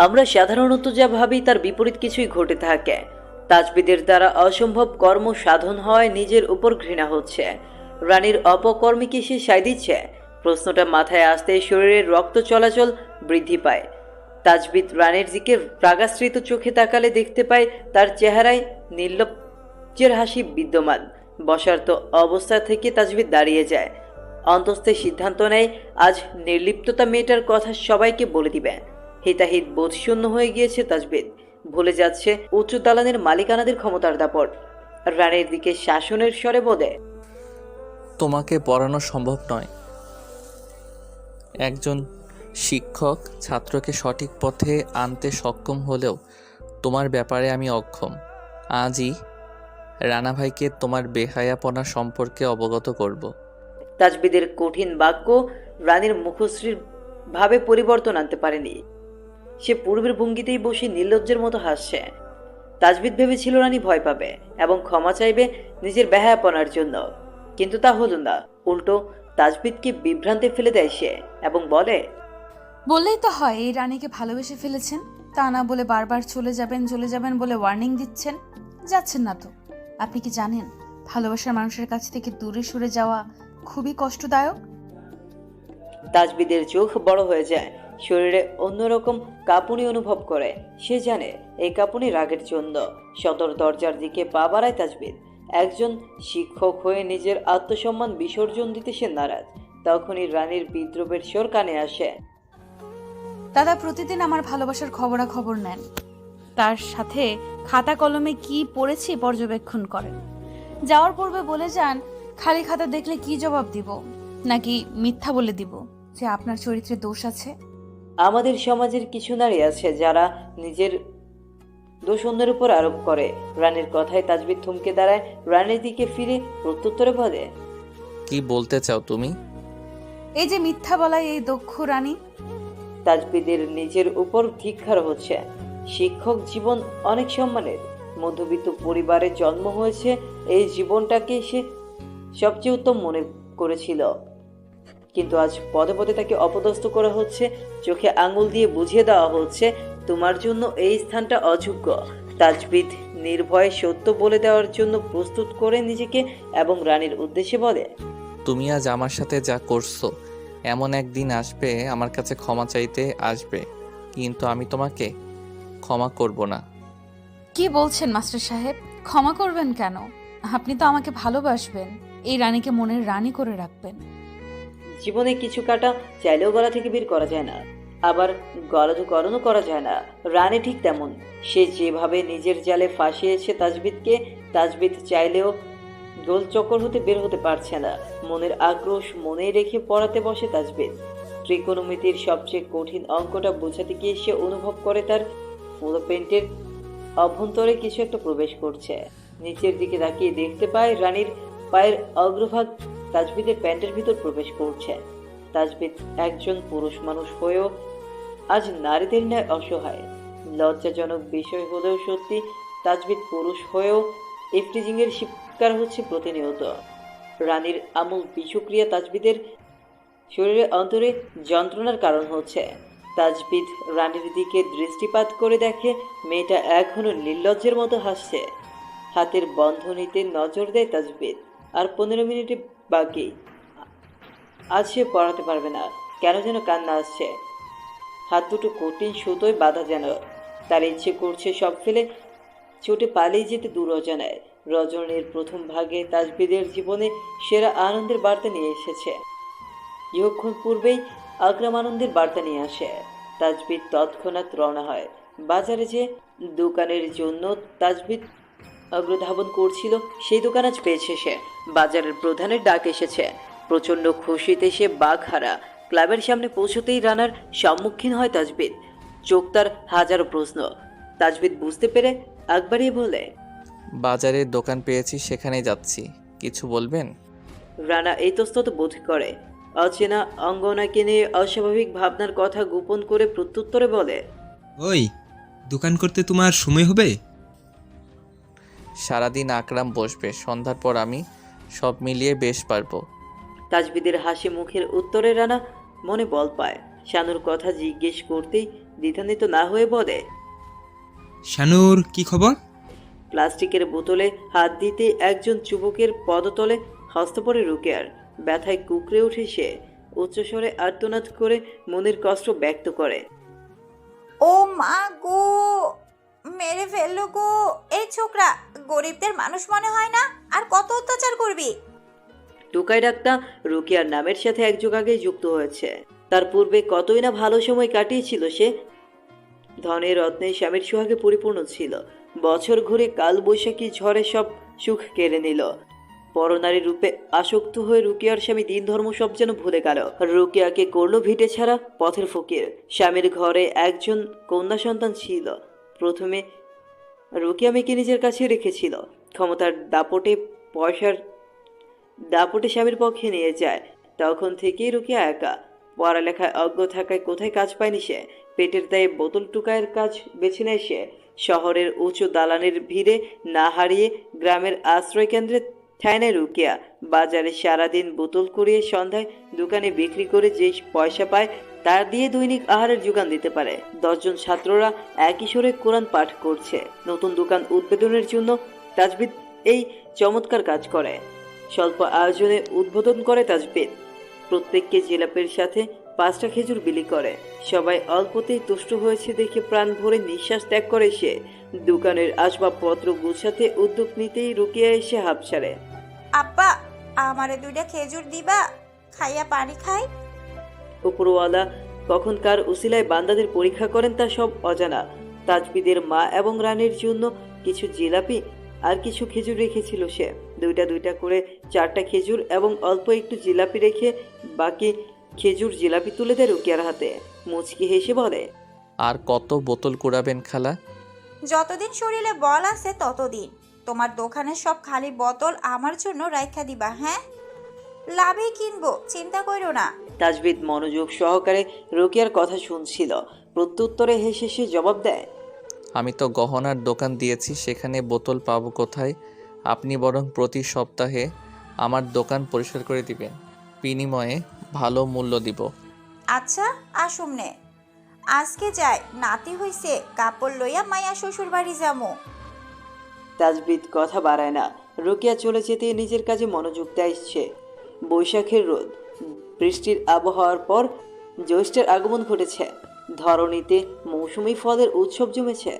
আমরা সাধারণত যা ভাবি তার বিপরীত কিছুই ঘটে থাকে। তাজবিদের দ্বারা অসম্ভব কর্ম সাধন হয়, নিজের উপর ঘৃণা হচ্ছে। রানীর অপকর্মে কি সে সায় দিচ্ছে? প্রশ্নটা মাথায় আসতে শরীরের রক্ত চলাচল বৃদ্ধি পায়। তাজবিদ রানীর দিকে রাগাশ্রিত চোখে তাকালে দেখতে পায় তার চেহারায় নির্লজ্জের হাসি বিদ্যমান। বসার তো অবস্থা থেকে তাজবিদ দাঁড়িয়ে যায়। অন্তস্থে সিদ্ধান্ত নেয় আজ নির্লিপ্ততা মেয়েটার কথা সবাইকে বলে দিবে। হিতাহিত বোধশূন্য হয়ে গিয়েছে তাজবিদ। ভুলে যাচ্ছে উঁচু দালানের মালিকানাদের ক্ষমতার দাপট। রানীর দিকে শাসনের স্বরে বলে, তোমাকে পড়ানো সম্ভব নয়। একজন শিক্ষক ছাত্রকে সঠিক পথে আনতে সক্ষম হলেও তোমার ব্যাপারে আমি অক্ষম। আজই রানা ভাইকে তোমার বেহায়াপনা সম্পর্কে অবগত করব। তাজবিদের কঠিন বাক্য রানীর মুখশ্রীর ভাবে পরিবর্তন আনতে পারেনি। সে পূর্বের ভঙ্গিতেই বসে নির্লজ্জের মতো হাসছে। তাজবিদ ভেবেছিল রানী ভয় পাবে এবং ক্ষমা চাইবে নিজের বেহায়াপনার জন্য, কিন্তু তা হলো না। উল্টো তাজবিদকে বিভ্রান্তে ফেলে দেয় সে এবং বলে, বললেই তো হয় এই রানীকে ভালোবেসে ফেলেছেন, তা না বলে বারবার চলে যাবেন বলে ওয়ার্নিং দিচ্ছেন। যাচ্ছেন না তো। আপনি কি জানেন ভালোবাসার মানুষের কাছ থেকে দূরে সরে যাওয়া খুবই কষ্টদায়ক? তাজবিদের চোখ বড় হয়ে যায়, শরীরে অন্যরকম কাঁপুনি অনুভব করে। সে জানে এই কাঁপুনি রাগের জন্য। সদর দরজার দিকে পা বাড়ায় তাজবিদ। একজন শিক্ষক হয়ে নিজের আত্মসম্মান বিসর্জন দিতে সে নারাজ। তখনই রানীর বিদ্রোহের স্বর কানে আসে। দাদা প্রতিদিন আমার ভালোবাসার খবরাখবর নেন, তার সাথে খাতা কলমে কি পড়েছি পর্যবেক্ষণ করেন। যাওয়ার পূর্বে বলে যান খালি খাতা দেখলে কি জবাব দিব, নাকি মিথ্যা বলে দিব যে আপনার চরিত্রে দোষ আছে। আমাদের সমাজের কিছু নারী আছে যারা নিজের দোষ অন্যের উপর আরোপ করে। রানীর কথায় তাজবিদ থমকে দাঁড়ায়। রানীর দিকে ফিরে প্রত্যুত্তরে বলে, কি বলতে চাও তুমি? এই যে মিথ্যা বলায় এই দক্ষ রানী। তাজবিদের নিজের উপর ধিক্কার হচ্ছে। শিক্ষক জীবন অনেক সম্মানের। মধ্যবিত্ত পরিবারে জন্ম হয়েছে। এই জীবনটাকে সে সবচেয়ে উত্তম মনে করেছিল, কিন্তু আজ পদে পদে তাকে অপদস্থ করা হচ্ছে। চোখে আঙুল দিয়ে বুঝিয়ে দেওয়া হচ্ছে তোমার জন্য এই স্থানটা অযোগ্য। তাজবিদ নির্ভয়ে সত্য বলে দেওয়ার জন্য প্রস্তুত করে নিজেকে এবং রানীর উদ্দেশ্যে বলে, তুমি আজ আমার সাথে যা করছো, এমন একদিন আসবে আমার কাছে ক্ষমা চাইতে আসবে, কিন্তু আমি তোমাকে ক্ষমা করব না। কি বলছেন মাস্টার সাহেব? ক্ষমা করবেন কেন? আপনি তো আমাকে ভালোবাসবেন, এই রানীকে মনের রানী করে রাখবেন। জীবনে কিছু কাটা চাইলেও গলা থেকে বের করা যায় না, আবার গলাধকরণও করা যায় না। রানী ঠিক তেমন। সে যেভাবে নিজের জালে ফাঁসিয়েছে তাজবিদকে, তাজবিদ চাইলেও দোল চক্কর হতে বের হতে পারছে না। মনের আক্রোশ মনেই রেখে পড়াতে বসে তাজবিদ। ত্রিকোণমিতির সবচেয়ে কঠিন অঙ্কটা বোঝাতে গিয়ে সে অনুভব করে তার পুরো পেন্টের অভ্যন্তরে কিছু একটা প্রবেশ করছে। নিচের দিকে তাকিয়ে দেখতে পায় রানীর পায়ের অগ্রভাগ তাজবিদের প্যান্টের ভিতর প্রবেশ করছে। তাজবিদ একজন পুরুষ মানুষ হয়েও আজ নারীদের ন্যায় অসহায়। লজ্জাজনক বিষয় হলেও সত্যি, তাজবিদ পুরুষ হয়েও ইফটিজিং এর শিকার হচ্ছে প্রতিনিয়ত। রানীর আমূল বিষক্রিয়া তাজবিদের শরীরের অন্তরে যন্ত্রণার কারণ হচ্ছে। তাজবিদ রানীর দিকে দৃষ্টিপাত করে দেখে মেয়েটা এখনো নির্লজ্জের মতো হাসছে। হাতের বন্ধনীতে নজর দেয় তাজবিদ। আর 15 মিনিটে বাকি। আজ সে পড়াতে পারবে না। কেন যেন কান্না আসছে। হাত দুটো কঠিন সুতোয় বাঁধা যেন। তার ইচ্ছে করছে সব ফেলে ছুটে পালিয়ে যেতে দূর অজানায়। রজনীর প্রথম ভাগে তাজবিদের জীবনে সেরা আনন্দের বার্তা নিয়ে এসেছে। কিছুক্ষণ পূর্বেই আকরাম আনন্দের বার্তা নিয়ে আসে। তাজবিদ তৎক্ষণাৎ রওনা হয়। বাজারে যে দোকানের জন্য তাজবিদ অগ্রধাবন করছিল সেই দোকান আজ পেয়েছে সে। বাজারের প্রধানের ডাক এসেছে। প্রচণ্ড খুশিতে সে বাঘহারা। ক্লাবের সামনে পৌঁছতেই রানার সম্মুখীন হয় তাজবিদ। চোখ তার হাজারো প্রশ্ন। তাজবিদ বুঝতে পেরে আগ বাড়িয়ে বলে, বাজারের দোকান পেয়েছি, সেখানেই যাচ্ছি, কিছু বলবেন? রানা ইতস্তত বোধ করে। অচেনা অঙ্গনাকে নিয়ে অস্বাভাবিক ভাবনার কথা গোপন করে প্রত্যুত্তরে বলে, ওই দোকান করতে তোমার সময় হবে? সারাদিন আকরাম বসবে, সন্ধ্যার পর আমি, সব মিলিয়ে বেশ পারবো। তাজবিদের হাসি মুখের উত্তরে রানা মনে বল পায়। শানুর কথা জিজ্ঞেস করতেই দ্বিধান্বিত না হয়ে বলে, শানুর কি খবর? প্লাস্টিকের বোতলে হাত দিতে একজন যুবকের পদতলে হস্ত পড়ে রুকেয়ার। ব্যথায় কুকড়ে উঠে সে উচ্চস্বরে আর্তনাদ করে মনের কষ্ট ব্যক্ত করে। ও মা গো, মেরে ফেললো গো। এই ছোকরা গরিবদের মানুষ মনে হয় না? আর কত অত্যাচার করবি? টুকাই ডাক্তার রুকিয়ার নামের সাথে এক যুগ আগেই যুক্ত হয়েছে। তার পূর্বে কতই না ভালো সময় কাটিয়েছিল সে। ধনে রত্নে স্বামীর সোহাগে পরিপূর্ণ ছিল। বছর ঘুরে কাল বৈশাখী ঝড়ে সব সুখ কেড়ে নিল। পরনারী রূপে আসক্ত হয়ে রুকিয়ার স্বামী দিন ধর্ম সব যেন ভুলে গেল। রুকিয়াকে করলো ভিটে ছাড়া, পথের ফকির। স্বামীর ঘরে একজন কন্যা সন্তান ছিল। প্রথমে রুকিয়া মেয়েকে নিজের কাছে রেখেছিল। ক্ষমতার দাপটে, পয়সার দাপটে স্বামীর পক্ষে নিয়ে যায়। তখন থেকেই রুকিয়া একা। পড়ালেখায় অজ্ঞ থাকায় কোথায় কাজ পায়নি সে। পেটের দায়ে বোতল টুকায়ের কাজ বেছে নেয় সে। শহরের উঁচু দালানের ভিড়ে না হারিয়ে গ্রামের আশ্রয় কেন্দ্রে ঠাঁই নেয় রুকিয়া। বাজারে সারাদিন বোতল কুড়িয়ে সন্ধ্যায় দোকানে বিক্রি করে যে পয়সা পায় তার দিয়ে দৈনিক আহারের যোগান দিতে পারে। 10 জন ছাত্ররা একই সুরে কোরআন পাঠ করছে। নতুন দোকান উদ্বোধনের জন্য তাজবিদ এই চমৎকার কাজ করে। স্বল্প আয়োজনে উদ্বোধন করে তাজবিদ। প্রত্যেককে জিলাপির সাথে 5টা খেজুর বিলি করে। সবাই অল্পতেই তুষ্ট হয়েছে দেখে প্রাণ ভরে নিঃশ্বাস ত্যাগ করে সে। দোকানের আসবাবপত্র গুছাতে উদ্যোগ নিতেই রুকিয়া এসে হাঁপ ছাড়ে। আব্বা, আমারে 2টা খেজুর দিবা? খাইয়া পানি খাই। উপরওয়ালা কখন কার উসিলায় বান্দাদের পরীক্ষা করেন তা সব অজানা। তাজবিদের মা এবং রানীর জন্য কিছু জিলাপি আর কিছু খেজুর রেখেছিল সে। দুইটা করে 4টা খেজুর এবং অল্প একটু জিলাপি রেখে বাকি খেজুর জিলাপি তুলে দেয় রুকিয়ার হাতে। মুচকি হেসে বলে, আর কত বোতল কুড়াবেন খালা? যতদিন শরীরে বল আছে ততদিন। তোমার দোকানের সব খালি বোতল আমার জন্য রাইখা দিবা, হ্যাঁ? লাভে কিনবো, চিন্তা করো না। তাজবিদ মনোযোগ সহকারে রুকিয়ার কথা শুনছিল। প্রত্যুত্তরে হেসে সে জবাব দেয়, আমি তো গহনার দোকান দিয়েছি, সেখানে বোতল পাবো কোথায়? আপনি বরং প্রতি সপ্তাহে আমার দোকান পরিষ্কার করে দিবেন, বিনিময়ে ভালো মূল্য দিব। আচ্ছা, আসুম নে। আজকে যাই, নাতি হইছে, কাপড় লইয়া মাইয়া শ্বশুর বাড়ি যামু। তাজবিদ কথা বাড়ায় না। রুকিয়া চলে যেতে নিজের কাজে মনোযোগ দেয় সে। বৈশাখের রোদ, বৃষ্টির আবহাওয়ার পর জ্যৈষ্ঠের আগমন ঘটেছে। ধরণীতে মৌসুমি ফলের উৎসব জমেছে।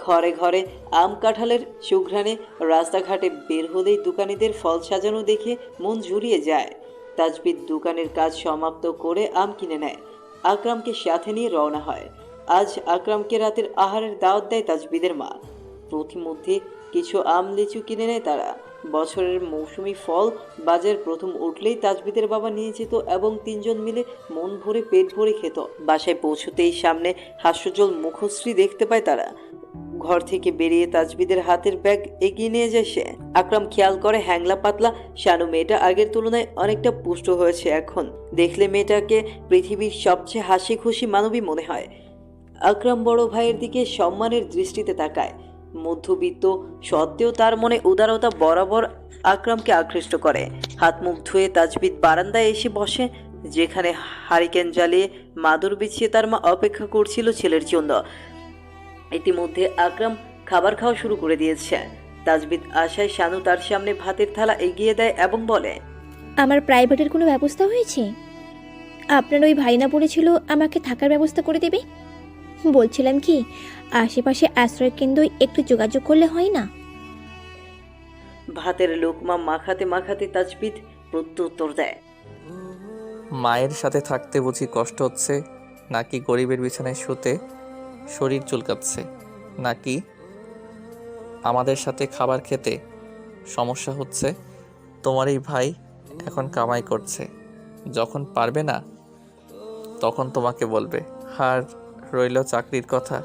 ঘরে ঘরে আম কাঁঠালের সুঘ্রাণে রাস্তাঘাটে বের হলেই দোকানিদের ফল সাজানো দেখে মন জুড়িয়ে যায়। তাজবিদ দোকানের কাজ সমাপ্ত করে আম কিনে নেয়। আকরামকে সাথে নিয়ে রওনা হয়। আজ আকরামকে রাতের আহারের দাওয়াত দেয় তাজবিদের মা। প্রতিমধ্যে কিছু আম লিচু কিনে নেয় তারা। বছরের মৌসুমি ফল বাজার প্রথম উঠলেই তাজবিদের বাবা নিয়ে যেত এবং 3 জন মিলে মন ভরে পেট ভরে খেত। বাসায় পৌঁছতেই সামনে হাস্যজ্জ্বল মুখশ্রী দেখতে পায় তারা। ঘর থেকে বেরিয়ে তাজবিদের হাতের ব্যাগ এগিয়ে নিয়ে যায় সে। আকরাম খেয়াল করে হ্যাংলা পাতলা শানু মেয়েটা আগের তুলনায় অনেকটা পুষ্ট হয়েছে এখন। দেখলে মেয়েটাকে পৃথিবীর সবচেয়ে হাসি খুশি মানবী মনে হয়। আকরাম বড় ভাইয়ের দিকে সম্মানের দৃষ্টিতে তাকায়। মধ্যবিত্ত সত্ত্বেও তার মনে উদারতা বরাবর আকরামকে আকৃষ্ট করে। হাত মুখ ধুয়ে তাজবিদ বারান্দায় এসে বসে, যেখানে হারিকেন জ্বালিয়ে মাদুর বিছিয়ে তার মা অপেক্ষা করছিল ছেলের জন্য। ইতিমধ্যে আকরাম খাবার খাওয়া শুরু করে দিয়েছে। তাজবিদ আশায় শানু তার সামনে ভাতের থালা এগিয়ে দেয় এবং বলে, আমার প্রাইভেটের কোনো ব্যবস্থা হয়েছে? আপনার ওই ভাইনা বলেছিল আমাকে থাকার ব্যবস্থা করে দেবে। বলছিলাম কি, আশেপাশে আশ্রয় কেন্দ্রে একটু যোগাযোগ করলে হয় না? ভাতের লোকমা মাখাতে মাখাতে তাজবিদ প্রত্যুত্তর দেয়, মায়ের সাথে থাকতে বুঝি কষ্ট হচ্ছে, নাকি গরিবের বিছানায় শুতে শরীর চুলকাচ্ছে, নাকি আমাদের সাথে খাবার খেতে সমস্যা হচ্ছে? তোমার এই ভাই এখন কামাই করছে, যখন পারবে না তখন তোমাকে বলবে। আর রইল চাকরির কথা,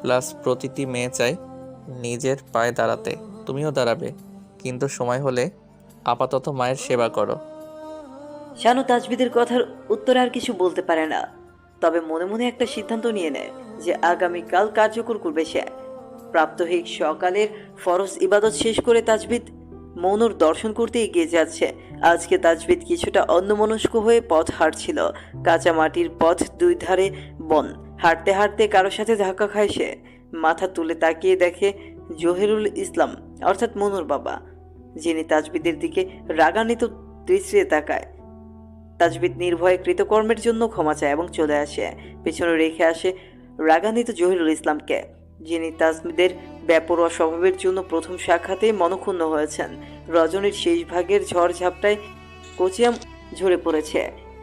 প্লাস প্রতিটি মেয়ে চায় নিজের পায়ে দাঁড়াতে, তুমিও দাঁড়াবে, কিন্তু সময় হলে আপাতত মায়ের সেবা করো। শানু তাজবিদের কথার উত্তরে আর কিছু বলতে পারে না, তবে মনে মনে একটা সিদ্ধান্ত নিয়ে নেয় যে আগামীকাল কার্যকর করবে সে। প্রাত্যহিক সকালের ফরজ ইবাদত শেষ করে তাজবিদ মৌনুর দর্শন করতে এগিয়ে যাচ্ছে। আজকে তাজবিদ কিছুটা অন্যমনস্ক হয়ে পথ হাঁটছিল। কাঁচা মাটির পথ, দুই ধারে বন। হাঁটতে হাঁটতে কারোর সাথে ধাক্কা খায় সে। মাথা তুলে তাকিয়ে দেখে জহিরুল ইসলাম, অর্থাৎ মনুর বাবা, যিনি তাজবিদের দিকে রাগান্বিত দৃষ্টিতে তাকায়। তাজবিদ নির্ভয়ে কৃতকর্মের জন্য ক্ষমা চায় এবং চলে আসে। পেছনে রেখে আসে রাগান্বিত জহিরুল ইসলামকে, যিনি তাজবিদের বেপরোয়া স্বভাবের জন্য প্রথম সাক্ষাতে মনক্ষুণ্ণ হয়েছেন। রজনীর শেষ ভাগের ঝড়ঝাপটায় কচিয়াম ঝরে পড়েছে।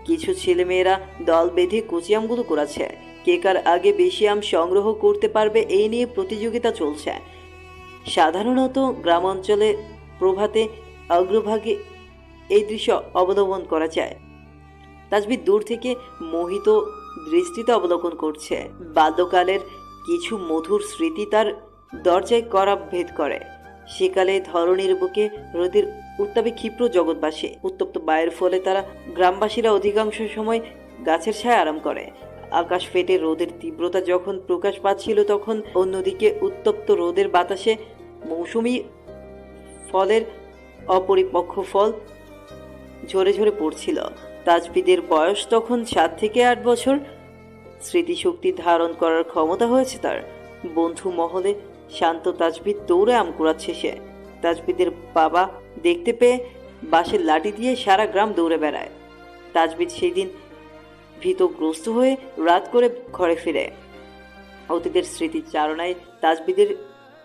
কিছু ছেলেমেয়েরা দল বেঁধে কচিয়ামগুলো কুড়াচ্ছে। কে কার আগে বেশি আম সংগ্রহ করতে পারবে এই নিয়ে প্রতিযোগিতা চলছে। সাধারণত গ্রাম অঞ্চলে প্রভাতে অগ্রভাগে এই দৃশ্য অবলোকন করা যায়। তাজবিদ দূর থেকে মোহিত দৃষ্টিতে অবলোকন করছে। বাল্যকালের কিছু মধুর স্মৃতি তার দরজায় করা ভেদ করে। সেকালে ধরণীর বুকে রোদের উত্তাপে ক্ষিপ্র জগৎবাসী। উত্তপ্ত বায়ুর ফলে তারা গ্রামবাসীরা অধিকাংশ সময় গাছের ছায় আরাম করে। আকাশ ফেটে রোদের তীব্রতা যখন প্রকাশ পাচ্ছিল, তখন অন্যদিকে উত্তপ্ত রোদের বাতাসে মৌসুমি ফলের অপরিপক্ক ফল ঝরে ঝরে পড়ছিল। তাজবিদের বয়স তখন 7 থেকে 8 বছর। স্মৃতিশক্তি ধারণ করার ক্ষমতা হয়েছে তার। বন্ধু মহলে শান্ত তাজবিদ দৌড়ে আম কুড়াচ্ছে সে। তাজবিদের বাবা দেখতে পেয়ে বাঁশের লাঠি দিয়ে সারা গ্রাম দৌড়ে বেড়ায়। তাজবিদ সেই দিন ভীতগ্রস্ত হয়ে রাত করে ঘরে ফিরে। অতীতের স্মৃতিচারণায় তাজবিদের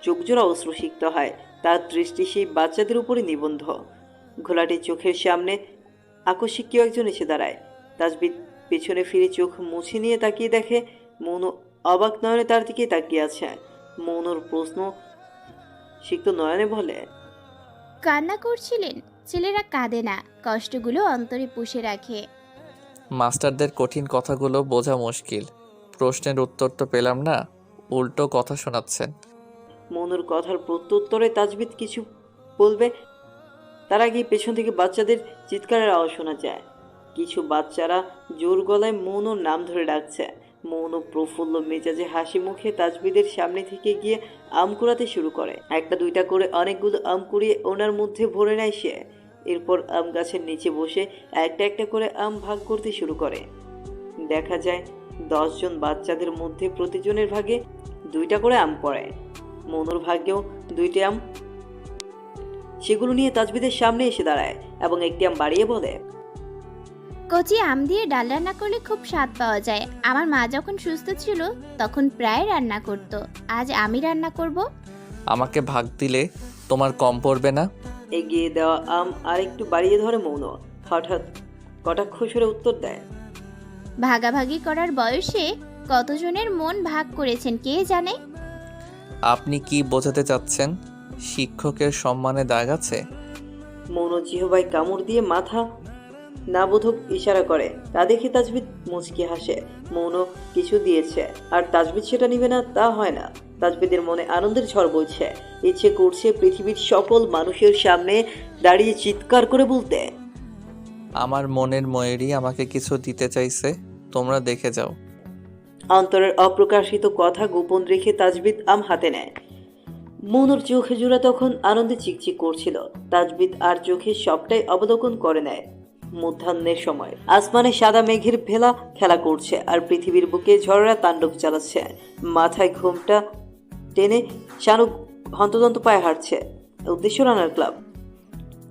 চোখজোড়া অশ্রুসিক্ত হয়। তার দৃষ্টি সেই বাচ্চাদের উপরে নিবন্ধ। ঘোলাটি চোখের সামনে আকস্মিক কেউ একজন এসে দাঁড়ায়। তাজবিদ পেছনে ফিরে চোখ মুছে নিয়ে তাকিয়ে দেখে মৌনু অবাক নয়নে তার দিকে তাকিয়ে আছে। মৌনুর প্রশ্ন সিক্ত নয়নে বলে, কান্না করছিলেন? ছেলেরা কাঁদে না, কষ্টগুলো অন্তরে পুষে রাখে। মাস্টারদের কঠিন কথাগুলো বোঝা মুশকিল। প্রশ্নের উত্তর তো পেলাম না, উল্টো কথা শোনাচ্ছেন। মৌনুর কথার প্রত্যুত্তরে তাজবিদ কিছু বলবে, তার আগে পেছন থেকে বাচ্চাদের চিৎকারের আওয়াজ শোনা যায়। কিছু বাচ্চারা জোর গলায় মৌনুর নাম ধরে ডাকছে। মৌনু প্রফুল্ল মেজাজে হাসি মুখে তাজবিদের সামনে থেকে গিয়ে আম কুড়াতে শুরু করে। একটা দুইটা করে অনেকগুলো আম কুড়িয়ে ওনার মধ্যে ভরে নেয় সে। এরপর আম গাছের নিচে বসে একটা একটা করে আম ভাগ করতে শুরু করে। দেখা যায় 10 জন বাচ্চাদের মধ্যে প্রতিজনের ভাগে 2টা করে আম পড়ে। মনুর ভাগ্যেও 2টি আম। সেগুলো নিয়ে তাজবিদের সামনে এসে দাঁড়ায় এবং একটি আম বাড়িয়ে বলে, কচি আম দিয়ে ডাল রান্না করলে খুব স্বাদ পাওয়া যায়। আমার মা যখন সুস্থ ছিল তখন প্রায় রান্না করত। আজ আমি রান্না করব। আমাকে ভাগ দিলে তোমার কম পড়বে না? এগিয়ে দেওয়া আম আর একটু বাড়িয়ে ধরে মৌন। হঠাৎ কটাক্ষ সুরে উত্তর দেয়, ভাগাভাগি করার বয়সে কতজনের মন ভাগ করেছেন কে জানে। আপনি কি বোঝাতে চাচ্ছেন? শিক্ষকের সম্মানে দাগ আছে? মৌন জিহবায় কামড় দিয়ে মাথা না বোধক ইশারা করে। তা দেখে তাজবিদ মুচকি হাসে। মৌন কিছু দিয়েছে আর তাজবিদ সেটা নিবে না, তা হয় না। তাজবিদের মনে আনন্দের ঝড় বইছে। ইচ্ছে করছে পৃথিবীর সকল মানুষের সামনে দাঁড়িয়ে চিৎকার করে বলতে, আমার মনের ময়েরই আমাকে কিছু দিতে চাইছে, তোমরা দেখে যাও। অন্তরের অপ্রকাশিত কথা গোপন রেখে তাজবিদ আম হাতে নেয়। মৌনুর চোখে জোড়া তখন আনন্দে চিকচিক করছিল। তাজবিদ আর চোখে সবটাই অবলোকন করে নেয়। মধ্যাহ্নের সময় আসমানে সাদা মেঘের ভেলা খেলা করছে আর পৃথিবীর বুকে ঝড়রা তাণ্ডব চালাচ্ছে। মাথায় ঘোমটা টেনে শানু হন্তদন্ত পায়ে হাঁটছে। উদ্দেশ্য রানার ক্লাব।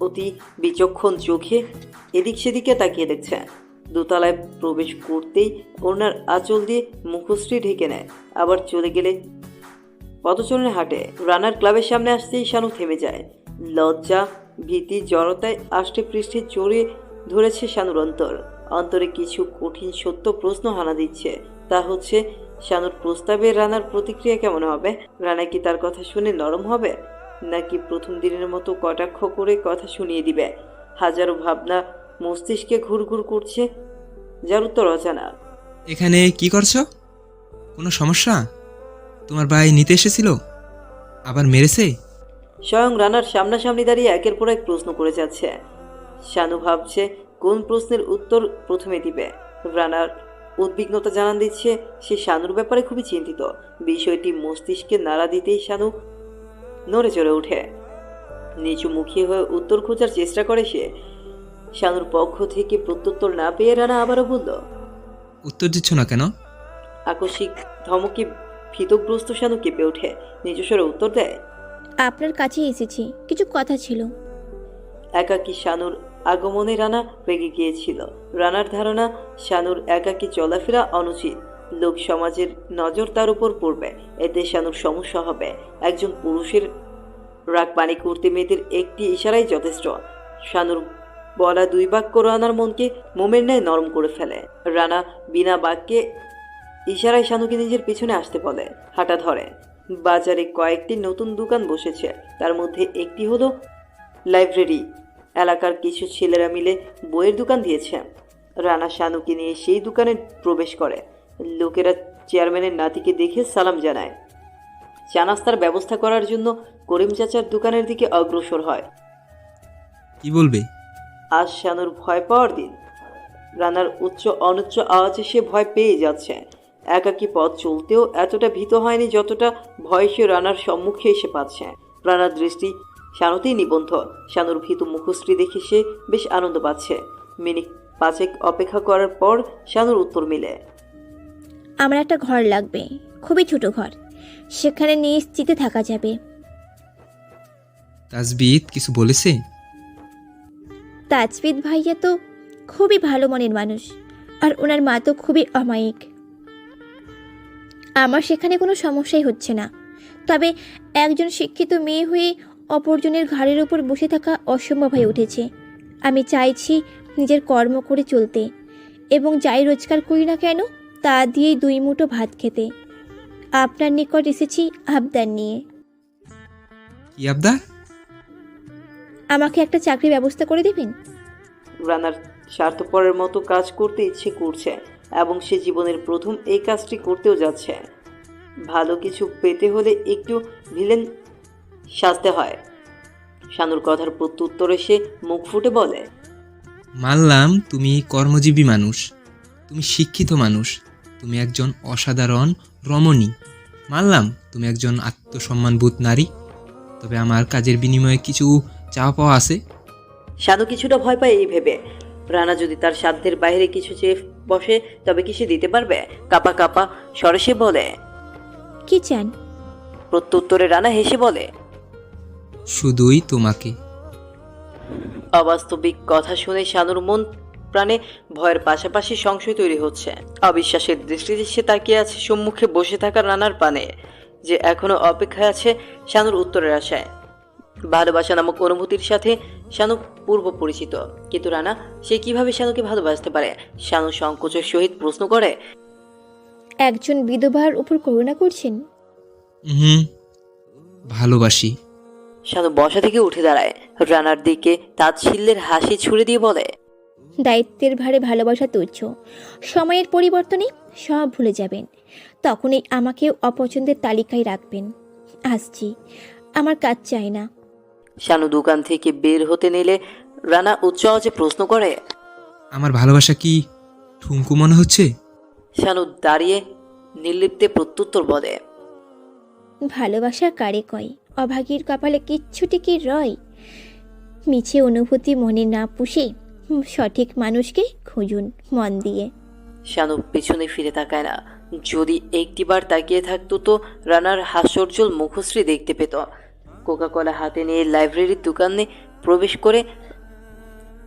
অতি বিচক্ষণ চোখে এদিক সেদিকে তাকিয়ে দেখছে। দোতলায় প্রবেশ করতেই ওনার আঁচল দিয়ে মুখশ্রী ঢেকে নেয়। আবার চলে গেলে পদচলনে হাঁটে। রানার ক্লাবের সামনে আসতেই শানু থেমে যায়। লজ্জা, ভীতি, জড়তায় আষ্টে পৃষ্ঠে জড়িয়ে ধরেছে শানুর অন্তরে কিছু কঠিন সত্য প্রশ্ন হানা দিচ্ছে। তা হচ্ছে, শানুর প্রস্তাবে রানার প্রতিক্রিয়া কেমন হবে? রানা কি তার কথা শুনে নরম হবে, নাকি প্রথম দিনের মতো কটাক্ষ করে কথা শুনিয়ে দিবে? হাজারো ভাবনা মস্তিষ্কে ঘুরঘুর করছে, যার উত্তর অজানা। এখানে কি করছো? কোনো সমস্যা? তোমার ভাই নিতে এসেছিল, আবার মেরেছে? স্বয়ং রানার সামনাসামনি দাঁড়িয়ে একের পর এক প্রশ্ন করে যাচ্ছে। শানু ভাবছে কোন প্রশ্নের উত্তর প্রথমে দিবে। রানার উদ্বিগ্নতা জানান দিচ্ছে সে শানুর ব্যাপারে খুবই চিন্তিত। বিষয়টি মস্তিষ্কে নাড়া দিতেই শানু নড়ে চড়ে ওঠে। নিচু মুখী হয়ে উত্তর খোঁজার চেষ্টা করে সে। শানুর পক্ষ থেকে প্রত্যুত্তর না পেয়ে রানা আবারও বলল। উত্তর দিচ্ছ না কেন? আকস্মিক ধমকে ভীতগ্রস্ত শানু কেঁপে ওঠে, নিজস্বরে উত্তর দেয়। আপনার কাছে এসেছি, কিছু কথা ছিল। একাকী শানুর আগমনে রানা রেগে গিয়েছিল। রানার ধারণা শানুর একাকী চলাফেরা অনুচিত, লোক সমাজের নজর তার উপর পড়বে, এতে শানুর সমস্যা হবে। একজন পুরুষের রাগ পানি করতে মেয়েদের একটি ইশারাই যথেষ্ট। শানুর বলা দুই বাক্য রানার মনকে মোমের ন্যায় নরম করে ফেলে। রানা বিনা বাক্যে ইশারায় শানুকে নিজের পিছনে আসতে বলে, হাঁটা ধরে। বাজারে কয়েকটি নতুন দোকান বসেছে, তার মধ্যে একটি হলো লাইব্রেরি। এলাকার কিছু ছেলেরা মিলে বইয়ের দোকান দিয়েছে। রানা শানুকে নিয়ে সেই দোকানে প্রবেশ করে। লোকেরা চেয়ারম্যানের নাতিকে দেখে সালাম জানায়। চা নাস্তার ব্যবস্থা করার জন্য করিম চাচার দোকানের দিকে অগ্রসর হয়। কি বলবে? আজ শানুর ভয় পাওয়ার দিন। রানার উচ্চ অনুচ্চ আওয়াজে সে ভয় পেয়ে যাচ্ছে। একাকী পথ চলতেও এতটা ভীত হয়নি যতটা ভয় সে রানার সম্মুখে এসে পাচ্ছে। রানার দৃষ্টি শানুতেই নিবন্ধ। শানুর ভীত মুখশ্রী দেখে সে বেশ আনন্দ পাচ্ছে। মিনিট 5 অপেক্ষা করার পর শানুর উত্তর মিলে। আমার একটা ঘর লাগবে, খুবই ছোট ঘর, সেখানে নিশ্চিন্তে থাকা যাবে। তাজবিদ কিছু বলেছে? তাজবিদ ভাইয়া তো খুবই ভালো মনের মানুষ, আর ওনার মা তো খুবই অমায়িক। আমার সেখানে কোনো সমস্যাই হচ্ছে না। তবে একজন শিক্ষিত মেয়ে হয়ে অপরজনের ঘাড়ের উপর বসে থাকা অসম্ভব হয়ে উঠেছে। আমি চাইছি নিজের কর্ম করে চলতে, এবং যাই রোজগার করি না কেন তা দিয়েই 2 মুঠো ভাত খেতে। আপনার নিকট এসেছি আবদার নিয়ে। কি আবদার? আমাকে একটা চাকরির ব্যবস্থা করে দেবেন? রানার স্বার্থপরের মতো কাজ করতে ইচ্ছে করছে এবং সে জীবনের প্রথম এই কাজটি করতেও যাচ্ছে। ভালো কিছু পেতে হলে একটু ভিলেন সাজতে হয়। শানুর কথার প্রত্যুত্তরে সে মুখ ফুটে বলে, মানলাম তুমি কর্মজীবী মানুষ, তুমি শিক্ষিত মানুষ, তুমি একজন অসাধারণ রমণী, মানলাম তুমি একজন আত্মসম্মানবোধ নারী। তবে আমার কাজের বিনিময়ে কিছু চাওয়া পাওয়া আছে। শানু কিছুটা ভয় পায় এই ভেবে, রানা যদি তার সাধ্যের বাইরে কিছু চেয়ে বসে তবে কি সে দিতে পারবে? কাপা কাপা স্বরে সে বলে। কি চান? প্রত্যুত্তরে রানা হেসে বলে, শুধুই তোমাকে। অবাস্তবিক কথা শুনে শানুর মন প্রাণে ভয়ের পাশাপাশি সংশয় তৈরি হচ্ছে। অবিশ্বাসের দৃষ্টিতে সে তাকিয়ে আছে সম্মুখে বসে থাকা রানার পানে, যে এখনো অপেক্ষায় আছে শানুর উত্তরের আশায়। ভালোবাসা নামক অনুভূতির সাথে শানু পূর্ব পরিচিত, কিন্তু রানা সে কিভাবে শানুকে ভালোবাসতে পারে? শানু সংকোচের সহিত প্রশ্ন করে, একজন বিধবার উপর করুণা করছেন? ভালোবাসি। শানু বসা থেকে উঠে দাঁড়ায়, রানার দিকে তাচ্ছিল্যের হাসি ছুড়ে দিয়ে বলে, দায়িত্বের ভারে ভালোবাসা তুচ্ছ, সময়ের পরিবর্তনে সব ভুলে যাবেন, তখনই আমাকেও অপছন্দের তালিকায় রাখবেন। আসছি, আমার কাজ চাই না। শানু দোকান থেকে বের হতে নিলে রানা উচ্চ আওয়াজে প্রশ্ন করে, আমার ভালোবাসা কি ঠুনকু মনে হচ্ছে? শানু দাঁড়িয়ে নির্লিপ্তে প্রত্যুত্তর বলে, ভালোবাসা কারে কয়? অভাগীর কপালে কিচ্ছুটি কি রয়? মিছে অনুভূতি মনে না পুষে সঠিক মানুষকে খুঁজুন মন দিয়ে। শানু পিছনে ফিরে তাকায় না। যদি একটিবার তাকিয়ে থাকতো তো রানার হাস্যোজ্জ্বল মুখশ্রী দেখতে পেত। কোকাকোলা হাতে নিয়ে লাইব্রেরির দোকানে প্রবেশ করে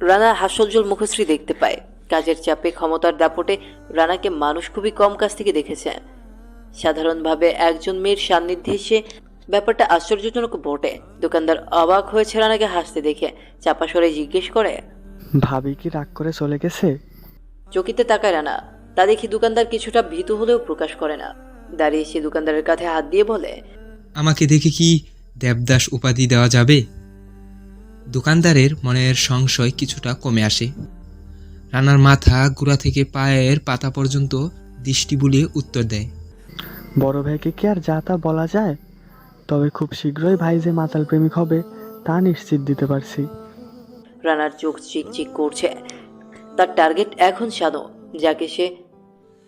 রানা হাস্যোজ্জ্বল মুখশ্রী দেখতে পায়। কাজের চাপে ক্ষমতার দাপটে রানাকে মানুষ খুবই কম কাছ থেকে দেখেছে। সাধারণভাবে একজন মেয়ের সান্নিধ্যে এসে ব্যাপারটা আশ্চর্যজনক বটে। দোকানদার অবাক হয়েছে রানাকে হাসতে দেখে, চাপা স্বরে জিজ্ঞেস করে, ভাবি কি রাগ করে চলে গেছে? চকিতে তাকায় রানা। তা দেখি দোকানদার কিছুটা ভীতু হলেও প্রকাশ করে না। দাঁড়িয়ে সে দোকানদারের কাঁধে হাত দিয়ে বলে, আমাকে দেখে কি দেবদাস উপাধি দেওয়া যাবে? দোকানদারের মনের সংশয় কিছুটা কমে আসে। রানার মাথা গোড়া থেকে পায়ের পাতা পর্যন্ত দৃষ্টি বুলিয়ে উত্তর দেয়, বড় ভাইকে কি আর যা তা বলা যায়? তবে খুব শীঘ্রই ভাই যে মাতাল প্রেমিক হবে তা নিশ্চিত দিতে পারছি। রানার চোখ চিকচিক করছে। তার টার্গেট এখন শানু, যাকে সে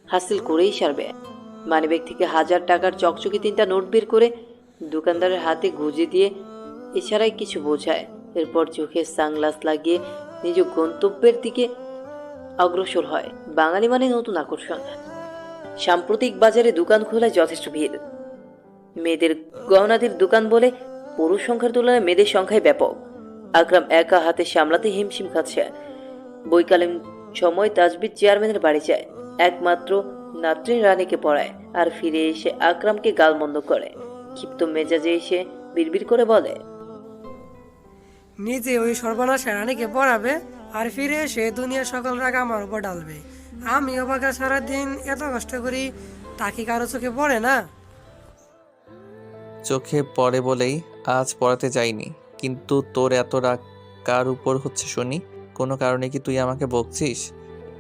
হাসিল করেই সারবে। মানিব্যাগ থেকে 1000 টাকার চকচকে 3টা নোট বের করে দোকানদারের হাতে গুঁজে দিয়ে এছাড়াই কিছু বোঝায়। এরপর চোখে সানগ্লাস লাগিয়ে নিজ গন্তব্যের দিকে অগ্রসর হয়। বাঙালি মানে নতুন আকর্ষণ। সাম্প্রতিক বাজারে দোকান খোলায় যথেষ্ট ভিড়। মেয়েদের গহনাদের দোকান বলে পুরুষ সংখ্যার তুলনায় মেয়েদের সংখ্যায় ব্যাপক। আকরাম একা হাতে সামলাতে হিমশিম খাচ্ছে। বৈকালীন সময় তাজবিদ চেয়ারম্যানের বাড়ি যায়, একমাত্র নাতরিন রানীকে পড়ায়, আর ফিরে এসে আকরামকে গালমন্দ করে। ক্ষিপ্ত মেজাজে এসে বিড়বিড় করে বলে, নিজে ওই সর্বনাশা রানীকে পড়াবে আর ফিরে এসে দুনিয়ার সকল রাগ আমার উপর ডালবে। আমি অবাকা সারাদিন এত কষ্ট করি, তাকে কারো চোখে পড়ে না। চোখে পড়ে বলেই আজ পড়াতে যাইনি, কিন্তু তোর এত রাগ কার উপর হচ্ছে শুনি? কোনো কারণে কি তুই আমাকে বকছিস?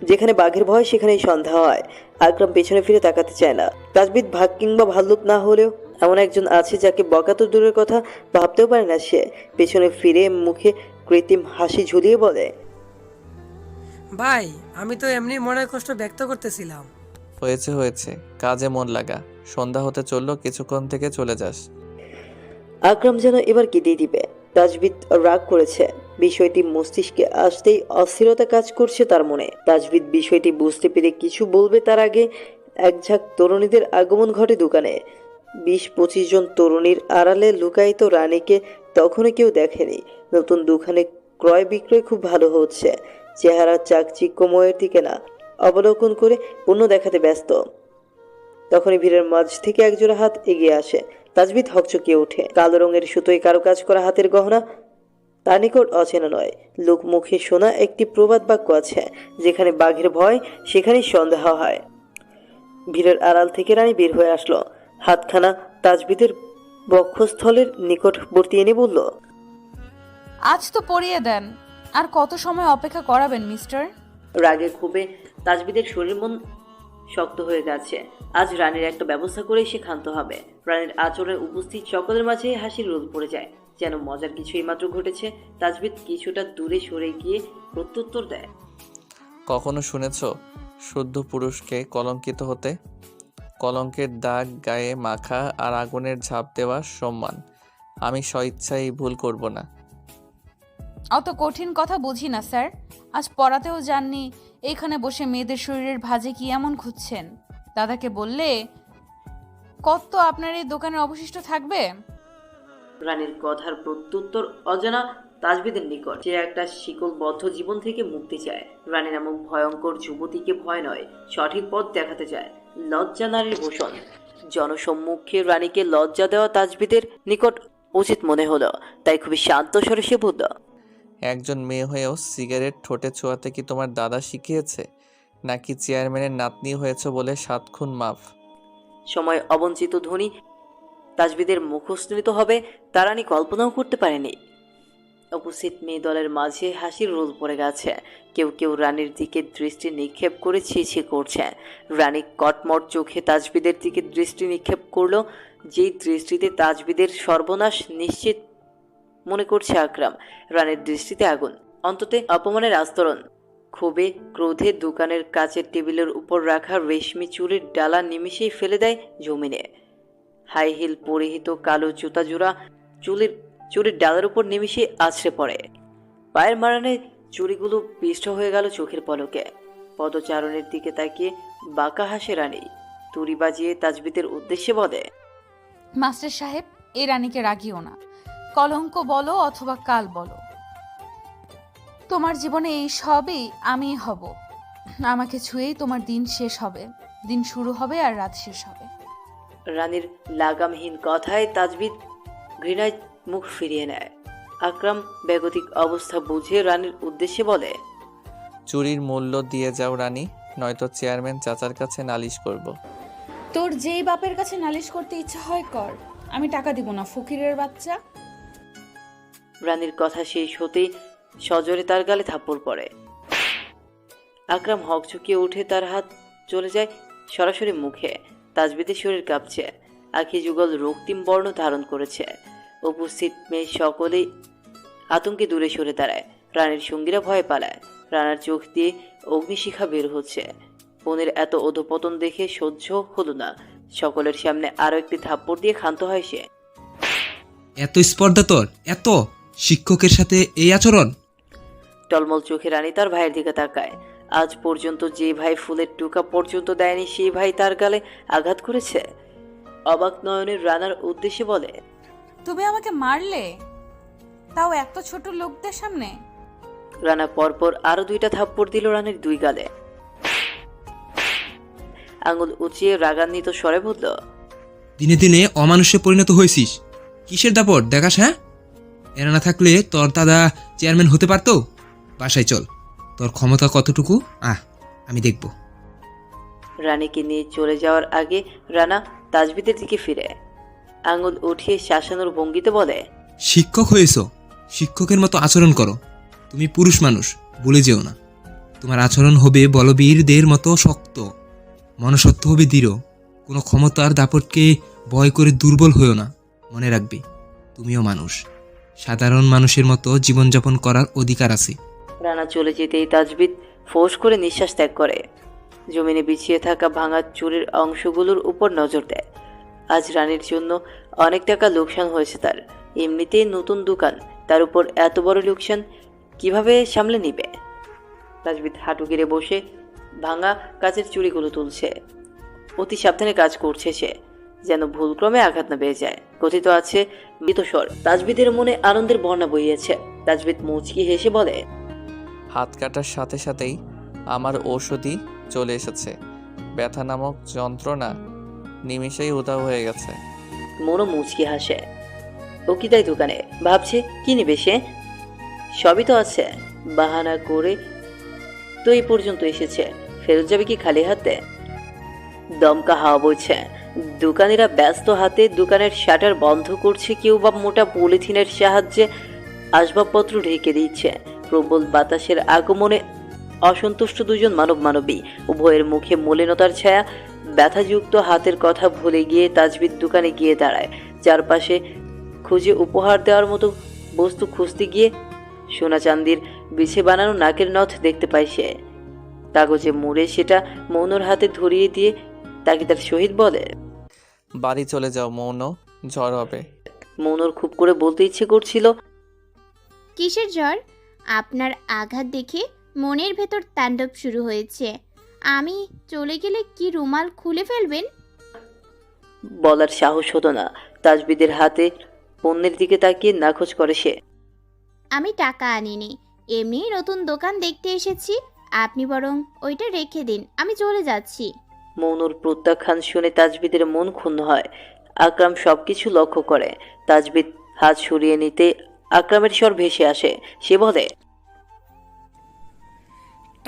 যেখানে বাঘের ভয় সেখানেই সন্ধ্যা হয়। আকরাম পেছনে ফিরে তাকাতে চায় না। তাজবিদ ভাগ কিংবা ভাল্লুক না হলেও এমন একজন আছে যাকে বকা তো দূরের কথা, ভাবতেও পারে না সে। পেছনে ফিরে মুখে কৃত্রিম হাসি ঝুলিয়ে বলে, ভাই, আমি তো এমনি মনের কষ্ট ব্যক্ত করতেছিলাম। হয়েছে হয়েছে, কাজে মন লাগা। সন্ধ্যা হতে চললো, কিছুক্ষণ থেকে চলে যাস। আকরাম যেন এবার কেঁদেই দিবে। তাজবিদ রাগ করেছে। বিষয়টি মস্তিষ্কে আসতেই অস্থিরতা কাজ করছে তার মনে। তাজবিদ বিষয়টি বুঝতে পেরে কিছু বলবে তার আগে এক ঝাঁক তরুণীদের আগমন ঘটে দোকানে। 20-25 জন তরুণীর আড়ালে লুকায়িত রানীকে তখনও কেউ দেখেনি। নতুন দোকানে ক্রয় বিক্রয় খুব ভালো হচ্ছে। চেহারা চাকচিক্যময়ের দিকে না, অবলোকন করে পণ্য দেখাতে ব্যস্ত। তখনই ভিড়ের মাঝ থেকে একজোড়া হাত এগিয়ে আসে। তাজবিদ হকচকিয়ে ওঠে। কালো রঙের সুতোয় কারুকাজ করা হাতের গহনা তার নিকট অচেনা নয়। লোক মুখে শোনা একটি প্রবাদ বাক্য আছে, যেখানে বাঘের ভয় সেখানেই সন্দেহ হয়। ভিড়ের আড়াল থেকে রানী বের হয়ে আসলো। হাতখানা তাজবিদের বক্ষস্থলের নিকটবর্তী এনে বলল, আজ তো পরিয়ে দেন। আর কত সময় অপেক্ষা করাবেন মিস্টার? রাগে ক্ষোভে তাজবিদের শরীর মন শক্ত হয়ে গেছে। আজ রানীর একটা ব্যবস্থা করে সে ক্ষান্ত হবে। রানীর আচরণে উপস্থিত সকলের মাঝে হাসির রোল পড়ে যায়, যেন মজার কিছু এইমাত্র ঘটেছে। তাজবিদ কিছুটা দূরে সরে গিয়ে প্রত্যুত্তর দেয়, কখনো শুনেছ শুদ্ধ পুরুষকে কলঙ্কিত হতে? কলঙ্কের দাগ গায়ে মাখা আর আগুনের ঝাঁপ দেওয়া সম্মান। আমি স্বইচ্ছায় এই ভুল করব না। অত কঠিন কথা বুঝি না স্যার। আজ পড়াতেও যাননি, এখানে বসে মেয়েদের শরীরের ভাঁজে কি এমন খুঁজছেন? দাদাকে বললে কত আপনার এই দোকানে অবশিষ্ট থাকবে? রানীর কথার প্রত্যুত্তর অজানা তাজবিদের নিকট। সে একটা শিকলবদ্ধ জীবন থেকে মুক্তি চায়। রানী নামক ভয়ঙ্কর যুবতীকে ভয় নয়, সঠিক পথ দেখাতে চায়। লজ্জা নারীর ভূষণ। জনসম্মুখে রানীকে লজ্জা দেওয়া তাজবিদের নিকট উচিত মনে হলো, তাই খুবই শান্ত স্বরে সে বলল, একজন মেয়ে হয়েও সিগারেট ঠোঁটে ছোঁয়াতে কি তোমার দাদা শিখিয়েছে, নাকি চেয়ারম্যানের নাতনি হয়েছে বলে 7 খুন মাফ? সময় অবঞ্চিত ধ্বনি তাজবিদের মুখস্থিত হবে তা রানী কল্পনাও করতে পারেনি। উপস্থিত মেয়ে দলের মাঝে হাসির রোল পড়ে গেছে। কেউ কেউ রানীর দিকে দৃষ্টি নিক্ষেপ করে ছি করছে। রানী কটমট চোখে তাজবিদের দিকে দৃষ্টি নিক্ষেপ করলো, যেই দৃষ্টিতে তাজবিদের সর্বনাশ নিশ্চিত মনে করছে আকরাম। রানীর দৃষ্টিতে আগুন, অন্ততে অপমানের আস্তরণ। ক্ষোভে ক্রোধে দোকানের কাচের টেবিলের উপর রাখা রেশমি চুরির ডালা নিমিষেই ফেলে দেয় জমিনে। হাই হিল পরিহিত কালো জুতা জোড়া চুরির ডালার উপর নিমিষে আছড়ে পড়ে। পায়ের মারানে চুড়িগুলো পিষ্ট হয়ে গেল চোখের পলকে। পদচারণের দিকে তাকিয়ে বাঁকা হাসে রানী। তুড়ি বাজিয়ে তাজবিদের উদ্দেশ্যে বলে, মাস্টার সাহেব, এই রানীকে রাগিও না। কলঙ্ক বলো অথবা কাল বলো, তোমার জীবনে এই সবই আমি হব। আমাকে ছুঁয়েই তোমার দিন শেষ হবে। দিন শুরু হবে আর রাত শেষ হবে। রানীর লাগামহীন কথায় তাজবিদ ঘৃণায় মুখ ফিরিয়ে নেয়। আকরাম বেগতিক অবস্থা বুঝে রানীর উদ্দেশ্যে বলে, চুরির মূল্য দিয়ে যাও রানী, নয়তো চেয়ারম্যান চাচার কাছে নালিশ করব। তোর যেই বাপের কাছে নালিশ করতে ইচ্ছা হয় কর, আমি টাকা দিব না, ফকিরের বাচ্চা। রানীর কথা শেষ হতেই সজোরে তার গালে থাপ্পড় পড়ে। আকরাম হকচকিয়ে উঠে, তার হাত চলে যায় সরাসরি মুখে। তাজবিদের শরীর কাঁপছে, আখি যুগল রক্তিম বর্ণ ধারণ করেছে। উপস্থিত মেয়ে সকলেই আতঙ্কে দূরে সরে দাঁড়ায়। রানীর সঙ্গীরা ভয় পালায়। রানার চোখ দিয়ে অগ্নিশিখা বের হচ্ছে। বোনের এত অধপতন দেখে সহ্য হলো না। সকলের সামনে আরো একটি থাপ্পড় দিয়ে ক্ষান্ত হয় সে। এত স্পর্ধা তোর, এত শিক্ষকের সাথে এই আচরণ? টলমল চোখে রানী তার ভাইয়ের দিকে তাকায়। আজ পর্যন্ত যে ভাই ফুলের টুকা পর্যন্ত দেয়নি সেই ভাই তার গালে আঘাত করেছে। অবাক নয়নের রানার উদ্দেশ্যে বলে, তুমি আমাকে মারলে, তাও এত ছোট লোকদের সামনে। রানা পরপর আরো 2টা থাপ্পড় দিল রানীর 2 গালে। আঙুল উঁচিয়ে রাগান্বিত স্বরে বলল, দিনে দিনে অমানুষে পরিণত হয়েছিস। কিসের দাপট দেখাস? হ্যাঁ, এরা না থাকলে তোর দাদা চেয়ারম্যান হতে পারতো। বাসায় চল, তোর ক্ষমতা কতটুকু আমি দেখব। রানীকে নিয়ে চলে যাওয়ার আগে রানা তাজবিদের দিকে ফিরে আঙুল উঠিয়ে শাসানোর ভঙ্গিতে বলে, শিক্ষক হয়েছ, শিক্ষকের মতো আচরণ করো। তুমি পুরুষ মানুষ, ভুলে যেও না। তোমার আচরণ হবে বলবীরদের মতো শক্ত, মনসত্ব হবে দৃঢ়। কোনো ক্ষমতার দাপটকে ভয় করে দুর্বল হয়েও না। মনে রাখবে, তুমিও মানুষ, সাধারণ মানুষের মতো জীবনযাপন করার অধিকার আছে। রানা চলে যেতেই তাজবিদ ফোঁস করে নিঃশ্বাস ত্যাগ করে জমিনে বিছিয়ে থাকা ভাঙা চুরির অংশগুলোর উপর নজর দেয়। আজ রানীর জন্য অনেক টাকা লোকসান হয়েছে তার। এমনিতেই নতুন দোকান, তার উপর এত বড় লোকসান কিভাবে সামলে নিবে? তাজবিদ হাঁটু গেড়ে বসে ভাঙা কাচের চুড়িগুলো তুলছে। অতি সাবধানে কাজ করছে সে, যেন ভুলক্রমে আঘাত না পেয়ে যায়। কথিত আছে মৃতস্বর। তাজবিদের মনে আনন্দের বন্যা বইয়েছে। তাজবিদ মুচকি হেসে বলে, হাত কাটার সাথে সাথেই আমার ঔষধি চলে এসেছে। ব্যথা নামক যন্ত্রণা নিমিষেই উধাও হয়ে গেছে। মনও মুচকি হাসে। ও কি তাই দোকানে ভাবছে কি নেবে সে? সবই তো আছে, বাহানা করে তো এই পর্যন্ত এসেছে। ফেরত যাবে কি খালি হাতে? দমকা হাওয়া বইছে। দোকানিরা ব্যস্ত হাতে দোকানের শাটার বন্ধ করছে, কেউ বা মোটা পলিথিনের সাহায্যে আসবাবপত্র ঢেকে দিচ্ছে। প্রবল বাতাসের আগমনে অসন্তুষ্ট 2জন মানবী। উভয়ের মুখে মলিনতার ছায়া। ব্যথাযুক্ত হাতের কথা ভুলে গিয়ে তাজবিদ দোকানে গিয়ে দাঁড়ায়। চারপাশে খুঁজে উপহার দেওয়ার মতো বস্তু খুঁজতে গিয়ে সোনা চান্দির বিছে বানানো নাকের নথ দেখতে পায় সে। কাগজে মুড়ে সেটা মৌনর হাতে ধরিয়ে দিয়ে তাকে তার সহিত বলে, বাড়ি চলে যাও মৌন, ঝড় হবে। মৌনর খুব করে বলতে ইচ্ছে করছিল, কিসের জ্বর? আপনার আঘাত দেখে মনের ভেতর তাণ্ডব শুরু হয়েছে। আমি চলে গেলে কি রুমাল খুলে ফেলবেন? বলার সাহস হতো না। তাজবিদের হাতে পণ্যের দিকে তাকিয়ে নাখোশ করে সে। আমি টাকা আনিনি, এমনি নতুন দোকান দেখতে এসেছি। আপনি বরং ওইটা রেখে দিন, আমি চলে যাচ্ছি। মৌনুর প্রত্যাখ্যান শুনে তাজবিদের মন ক্ষুণ্ণ হয়। আকরাম সবকিছু লক্ষ্য করে। তাজবিদ হাত সরিয়ে নিতে আকরামের স্বর ভেসে আসে। সে বলে,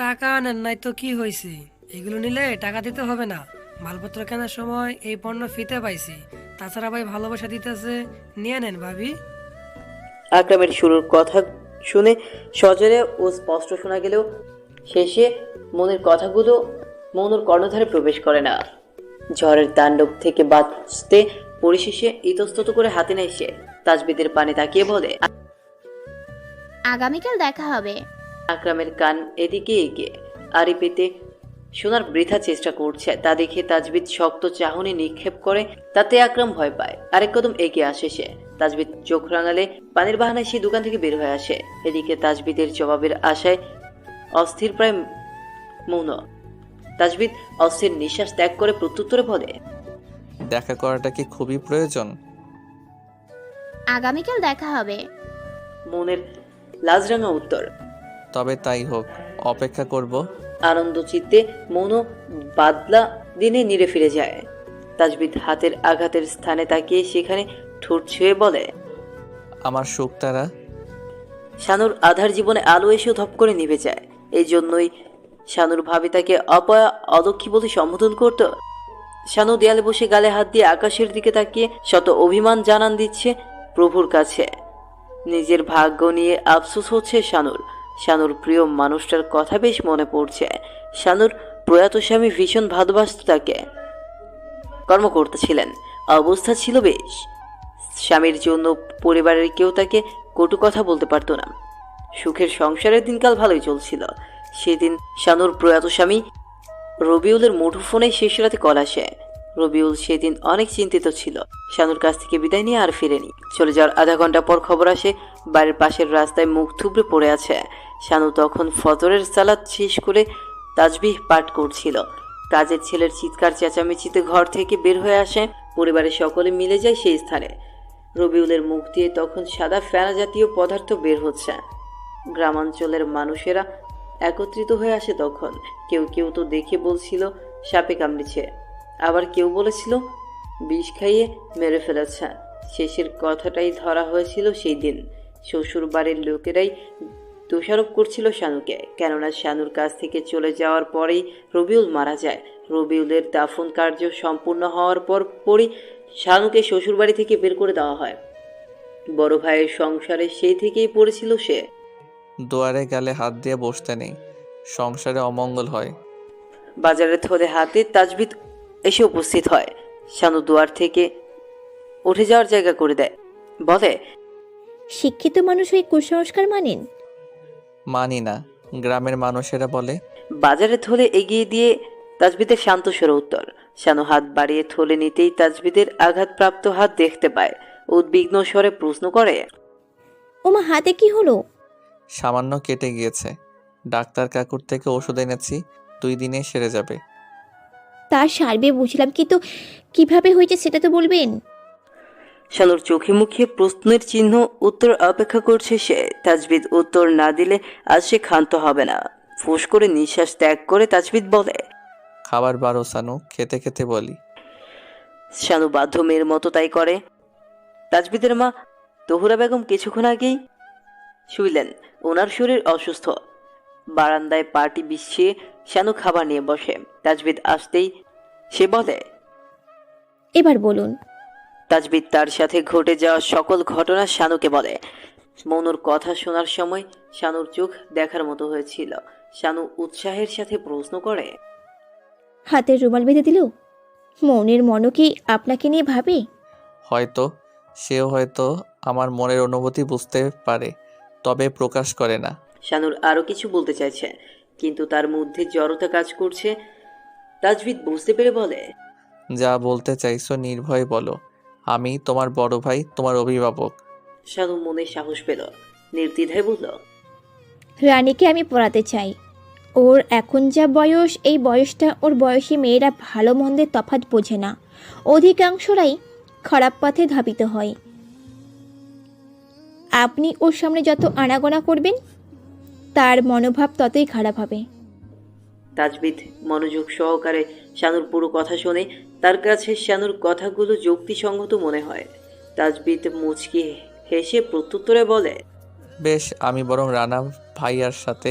টাকা আনেন নাই তো কি হয়েছে? এগুলো নিলে টাকা দিতে হবে না। মালপত্র কেনার সময় এই পণ্য ফিতে পাইছি। তাছাড়া ভাই ভালোবাসা দিতেছে, নিয়ে নেন ভাবি। আকরামের শুরুর কথা শুনে সজরে ও স্পষ্ট শোনা গেলেও শেষে মনের কথাগুলো মৌনুর কর্ণধারে প্রবেশ করে না। ঝড়ের তাণ্ডব থেকে বাঁচতে পরিশেষে ইতস্তত করে হাতে নেয় সে। তাজবিদের পানে তাকিয়ে বলে, আগামীকাল দেখা হবে। আকরামের কান এদিকে এগিয়ে আড়ি পেতে শোনার বৃথা চেষ্টা করছে। তা দেখে তাজবিদ শক্ত চাহনি নিক্ষেপ করে। তাতে আকরাম ভয় পায়। আরেক কদম এগিয়ে আসে সে। তাজবিদ চোখ রাঙালে পানির বাহানায় সে দোকান থেকে বের হয়ে আসে। এদিকে তাজবিদের জবাবের আশায় অস্থির প্রায় মৌন। তাজবিদ অস্থির নিঃশ্বাস ত্যাগ করে প্রত্যুত্তরে বলে, দেখা করাটা কি খুবই প্রয়োজন? আগামীকাল দেখা হবে। মৌনের লাজরাঙা উত্তর। তবে তাই হোক, অপেক্ষা করব। আনন্দ চিত্তে মৌন বাদলা দিনে নিড়ে ফিরে যায়। তাজবিদ হাতের আঘাতের স্থানে তাকিয়ে সেখানে ঠোঁট ছুঁয়ে বলে, আমার সুখ তারা। শানুর আধার জীবনে আলো এসেও ধপ করে নিভে যায়। এই জন্যই শানুর ভাবি তাকে অপয়া অদক্ষী বলে সম্বোধন করত। শানু দেয়ালে বসে গালে হাত দিয়ে আকাশের দিকে তাকিয়ে শত অভিমান জানান দিচ্ছে প্রভুর কাছে। নিজের ভাগ্য নিয়ে আফসোস হচ্ছে শানুর। শানুর প্রিয় মানুষটার কথা বেশ মনে পড়ছে। শানুর প্রয়াত স্বামী ভীষণ ভালোবাসত তাকে। কর্ম করতেছিলেন, অবস্থা ছিল বেশ। স্বামীর জন্য পরিবারের কেউ তাকে কটু কথা বলতে পারত না। সুখের সংসারের দিনকাল ভালোই চলছিল। সেদিন শানুর প্রয়াত স্বামী রবিউলের মুঠোফোনে শেষ রাতে কল আসে। রবিউল সেদিন অনেক চিন্তিত ছিল। শানুর কাছ থেকে বিদায় নিয়ে আর ফিরেনি। চলে যাওয়ার আধা ঘন্টা পর খবর আসে বাড়ির পাশের রাস্তায় মুখ থুবড়ে পড়ে আছে। শানু তখন ফজরের সালাত শেষ করে তাসবিহ পাঠ করছিল। কাজের ছেলের চিৎকার চেঁচামেচিতে ঘর থেকে বের হয়ে আসে। পরিবারের সকলে মিলে যায় সেই স্থানে। রবিউলের মুখ দিয়ে তখন সাদা ফেনা জাতীয় পদার্থ বের হচ্ছে। গ্রামাঞ্চলের মানুষেরা একত্রিত হয়ে আসে তখন। কেউ কেউ তো দেখে বলছিল সাপে কামড়েছে, আবার কেউ বলেছিল বিষ খাইয়ে মেরে ফেলেছে। শেষের কথাটাই ধরা হয়েছিল সেই দিন। শ্বশুর বাড়ির লোকেরাই দোষারোপ করছিল শানুকে, কেননা শানুর কাছ থেকে চলে যাওয়ার পরেই রবিউল মারা যায়। রবিউলের দাফন কার্য সম্পূর্ণ হওয়ার পরই শানুকে শ্বশুরবাড়ি থেকে বের করে দেওয়া হয়। বড় ভাইয়ের সংসারে সেই থেকেই পড়েছিল সে। দুয়ারে গেলে হাত দিয়ে বসতে নেই, সংসারে অমঙ্গল হয়। বাজারের থলে হাতে তাজবিদ এসে উপস্থিত হয়। শানু দুয়ার থেকে উঠে যাওয়ার জায়গা করে দেয়, বলে, শিক্ষিত মানুষ ওই কুসংস্কার মানেন? মানি না, গ্রামের মানুষেরা বলে। বাজারের থলে এগিয়ে দিয়ে তাজবিদের শান্ত স্বরে উত্তর। শানু হাত বাড়িয়ে থলে নিতেই তাজবিদের আঘাতপ্রাপ্ত হাত দেখতে পায়। উদ্বিগ্ন স্বরে প্রশ্ন করে, ওমা, হাতে কি হলো? সামান্য কেটে গিয়েছে, ডাক্তার কাকুর থেকে ওষুধ এনেছি, 2 দিনে সেরে যাবে। তার সারবে বুঝলাম, কিন্তু কিভাবে হয়েছে সেটা তো বলবেন। শানুর চোখে মুখে প্রশ্নের চিহ্ন। উত্তর অপেক্ষা করছে সে। তাজবিদ উত্তর না দিলে আজ সে ক্ষান্ত হবে না। ফুস করে নিঃশ্বাস ত্যাগ করে তাজবিদ বলে, খাবার বারো সানু, খেতে খেতে বলি। শানু বাধ্য মেয়ের মতো তাই করে। তাজবিদের মা তহুরা বেগম কিছুক্ষণ আগেই শুইলেন। ওনার শরীর অসুস্থ। বারান্দায় পাটি বিছিয়ে শানু খাবার নিয়ে বসে। তাজবিদ আসতেই সে বলে, এবার বলুন। তাজবিদ তার সাথে ঘটে যাওয়া সকল ঘটনা শানুকে বলে। মনুর কথা শোনার সময় শানুর চোখ দেখার মতো হয়েছিল। শানু উৎসাহের সাথে প্রশ্ন করে, হাতের রুমাল বেঁধে দিল? মনের মনও কি আপনাকে নিয়ে ভাবে? হয়তো সেও হয়তো আমার মনের অনুভূতি বুঝতে পারে, তবে প্রকাশ করে না। শানুর আরো কিছু বলতে চাইছে, কিন্তু তার মধ্যে জড়তা কাজ করছে। তাজবিদ বুঝতে পেরে বলে, যা বলতে চাইছো নির্ভয়ে বলো, আমি তোমার বড় ভাই, তোমার অভিভাবক। শানু মনে সাহস পেল, নির্দ্বিধায় বলল, রানীকে আমি পড়াতে চাই। ওর এখন যা বয়স, এই বয়সটা ওর বয়সী মেয়েরা ভালো মন্দের তফাৎ বোঝে না। অধিকাংশরাই খারাপ পথে ধাবিত হয়। আপনি ওর সামনে যত আনাগোনা করবেন, তার মনোভাব ততই খারাপ হবে। তাজবিদ মনোযোগ সহকারে শানুর পুরো কথা শোনে। তার কাছে শানুর কথাগুলো যুক্তিসঙ্গত মনে হয়। তাজবিদ মুচকি হেসে প্রত্যুত্তরে বলে, বেশ, আমি বরং রানা ভাইয়ার সাথে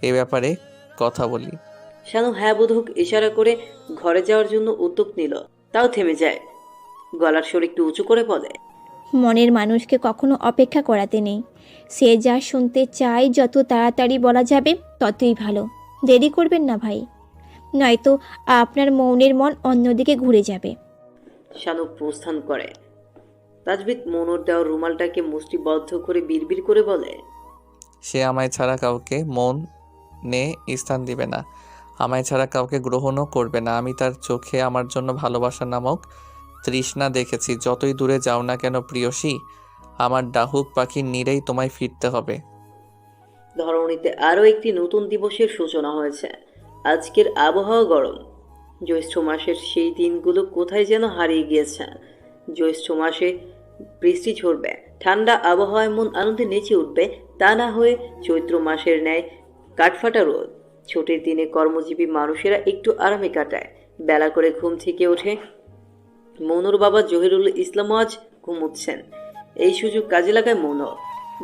এ ব্যাপারে কথা বলি। শানু হ্যাঁ বোধক ইশারা করে ঘরে যাওয়ার জন্য উদ্যোগ নিল, তাও থেমে যায়। গলার স্বর একটু উঁচু করে বলে, মনের মানুষকে কখনো অপেক্ষা করাতে নেই। সে যা শুনতে চায় যত তাড়াতাড়ি বলা যাবে ততই ভালো। দেরি করবেন না ভাই, নয়তো আপনার মনের মন অন্যদিকে ঘুরে যাবে। শানু প্রস্থান করে। তাজবিদ মনোর দেওয়া রুমালটাকে মুষ্টিবদ্ধ করে বিড়বিড় করে বলে, সে আমায় ছাড়া কাউকে মনে স্থান দিবে না, আমায় ছাড়া কাউকে গ্রহণও করবে না। আমি তার চোখে আমার জন্য ভালোবাসা নামক তৃষ্ণা দেখেছি। যতই দূরে যাও না কেন প্রিয়সী, আমার ডাহুক পাখির নীড়েই তোমায় ফিরতে হবে। ধরণীতে আরও একটি নতুন দিবসের সূচনা হয়েছে। আজকের আবহাওয়া গরম। জ্যৈষ্ঠ মাসের সেই দিনগুলো কোথায় যেন হারিয়ে গিয়েছে। জ্যৈষ্ঠ মাসে বৃষ্টি ঝরবে, ঠান্ডা আবহাওয়ায় মন আনন্দে নেচে উঠবে। তা না হয়ে চৈত্র মাসের ন্যায় কাঠফাটা রোদ। ছুটির দিনে কর্মজীবী মানুষেরা একটু আরামে কাটায়। বেলা করে ঘুম থেকে ওঠে। মনুর বাবা জহিরুল ইসলামও আজ ঘুমোচ্ছেন। এই সুযোগ কাজে লাগায় মনু।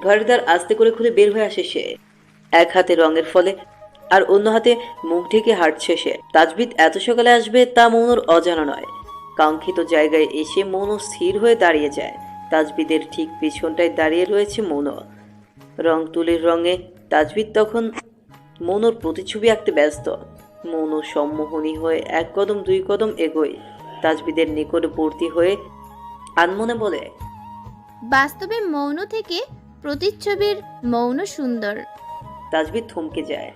ঘরের দ্বার আস্তে করে খুলে বের হয়ে আসে সে। এক হাতে রঙের ফলে আর অন্য হাতে মুখ ঢেকে হাঁটছে সে। তাজবিদ এত সকালে আসবে তা মনুর অজানা নয়। কাঙ্ক্ষিত জায়গায় এসে মনু স্থির হয়ে দাঁড়িয়ে যায়। তাজবিদের ঠিক পিছনটায় দাঁড়িয়ে রয়েছে মনু। রং তুলির রঙে তাজবিদ তখন মনুর প্রতিছবি আঁকতে ব্যস্ত। মনু সম্মোহনী হয়ে 1 কদম 2 কদম এগোয়। তাজবিদের নিকটবর্তী হয়ে আনমনে বলে, বাস্তবে মৌন থেকে প্রতিচ্ছবির মৌন সুন্দর। তাজবিদ থমকে যায়।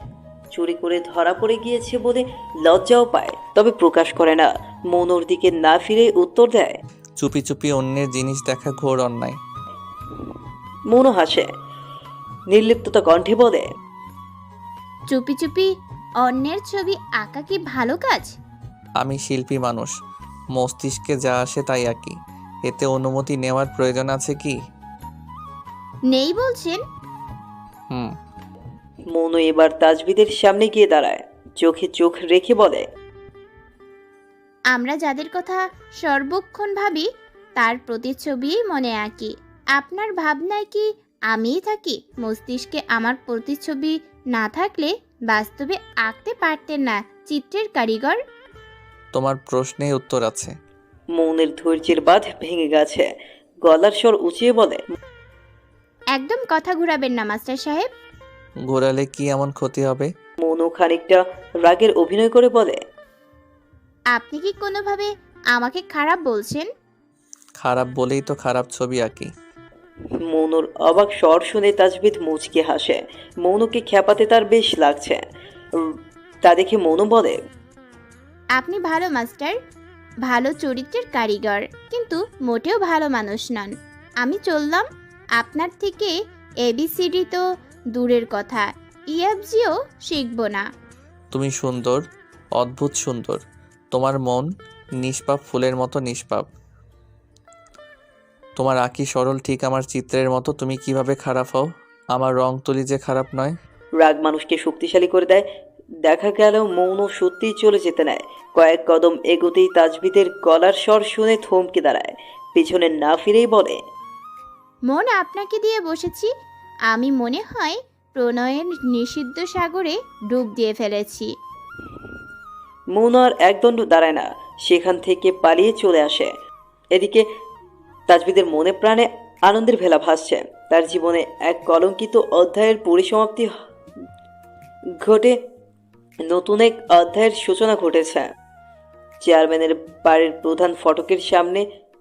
চুরি করে ধরা পড়ে গিয়েছে বলে লজ্জাও পায়, তবে প্রকাশ করে না। মনুর দিকে না ফিরে উত্তর দেয়। চুপি চুপি অন্যের জিনিস দেখা ঘোর অন্যায়। মনু হাসে, নির্লিপ্ততা কণ্ঠে বলে, চুপি চুপি অন্যের ছবি আঁকা কি ভালো কাজ? আমি শিল্পী মানুষ, মস্তিষ্কে যা আসে তাই আঁকি। এতে অনুমতি নেওয়ার প্রয়োজন আছে কি? নেই বলছেন? হুম। মনু এবার তাজবিদের সামনে গিয়ে দাঁড়ায়, চোখে চোখ রেখে বলে, আমরা যাদের কথা সর্বক্ষণ ভাবি তার প্রতিচ্ছবি মনে আঁকি। আপনার ভাবনায় কি আমিই থাকি? মস্তিষ্কে আমার প্রতিচ্ছবি না থাকলে বাস্তবে আঁকতে পারতেন না চিত্রের কারিগর। তোমার প্রশ্নে উত্তর আছে। মনের ধৈর্যের বাঁধ ভেঙে গেছে, গলার স্বর উঁচিয়ে বলে, একদম কথা ঘুরাবেন না মাস্টার সাহেব। ঘোরালে কি এমন ক্ষতি হবে? মনু খানিকটা রাগের অভিনয় করে বলে, আপনি কি কোনোভাবে আমাকে খারাপ বলছেন? খারাপ বলেই তো খারাপ ছবি আঁকি। মনুর অবাক স্বর শুনে তাজবিদ মুচকে হাসে। মনুকে খেপাতে তার বেশ লাগছে। তা দেখে মনু বলে, আপনি ভালো মাস্টার, ভালো চরিত্রের কারিগর, কিন্তু মোটেও ভালো মানুষ নন। আমি চললাম। আপনার থেকে এবিসিডি তো দূরের কথা, ইএফজিও শিখব না। তুমি সুন্দর, অদ্ভুত সুন্দর। তোমার মন নিষ্পাপ ফুলের মতো নিষ্পাপ। তোমার আঁকি সরল ঠিক আমার চিত্রের মতো। তুমি কিভাবে খারাপ হও? আমার রং তুলি যে খারাপ নয়। রাগ মানুষকে শক্তিশালী করে দেয়। দেখা গেল মৌন সত্যিই চলে যেতে নেয়। কয়েক কদম এগোতেই তাজবিদের গলার স্বর শুনে থমকে দাঁড়ায়, পিছনে না ফিরেই বলে, মন আপনাকে দিয়ে বসেছি। আমি মনে হয় প্রণয়ের নিষিদ্ধ সাগরে ডুব দিয়ে ফেলেছি। মৌন আর একদণ্ড দাঁড়ায় না, সেখান থেকে পালিয়ে চলে আসে। এদিকে তাজবিদের মনে প্রাণে আনন্দের ভেলা ভাসছে। তার জীবনে এক কলঙ্কিত অধ্যায়ের পরিসমাপ্তি ঘটে, নতুন এক অধ্যায়ের সূচনা ঘটেছে। চেয়ারম্যানের বাড়ির প্রধান ফটকের সামনে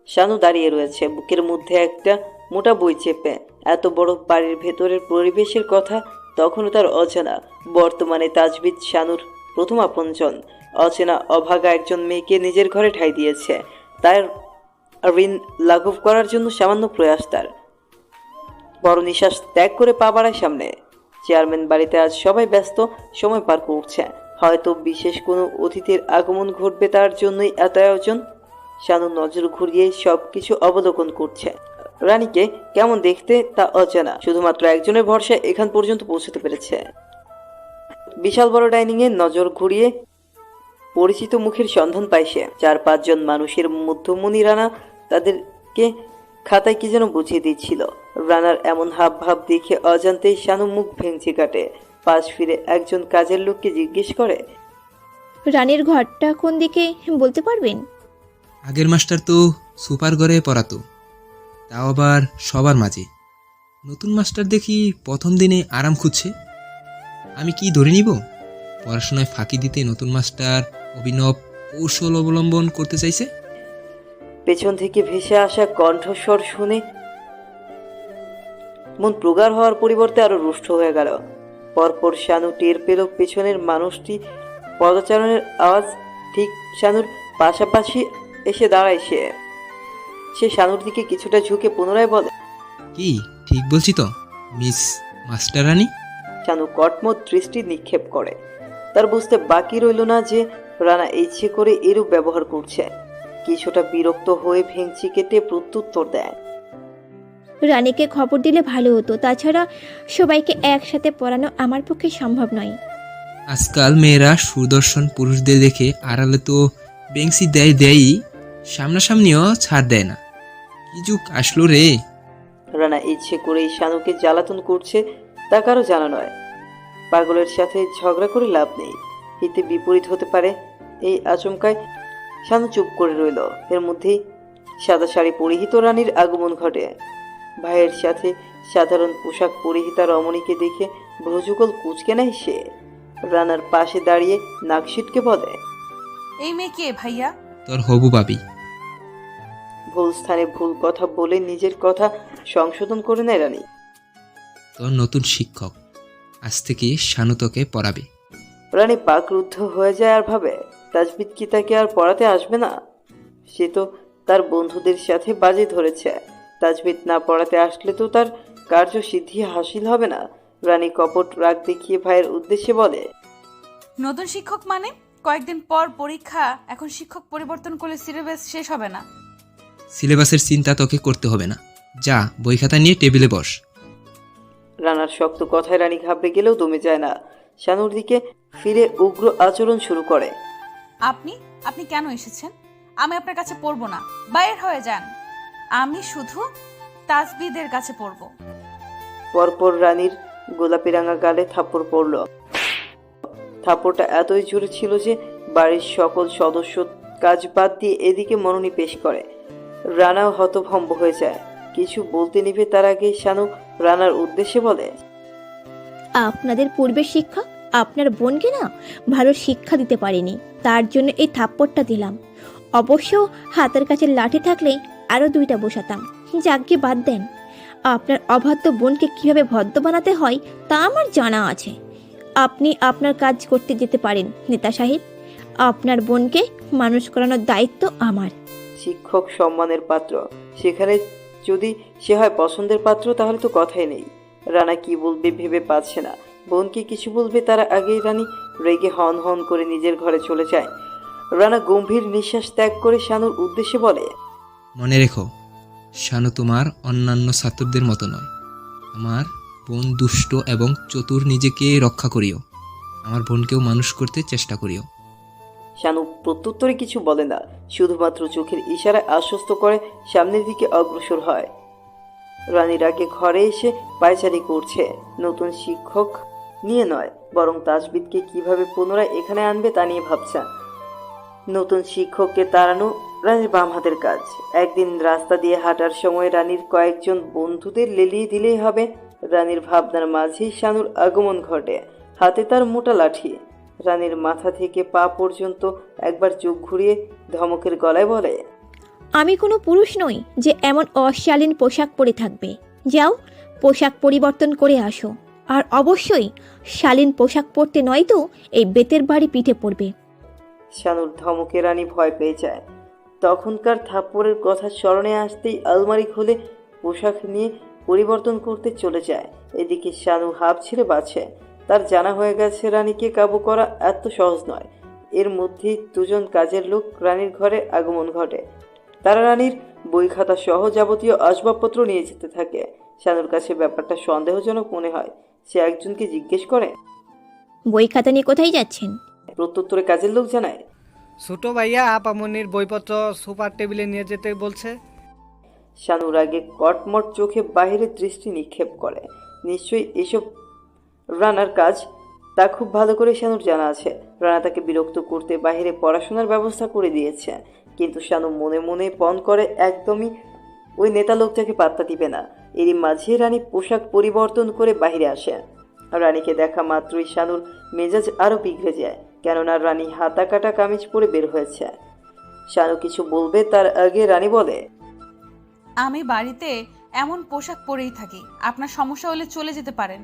শানু দাঁড়িয়ে রয়েছে, বুকের মধ্যে একটা মোটা বই চেপে। এত বড় বাড়ির ভেতরের পরিবেশের কথা তখনও তার অজানা। বর্তমানে তাজবিদ শানুর প্রথম আপনজন। অচেনা অভাগা একজন মেয়েকে নিজের ঘরে ঠাঁই দিয়েছে। তার ঋণ লাঘব করার জন্য সামান্য প্রয়াস তার। বড় নিঃশ্বাস ত্যাগ করে পা বাড়ায় সামনে। চেয়ারম্যান বাড়িতে আজ সবাই ব্যস্ত, সময় পার করছে। হয়তো বিশেষ কোনো অতিথির আগমন ঘটবে, তার জন্যই এত আয়োজন। শানু নজর ঘুরিয়ে সব কিছু অবলোকন করছে। রানীকে কেমন দেখতে তা অজানা, শুধুমাত্র একজনের ভরসায় এখান পর্যন্ত পৌঁছতে পেরেছে। বিশাল বড় ডাইনিংয়ে নজর ঘুরিয়ে পরিচিত মুখের সন্ধান পায় সে। 4-5 জন মানুষের মধ্যমণি রানা তাদেরকে খাতায় কি যেন বুঝিয়ে দিচ্ছিল। রানার এমন হাব ভাব দেখে অজান্তেই শানু মুখ ভেঙচি কাটে। পাশ ফিরে একজন কাজের লোককে জিজ্ঞেস করে, রানীর ঘরটা কোন দিকে বলতে পারবেন? আগের মাস্টার তো সুপার ঘরে পড়াতো, তাও আবার সবার মাঝে। নতুন মাস্টার দেখি প্রথম দিনে আরাম খুঁজছে। আমি কি ধরে নিব? পড়াশোনায় ফাঁকি দিতে নতুন মাস্টার অভিনব কৌশল অবলম্বন করতে চাইছে। পেছন থেকে ভেসে আসা কণ্ঠস্বর শুনে মন প্রগাঢ় হওয়ার পরিবর্তে আরো রুষ্ট হয়ে গেল। পরপর শানু টের পেল পেছনের মানুষটি পদচারণের আওয়াজ। ঠিক শানুর পাশাপাশি এসে দাঁড়ায় সে শানুর দিকে কিছুটা ঝুঁকে পুনরায় বলে, কি ঠিক বলছি তো মিস মাস্টার রানী? শানু কটমট দৃষ্টি নিক্ষেপ করে। তার বুঝতে বাকি রইল না যে রানা ইচ্ছে করে এরূপ ব্যবহার করছে। কিছুটা বিরক্ত হয়ে ভেঙচি কেটে প্রত্যুত্তর দেয়, রানীকে খবর দিলে ভালো হতো। তাছাড়া সবাইকে একসাথে পড়ানো আমার পক্ষে সম্ভব নয়। আজকাল মেয়েরা সুদর্শন পুরুষদের দেখে আড়ালে তো বেংসি দেয়ই, সামনাসামনিও ছাড় দেয় না। কি যুগ আসলো রে! রানা ইচ্ছে করেই শানুকে জ্বালাতন করছে তা কারো জানা নয়। পাগলের সাথে ঝগড়া করে লাভ নেই, হিতে বিপরীত হতে পারে। এই আচমকায় শানু চুপ করে রইল। এর মধ্যেই সাদা শাড়ি পরিহিত রানীর আগমন ঘটে। ভাইয়ের সাথে সাধারণ পোশাক পরিহিতা রমণীকে দেখে ভ্রুযুগল কুঁচকে নেয় সে। রানার পাশে দাঁড়িয়ে নাক সিটকে বলে, এই মেয়ে কে ভাইয়া? তোর হবু ভাবি। ভুল স্থানে ভুল কথা বলে নিজের কথা সংশোধন করে নেয় রানী। তোর নতুন শিক্ষক, আজ থেকে শানু তোকে পড়াবে। রানী পাকরুদ্ধ হয়ে যায় আর ভাবে, তাজবিদ কি তাকে আর পড়াতে আসবে না? সে তো তার বন্ধুদের সাথে বাজি ধরেছে। তাজবিদ না পড়াতে আসলে তো তার কার্যসিদ্ধি হাসিল হবে না। রানী কপট রাগ দেখিয়ে ভাইয়ের উদ্দেশ্যে বলে, নতুন শিক্ষক মানে কয়েকদিন পর পরীক্ষা, এখন শিক্ষক পরিবর্তন করলে সিলেবাস শেষ হবে না। সিলেবাসের চিন্তা তোকে করতে হবে না, যা বই খাতা নিয়ে টেবিলে বস। রানার শক্ত কথায় রানী ঘাবড়ে গেলেও দমে যায় না। শানুর দিকে ফিরে উগ্র আচরণ শুরু করে। আপনি আপনি কেন এসেছেন? আমি আপনার কাছে পড়বো না, বাইরে হয়ে যান। আমি শুধু তাজবিদের কাছে পড়বো। পরপর রানীর গোলাপি রাঙা গালে থাপ্পড় পড়ল। থাপ্পড়টা এতই জোরে ছিল যে বাড়ির সকল সদস্য কাজ বাদ দিয়ে এদিকে মনোনিবেশ করে। রানাও হতভম্ব হয়ে যায়। কিছু বলতে নিবে তার আগে শানু রানার উদ্দেশ্যে বলে, আপনাদের পূর্বের শিক্ষক আপনার বোনকে না ভালো শিক্ষা দিতে পারেনি, তার জন্য এই থাপ্পড়টা দিলাম। অবশ্য হাতের কাছে লাঠি থাকলে আরও 2টা বসাতাম। যাকে বাদ দেন, আপনার অবাধ্য বোনকে কিভাবে ভদ্র বানাতে হয় তা আমার জানা আছে। আপনি আপনার কাজ করতে যেতে পারেন নেতা সাহেব। আপনার বোনকে মানুষ করানোর দায়িত্ব আমার। শিক্ষক সম্মানের পাত্র, সেখানে যদি সে হয় পছন্দের পাত্র তাহলে তো কথাই নেই। রানা কি বলবে ভেবে পাচ্ছে না। বোনকে কিছু বলবে তার আগেই রানী রেগে হন হন করে নিজের ঘরে চলে যায়। রানা গম্ভীর নিঃশ্বাস ত্যাগ করে শানুর উদ্দেশ্যে বলে, মনে রেখো, শানু তোমার অন্যান্য ছাত্রদের মতো নয়। আমার বোন দুষ্ট এবং চতুর, নিজেকে রক্ষা করিও। আমার বোনকেও মানুষ করতে চেষ্টা করিও। শানু প্রত্যুত্তরে কিছু বলে না, শুধুমাত্র চোখের ইশারায় আশ্বস্ত করে সামনের দিকে অগ্রসর হয়। রানীর আগে ঘরে এসে পায়চারি করছে, নতুন শিক্ষক নিয়ে নয়, বরং তাজবিদকে কিভাবে পুনরায় এখানে আনবে তা নিয়ে ভাবছে। নতুন শিক্ষককে তাড়ানো রানীর বাম হাতের কাজ। একদিন রাস্তা দিয়ে হাঁটার সময় রানীর কয়েকজন বন্ধুদের লেলিয়ে দিলেই হবে। রানীর ভাবনার মাঝেই শানুর আগমন ঘটে, হাতে তার মোটা লাঠি। রানীর মাথা থেকে পা পর্যন্ত একবার চোখ ঘুরিয়ে ধমকের গলায় বলে, আমি কোনো পুরুষ নই যে এমন অশালীন পোশাক পরে থাকবে। যাও, পোশাক পরিবর্তন করে আসো। আর অবশ্যই শালীন পোশাক পরতে নয় তো এই বেতের বাড়ি পিঠে পড়বে। শানুর ধমকে রানী ভয় পেয়ে যায়। তখনকার থাপ্পড়ের কথা স্মরণে আসতেই আলমারি খুলে পোশাক নিয়ে পরিবর্তন করতে চলে যায়। এদিকে শানু হাঁপ ছেড়ে বাঁচে। তার জানা হয়ে গেছে রানীকে কাবু করা এত সহজ নয়। এর মধ্যেই 2জন কাজের লোক রানীর ঘরে আগমন ঘটে। তারা রানীর বই খাতা সহ যাবতীয় আসবাবপত্র নিয়ে যেতে থাকে। শানুর কাছে ব্যাপারটা সন্দেহজনক মনে হয়। সে একজনকে জিজ্ঞেস করে, বই খাতা নিয়ে কোথায় যাচ্ছেন? প্রত্যুত্তরে কাজের লোক জানায়, ছোট ভাইয়া আপামনির বইপত্র সুপার টেবিলে নিয়ে যেতে বলছে। শানুর আগে কটমট চোখে বাইরে দৃষ্টি নিক্ষেপ করে। নিশ্চয়ই এসব রানার কাজ, তা খুব ভালো করে শানুর জানা আছে। রানা তাকে বিরক্ত করতে বাইরে পড়াশোনার ব্যবস্থা করে দিয়েছে, কিন্তু শানু মনে মনে পণ করে একদমই ওই নেতা লোকটাকে পাত্তা দিবে না। এরই মাঝে রানী পোশাক পরিবর্তন করে বাইরে আসে। রানীকে দেখা মাত্রই শানুর মেজাজ আরও বিগড়ে যায়, কেননা রানী হাতা কাটা কামিজ পরে বের হয়েছে। শানু কিছু বলবে তার আগে রানী বলে, আমি বাড়িতে এমন পোশাক পরেই থাকি, আপনার সমস্যা হলে চলে যেতে পারেন।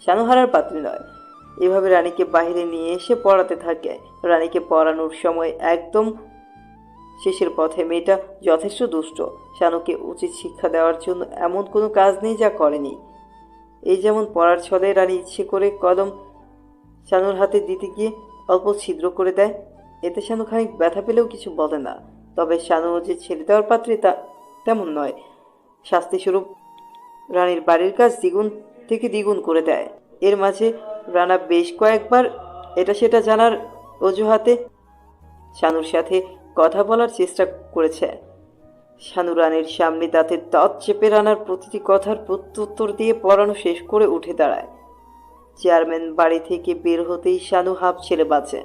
শানু হারার পাত্রী নয়। এভাবে রানীকে বাইরে নিয়ে এসে পড়াতে থাকে। রানীকে পড়ানোর সময় একদম শেষের পথে। মেয়েটা যথেষ্ট দুষ্ট। শানুকে উচিত শিক্ষা দেওয়ার জন্য এমন কোনো কাজ নেই যা করেনি। এই যেমন পড়ার ছলে রানী ইচ্ছে করে কলম শানুর হাতে দিতে গিয়ে অল্প ছিদ্র করে দেয়। এতে শানু খানিক ব্যথা পেলেও কিছু বলে না। তবে শানু যে ছেড়ে দেওয়ার পাত্রী তা তেমন নয়। শাস্তিস্বরূপ রানীর বাড়ির কাজ দ্বিগুণ থেকে দ্বিগুণ করে দেয়। এর মাঝে রানা বেশ কয়েকবার এটা সেটা জানার অজুহাতে শানুর সাথে কথা বলার চেষ্টা করেছে। শানু রানীর সামনে দাঁতের দাঁত চেপে রানার প্রতিটি কথার প্রত্যুত্তর দিয়ে পড়ানো শেষ করে উঠে দাঁড়ায়। চেয়ারম্যান বাড়ি থেকে বের হতেই শানু হাঁপ ছেড়ে বাঁচে।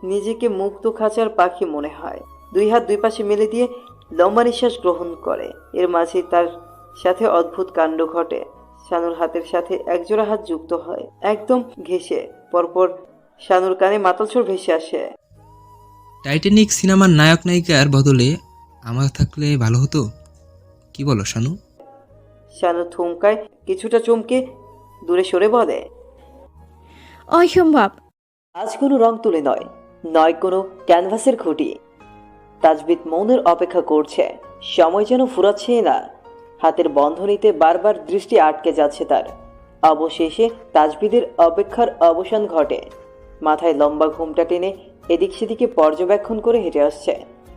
নিজেকে মুক্ত খাঁচার পাখি মনে হয়। 2 হাত 2 পাশে মেলে দিয়ে লম্বা নিঃশ্বাস গ্রহণ করে। এর মাঝে তার সাথে অদ্ভুত কাণ্ড ঘটে। শানুর হাতের সাথে একজোড়া হাত যুক্ত হয়, একদম ঘেঁষে। পরপর শানুর কানে মাতালসর ভেসে আসে, টাইটানিক সিনেমার নায়ক নায়িকার বদলে আমার থাকলে ভালো হতো। কি বলো শানু? শানু থমকায়, কিছুটা চমকে দূরে সরে বলে, অসম্ভব। আজ কোনো রং তুলে নয়, নয় কোনো ক্যানভাসের খুঁটি। তাজবিদ মৌনের অপেক্ষা করছে, সময় যেন ফুরাচ্ছেই না। হাতের বন্ধনীতে বারবার দৃষ্টি আটকে যাচ্ছে তার। অবশেষে তাজবিদের অপেক্ষার অবসান ঘটে। মাথায় লম্বা ঘোমটা টেনে এদিক সেদিকে পর্যবেক্ষণ করে হেঁটে আসছে।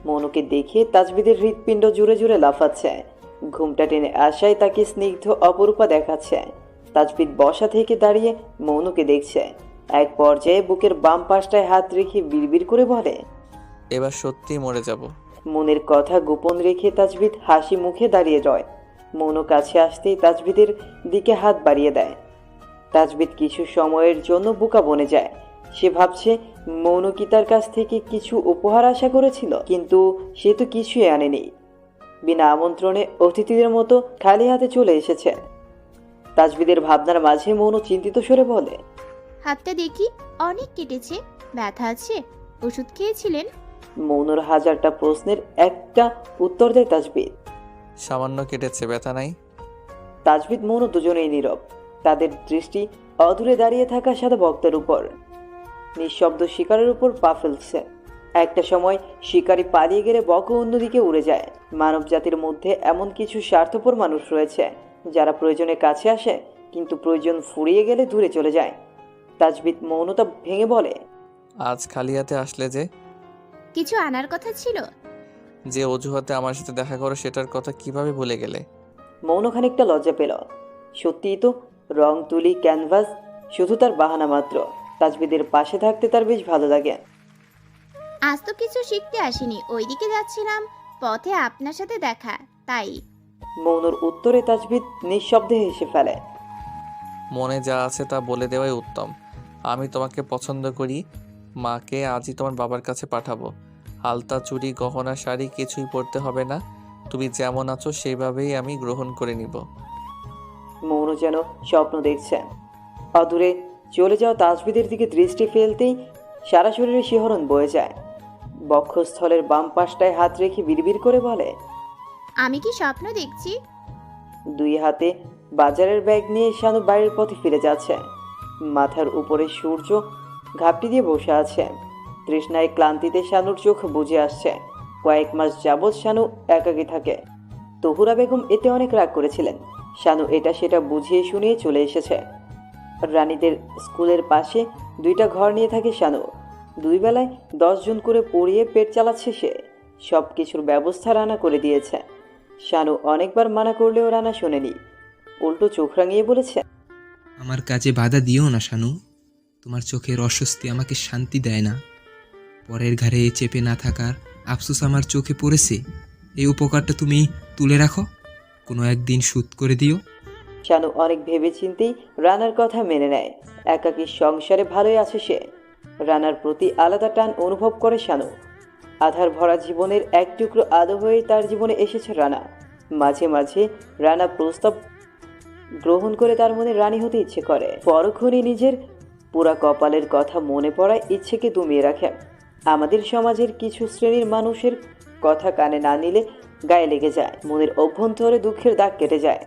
মনুকে দেখে তাজবিদের হৃৎপিণ্ড জুড়ে জুড়ে লাফাচ্ছে। ঘুমটা টেনে আশায় তাকে স্নিগ্ধ অপরূপা দেখাচ্ছে। তাজবিদ বসা থেকে দাঁড়িয়ে মনুকে দেখছে। এক পর্যায়ে বুকের বাম পাশটায় হাত রেখে বিড়বিড় করে বলে, এবার সত্যিই মরে যাব। মনের কথা গোপন রেখে তাজবিদ হাসি মুখে দাঁড়িয়ে রয়। মনু কাছে আসতেই তাজবিদের দিকে হাত বাড়িয়ে দেয়। তাজবিদ কিছু সময়ের জন্য বোকা বনে যায়। সে ভাবছে মনু কি তার কাছ থেকে কিছু উপহার আশা করেছিল, কিন্তু সে তো কিছুই আনেনি। বিনা আমন্ত্রণে অতিথিদের মতো খালি হাতে চলে এসেছে। তাজবিদের ভাবনার মাঝে মনু চিন্তিত স্বরে বলে, হাতটা দেখি, অনেক কেটেছে। ব্যথা আছে? ওষুধ খেয়েছিলেন? মনুর হাজারটা প্রশ্নের একটা উত্তর দেয় তাজবিদ। সামান্য কেটেছে, ব্যথা নাই। তাজবিদ মনু দুজনেই নীরব। তাদের দৃষ্টি অদূরে দাঁড়িয়ে থাকা সাদা বক্তার উপর। নিঃশব্দ শিকারের উপর পা ফেলছে। একটা সময় শিকারি পালিয়ে গেলে বকও অন্যদিকে উড়ে যায়। মানব জাতির মধ্যে এমন কিছু স্বার্থপর মানুষ রয়েছে যারা প্রয়োজনে কাছে আসে, কিন্তু প্রয়োজন ফুরিয়ে গেলে দূরে চলে যায়। তাজবিদ মৌনতা ভেঙে বলে, আজ খালি হাতে আসলে যে? কিছু আনার কথা ছিল। যে অজুহাতে আমার সাথে দেখা করো সেটার কথা কিভাবে ভুলে গেলে? মৌন খানিকটা লজ্জা পেল। সত্যিই তো রং তুলি ক্যানভাস শুধু তার বাহানা মাত্র। তাজবিদের পাশে থাকতে তার বেশ ভালো লাগে। আজ তো কিছু শিখতে আসিনি, ওইদিকে যাচ্ছিলাম, পথে আপনার সাথে দেখা, তাই। মৌনুর উত্তরে তাজবিদ নিঃশব্দে হেসে ফেলে। মনে যা আছে তা বলে দেওয়াই উত্তম। আমি তোমাকে পছন্দ করি। মাকে আজই তোমার বাবার কাছে পাঠাবো। আলতা, চুড়ি, গহনা, শাড়ি কিছুই পরতে হবে না। তুমি যেমন আছো সেইভাবেই আমি গ্রহণ করে নিব। মৌনু যেন স্বপ্ন দেখছে। অদূরে চলে যাওয়া তাজবিদের দিকে দৃষ্টি ফেলতেই সারা শরীরে শিহরণ বয়ে যায়। বক্ষস্থলের বাম পাশটায় হাত রেখে বিড়বিড় করে বলে, আমি কি স্বপ্ন দেখছি? দুই হাতে বাজারের ব্যাগ নিয়ে শানু বাড়ির পথে ফিরে যাচ্ছে। মাথার উপরে সূর্য ঘাপটি দিয়ে বসে আছে। তৃষ্ণায় ক্লান্তিতে শানুর চোখ বুজে আসছে। কয়েক মাস যাবৎ শানু একাকী থাকে। তহুরা বেগম এতে অনেক রাগ করেছিলেন। শানু এটা সেটা বুঝিয়ে শুনিয়ে চলে এসেছে। রানীদের স্কুলের পাশে দুইটা ঘর নিয়ে থাকে শানু। দুই বেলায় 10 জন করে পড়িয়ে পেট চালাচ্ছে সে। সব কিছুর ব্যবস্থা রানা করে দিয়েছে। শানু অনেকবার মানা করলেও রানা শোনেনি। উল্টো চোখ রাঙিয়ে বলেছে, আমার কাজে বাধা দিও না শানু। তোমার চোখের অস্বস্তি আমাকে শান্তি দেয় না। পরের ঘাড়ে চেপে না থাকার আফসোস আমার চোখে পড়েছে। এই উপকারটা তুমি তুলে রাখো, কোনো একদিন শোধ করে দিও। শানু অনেক ভেবে চিন্তেই রানার কথা মেনে নেয়। একাকী সংসারে ভালোই আছে সে। রানার প্রতি আলাদা টান অনুভব করে শানু। আধার ভরা জীবনের এক টুকরো আলো হয়ে তার জীবনে এসেছে রানা। মাঝে মাঝে রানা প্রস্তাব গ্রহণ করে তার মনে রানী হতে ইচ্ছে করে। পরক্ষণে নিজের পুরা কপালের কথা মনে পড়ায় ইচ্ছেকে দমিয়ে রাখে। আমাদের সমাজের কিছু শ্রেণীর মানুষের কথা কানে না নিলে গায়ে লেগে যায়। মনের অভ্যন্তরে দুঃখের দাগ কেটে যায়।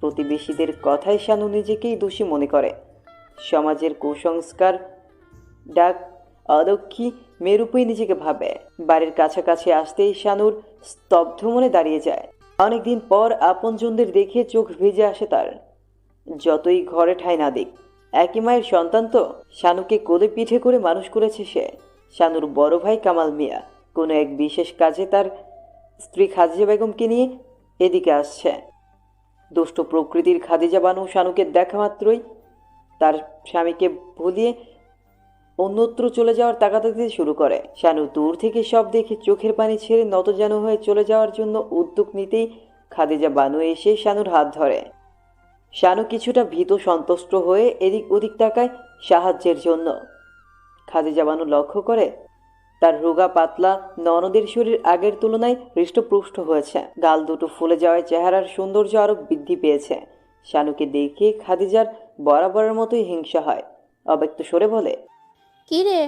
প্রতিবেশীদের কথায় শানু নিজেকেই দোষী মনে করে। সমাজের কুসংস্কার ডাক অলক্ষী মেরুপেই নিজেকে ভাবে। বাড়ির কাছাকাছি আসতেই শানুর স্তব্ধ মনে দাঁড়িয়ে যায়। অনেকদিন পর আপনজনদের দেখে চোখ ভিজে আসে তার। যতই ঘরে ঠাঁই না দিক, একই মায়ের সন্তান তো। শানুকে কোলে পিঠে করে মানুষ করেছে সে। শানুর বড় ভাই কামাল মিয়া কোনো এক বিশেষ কাজে তার স্ত্রী খাদিজা বেগমকে নিয়ে এদিকে আসছে। দুষ্ট প্রকৃতির খাদিজা বানু শানুকে দেখা মাত্রই তার স্বামীকে ভুলিয়ে অন্যত্র চলে যাওয়ার তাগাদা দিতে শুরু করে। শানু দূর থেকে সব দেখে চোখের পানি ছেড়ে নতজানু হয়ে চলে যাওয়ার জন্য উদ্যোগ নিতেই খাদিজা বানু এসে শানুর হাত ধরে। শানু কিছুটা ভীত সন্তুষ্ট হয়ে এদিক ওদিক তাকায় সাহায্যের জন্য। খাদিজা বানু লক্ষ্য করে তার রোগা পাতলা ননদের শরীর আগের তুলনায় হৃষ্টপুষ্ট হয়েছে। গাল দুটো ফুলে যাওয়ায় চেহারার সৌন্দর্য আরো বৃদ্ধি পেয়েছে। শানুকে দেখে খাদিজার বরাবরের মতোই হিংসা হয়। অব্যক্ত স্বরে বলে, কি রে,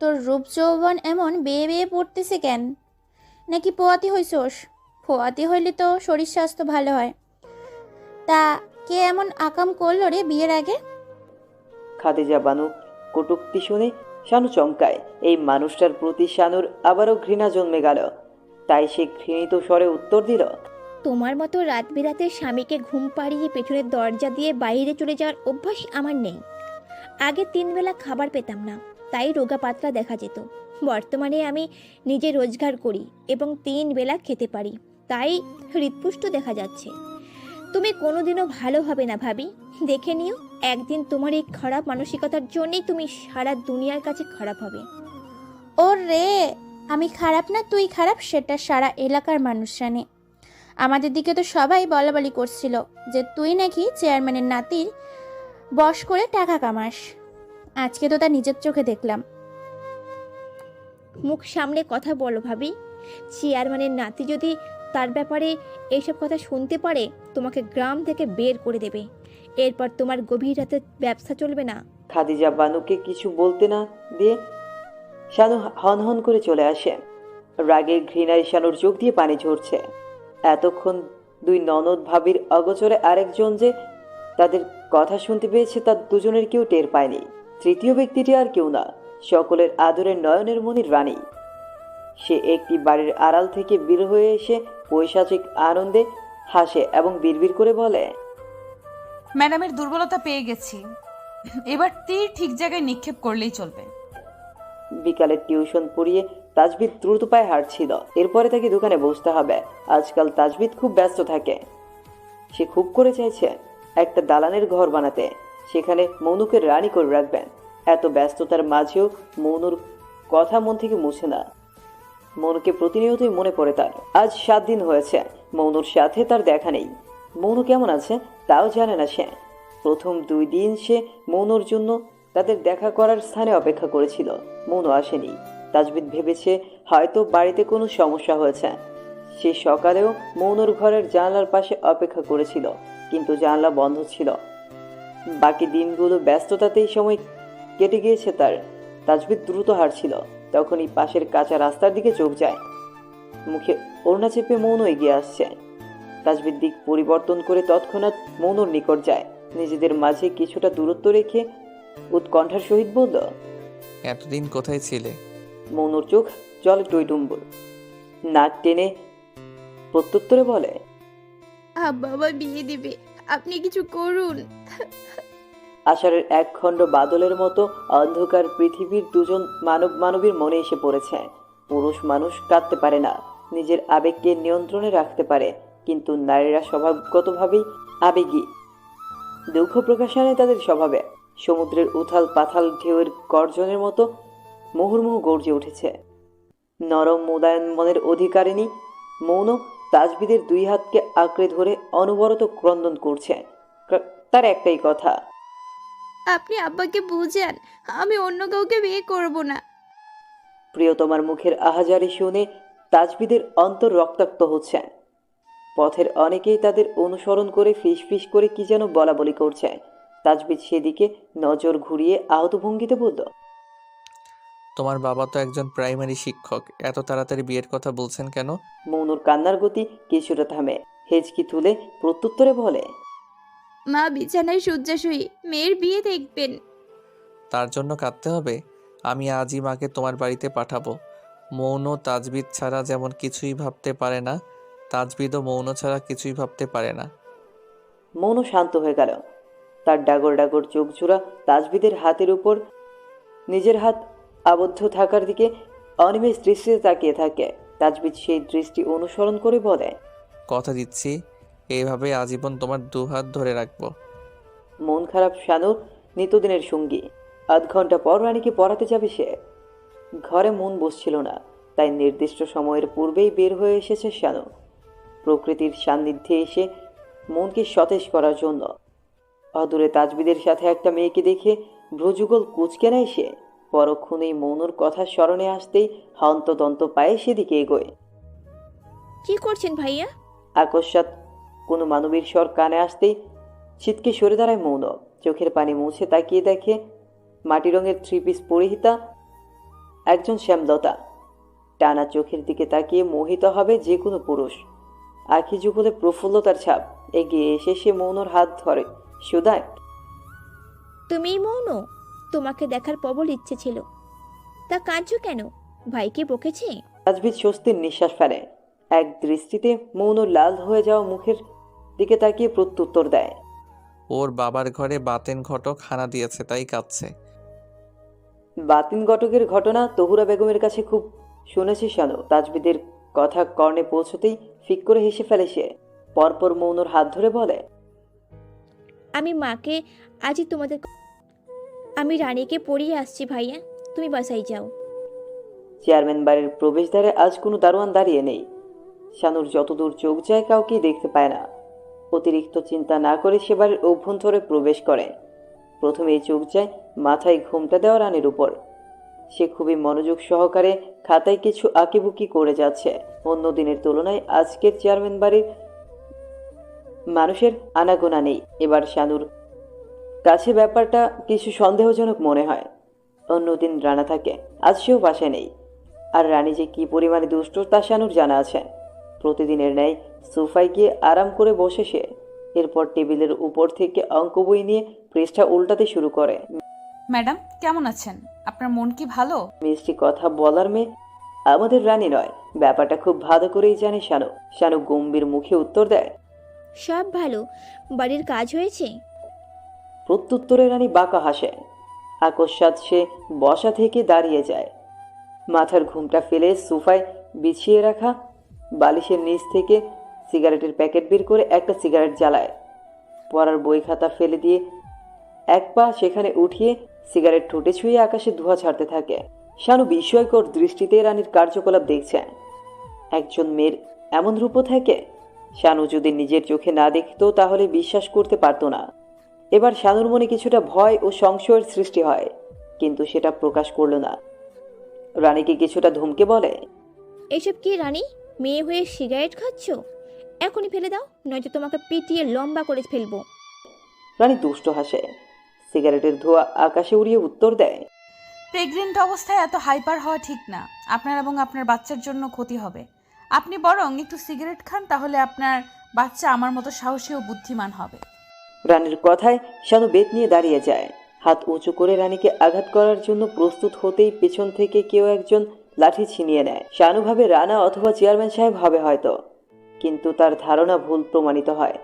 তোর রূপ যৌবন এমন বেয়ে বেয়ে পড়তেছে কেন? নাকি পোয়াতি হইছস? পোয়াতি হইলে তো শরীর স্বাস্থ্য ভালো হয়। তা কে এমন আকাম করলো রে বিয়ের আগে? খাদিজা বানু কটূক্তি শুনে শানু চমকায়। এই মানুষটার প্রতি শানুর আবারও ঘৃণা জন্মে গেল। তাই সে ঘৃণিত স্বরে উত্তর দিল, তোমার মতো রাত বিরাতে স্বামীকে ঘুম পাড়িয়ে পেছনের দরজা দিয়ে বাইরে চলে যাওয়ার অভ্যাস আমার নেই। আগে 3 বেলা খাবার পেতাম না, তাই রোগা পাতলা দেখা যেত। বর্তমানে আমি নিজে রোজগার করি এবং 3 বেলা খেতে পারি, তাই হৃৎপুষ্ট দেখা যাচ্ছে। তুমি কোনোদিনও ভালো হবে না ভাবি, দেখে নিও একদিন তোমার এই খারাপ মানসিকতার জন্যই তুমি সারা দুনিয়ার কাছে খারাপ হবে। ওর রে, আমি খারাপ না তুই খারাপ সেটা সারা এলাকার মানুষ জানে। আমাদের দিকে তো সবাই বলাবলি করছিল যে তুই নাকি চেয়ারম্যানের নাতির বশ করে টাকা কামাস। আজকে তো তা নিজের চোখে দেখলাম। মুখ সামনে কথা বলো ভাবি। চেয়ারম্যানের নাতি যদি তার ব্যাপারে এইসব কথা শুনতে পারে, তোমাকে গ্রাম থেকে বের করে দেবে। এরপর তোমার গভীর রাতে ব্যবসা চলবে না। খাদিজা বানুকে কিছু বলতে না দিয়ে শানু হনহন করে চলে আসে। রাগের ঘৃণায় শানুর চোখ দিয়ে পানি ঝরছে। এতক্ষণ দুই ননদ ভাবির অগোচরে আরেকজন যে তাদের কথা শুনতে পেয়েছে তার দুজনের কেউ টের পায়নি। তৃতীয় ব্যক্তিটি আর কেউ না, সকলের আদরের নয়নের মনির রানী। সে একটি বাড়ির আড়াল থেকে বের হয়ে এসে পৈশাচিক আনন্দে হাসে এবং বিড়বিড় করে বলে, ম্যাডামের দুর্বলতা পেয়ে গেছি, এবার তীর ঠিক জায়গায় নিক্ষেপ করলেই চলবে। বিকালে টিউশন পড়িয়ে তাজবিদ দ্রুত পায়ে হাঁটছিল। এরপরে তাকে দোকানে বসতে হবে। আজকাল তাজবিদ খুব ব্যস্ত থাকে। সে খুব করে চাইছে একটা দালানের ঘর বানাতে, সেখানে মৌনুকে রানী করে রাখবেন। এত ব্যস্ততার মাঝেও মৌনুর কথা মন থেকে মুছে না। মৌনুকে প্রতিনিয়তই মনে পড়ে তার। আজ 7 দিন হয়েছে মৌনুর সাথে তার দেখা নেই। মৌনু কেমন আছে তাও জানে না সে। প্রথম 2 দিন সে মৌনুর জন্য তাদের দেখা করার স্থানে অপেক্ষা করেছিল। মৌনু আসেনি। তাজবিদ ভেবেছে হয়তো বাড়িতে কোনো সমস্যা হয়েছে। সে সকালেও মৌনুর ঘরের জানলার পাশে অপেক্ষা করেছিল, কিন্তু জানলা বন্ধ ছিল। বাকি দিনগুলো ব্যস্ততাতেই সময় কেটে গিয়েছে তার। তাজবিদ দ্রুত হাঁটছিল, তখনই পাশের কাঁচা রাস্তার দিকে চোখ যায়। মুখে ওড়না চেপে মৌনু এগিয়ে আসছে। তাজবিদ দিক পরিবর্তন করে তৎক্ষণাৎ মৌনুর নিকট যায়। নিজেদের মাঝে কিছুটা দূরত্ব রেখে উৎকণ্ঠার সহিত বলল, এতদিন কোথায় ছিলে? মৌনুর চোখ জলে টইটুম্বুর। নাক টেনে প্রত্যুত্তরে বলে, বাবা বিয়ে দিবে, আপনি কিছু করুন। আষাঢ়ের এক খণ্ড বাদলের মতো অন্ধকার পৃথিবীর দুজন মানবীর মনে এসে পড়েছে। পুরুষ মানুষ কাঁদতে পারে না, নিজের আবেগকে নিয়ন্ত্রণে রাখতে পারে, কিন্তু নারীরা স্বভাবগতভাবেই আবেগী। দুঃখ প্রকাশনে তাদের স্বভাবে। সমুদ্রের উথাল পাথাল ঢেউয়ের গর্জনের মতো মুহুর্মুহু গর্জে উঠেছে। নরম মোদায়ন মনের অধিকারিণী মৌন তাজবিদের 2 হাতকে আঁকড়ে ধরে অনবরত ক্রন্দন করছে। তার একটাই কথা, আপনি আব্বাকে বুঝান, আমি অন্য কাউকে বিয়ে করব না। প্রিয়তমার মুখের আহাজারি শুনে তাজবিদের অন্তর রক্তাক্ত হচ্ছে। পথের অনেকেই তাদের অনুসরণ করে ফিস করে কি যেন বলাবলি করছে। তাজবিদ সেদিকে নজর ঘুরিয়ে আহত ভঙ্গিতে বলল, তোমার বাবা তো একজন প্রাইমারি শিক্ষক, এত তাড়াতাড়ি বিয়ের কথা বলছেন কেন? মৌনুর কান্নার গতি কিছুটা থামে। হেঁচকি তুলে প্রত্যুত্তরে বলে, মা বিছানায় শয্যাশয়ী, মেয়ের বিয়ে দেখবেন। তার জন্য কাঁদতে হবে? আমি আজই মাকে তোমার বাড়িতে পাঠাবো। মৌন তাজবিদ ছাড়া যেমন কিছুই ভাবতে পারে না, তাজবিদও মৌন ছাড়া কিছুই ভাবতে পারে না। মৌন শান্ত হয়ে গেল। তার ডাগর ডাগর চোখ জোড়া তাজবিদের হাতের উপর নিজের হাত আবদ্ধ থাকার দিকে অনিমেষ দৃষ্টিতে তাকিয়ে থাকে। তাজবিদ সেই দৃষ্টি অনুসরণ করে বলে, কথা দিচ্ছি এইভাবে আজীবন তোমার 2 হাত ধরে রাখবো। মন খারাপ শানু নিত্যদিনের সঙ্গী। 8 ঘন্টা পর রানীকে পড়াতে যাবে সে। ঘরে মন বসছিল না, তাই নির্দিষ্ট সময়ের পূর্বেই বের হয়ে এসেছে শানু, প্রকৃতির সান্নিধ্যে এসে মনকে সতেজ করার জন্য। অদূরে তাজবিদের সাথে একটা মেয়েকে দেখে ভ্রুযুগল কুঁচকে নেয় সে। পরক্ষণেই মৌনুর কথা স্মরণে আসতেই হন্তদন্ত পায়ে সেদিকে এগোয়। কি করছেন ভাইয়া? আকস্মাৎ কোনো মানবীর স্বর কানে আসতেই ছিটকে সরে দাঁড়ায় মৌন। চোখের পানি মুছে তাকিয়ে দেখে মাটি রঙের 3 পিস পরিহিতা একজন শ্যামলতা। টানা চোখের দিকে তাকিয়ে মোহিত হবে যে কোনো পুরুষ। আখি যুগলে প্রফুল্লতার ছাপ। এগিয়ে এসে সে মৌনর হাত ধরে। সুদায়, তুমিই মৌন? তোমাকে দেখার প্রবল ইচ্ছে ছিল, তা কাঁদছো কেন? ভাইকে বকেছে? তাজবিদ স্বস্তির নিঃশ্বাস ফেলে। এক দৃষ্টিতে মৌন লাল হয়ে যাওয়া মুখের দিকে তাকিয়ে প্রত্যুত্তর দেয়। ওর বাবার ঘরে বাতেন ঘটক হানা দিয়েছে, তাই কাঁদছে। বাতিন ঘটকের ঘটনা তহুরা বেগমের কাছে খুব শুনেছে শানু। তাজবিদের কথা কর্ণে পৌঁছতেই ফিক করে হেসে ফেলে সে। পরপর মৌনর হাত ধরে বলে, আমি মাকে আজই আমি রানীকে পড়িয়ে আসছি ভাইয়া, তুমি বাসায় যাও। চেয়ারম্যান বাড়ির প্রবেশদ্বারে আজ কোনো দারোয়ান দাঁড়িয়ে নেই। শানুর যতদূর চোখ যায় কাউকেই দেখতে পায় না। অতিরিক্ত চিন্তা না করে সে বাড়ির অভ্যন্তরে প্রবেশ করে। প্রথমেই চোখ যায় মাথায় ঘোমটা দেওয়া রানীর উপর। সে খুবই মনোযোগ সহকারে খাতায় কিছু আঁকিবুকি করে যাচ্ছে। অন্য দিনের তুলনায় আজকের চেয়ারম্যান বাড়ির মানুষের আনাগোনা নেই। এবার শানুর কাছে ব্যাপারটা কিছু সন্দেহজনক মনে হয়। অন্যদিন রানা থাকে, আজ সেও বাসায় নেই। আর রানী যে কি পরিমাণে দুষ্ট তা শানুর জানা আছে। প্রতিদিনের ন্যায় সোফায় গিয়ে আরাম করে বসে সে। এরপর টেবিলের উপর থেকে অঙ্ক বই নিয়ে পৃষ্ঠা উল্টাতে শুরু করে। ম্যাডাম কেমন আছেন? আপনার মন কি ভালো? মিষ্টি কথা বলার মেয়ে আমাদের রানী নয়, ব্যাপারটা খুব ভালো করেই জানে শানু। শানু গম্ভীর মুখে উত্তর দেয়, সব ভালো। বাড়ির কাজ হয়েছে? প্রত্যুত্তরে রানী বাঁকা হাসে। আকস্মাৎ সে বসা থেকে দাঁড়িয়ে যায়। মাথার ঘুমটা ফেলে সোফায় বিছিয়ে রাখা বালিশের নিচ থেকে সিগারেটের প্যাকেট বের করে একটা সিগারেট জ্বালায়। পড়ার বই খাতা ফেলে দিয়ে এক পা সেখানে উঠিয়ে সিগারেট ঠোঁটে ছুঁয়ে আকাশে ধোঁয়া ছাড়তে থাকে। শানু বিস্ময়কর দৃষ্টিতে রানীর কার্যকলাপ দেখছে। একজন মেয়ের এমন রূপও থাকে? শানু যদি নিজের চোখে না দেখত তাহলে বিশ্বাস করতে পারত না। এবার শানুর মনে কিছুটা ভয় ও সংশয়ের সৃষ্টি হয়, কিন্তু সেটা প্রকাশ করল না। রানীকে কিছুটা ধমকে বলে, এসব কি রানী? মেয়ে হয়ে সিগারেট খাচ্ছ? এখনই ফেলে দাও, নয়তো তোমাকে পিটিয়ে লম্বা করে ফেলবো। রানী দুষ্ট হাসে। সিগারেটের ধোঁয়া আকাশে উড়িয়ে উত্তর দেয়, প্রেগনেন্ট অবস্থায় এত হাইপার হওয়া ঠিক না। আপনার এবং আপনার বাচ্চার জন্য ক্ষতি হবে। আপনি বরং একটু সিগারেট খান, তাহলে আপনার বাচ্চা আমার মতো সাহসী ও বুদ্ধিমান হবে। রানীর কথায় শানু বেত নিয়ে দাঁড়িয়ে যায়। হাত উঁচু করে রানীকে আঘাত করার জন্য প্রস্তুত হতেই পেছন থেকে কেউ একজন লাঠি ছিনিয়ে নেয়। শানু ভাবে রানা অথবা চেয়ারম্যান সাহেব হবে হয়তো, কিন্তু তার ধারণা ভুল প্রমাণিত হয়।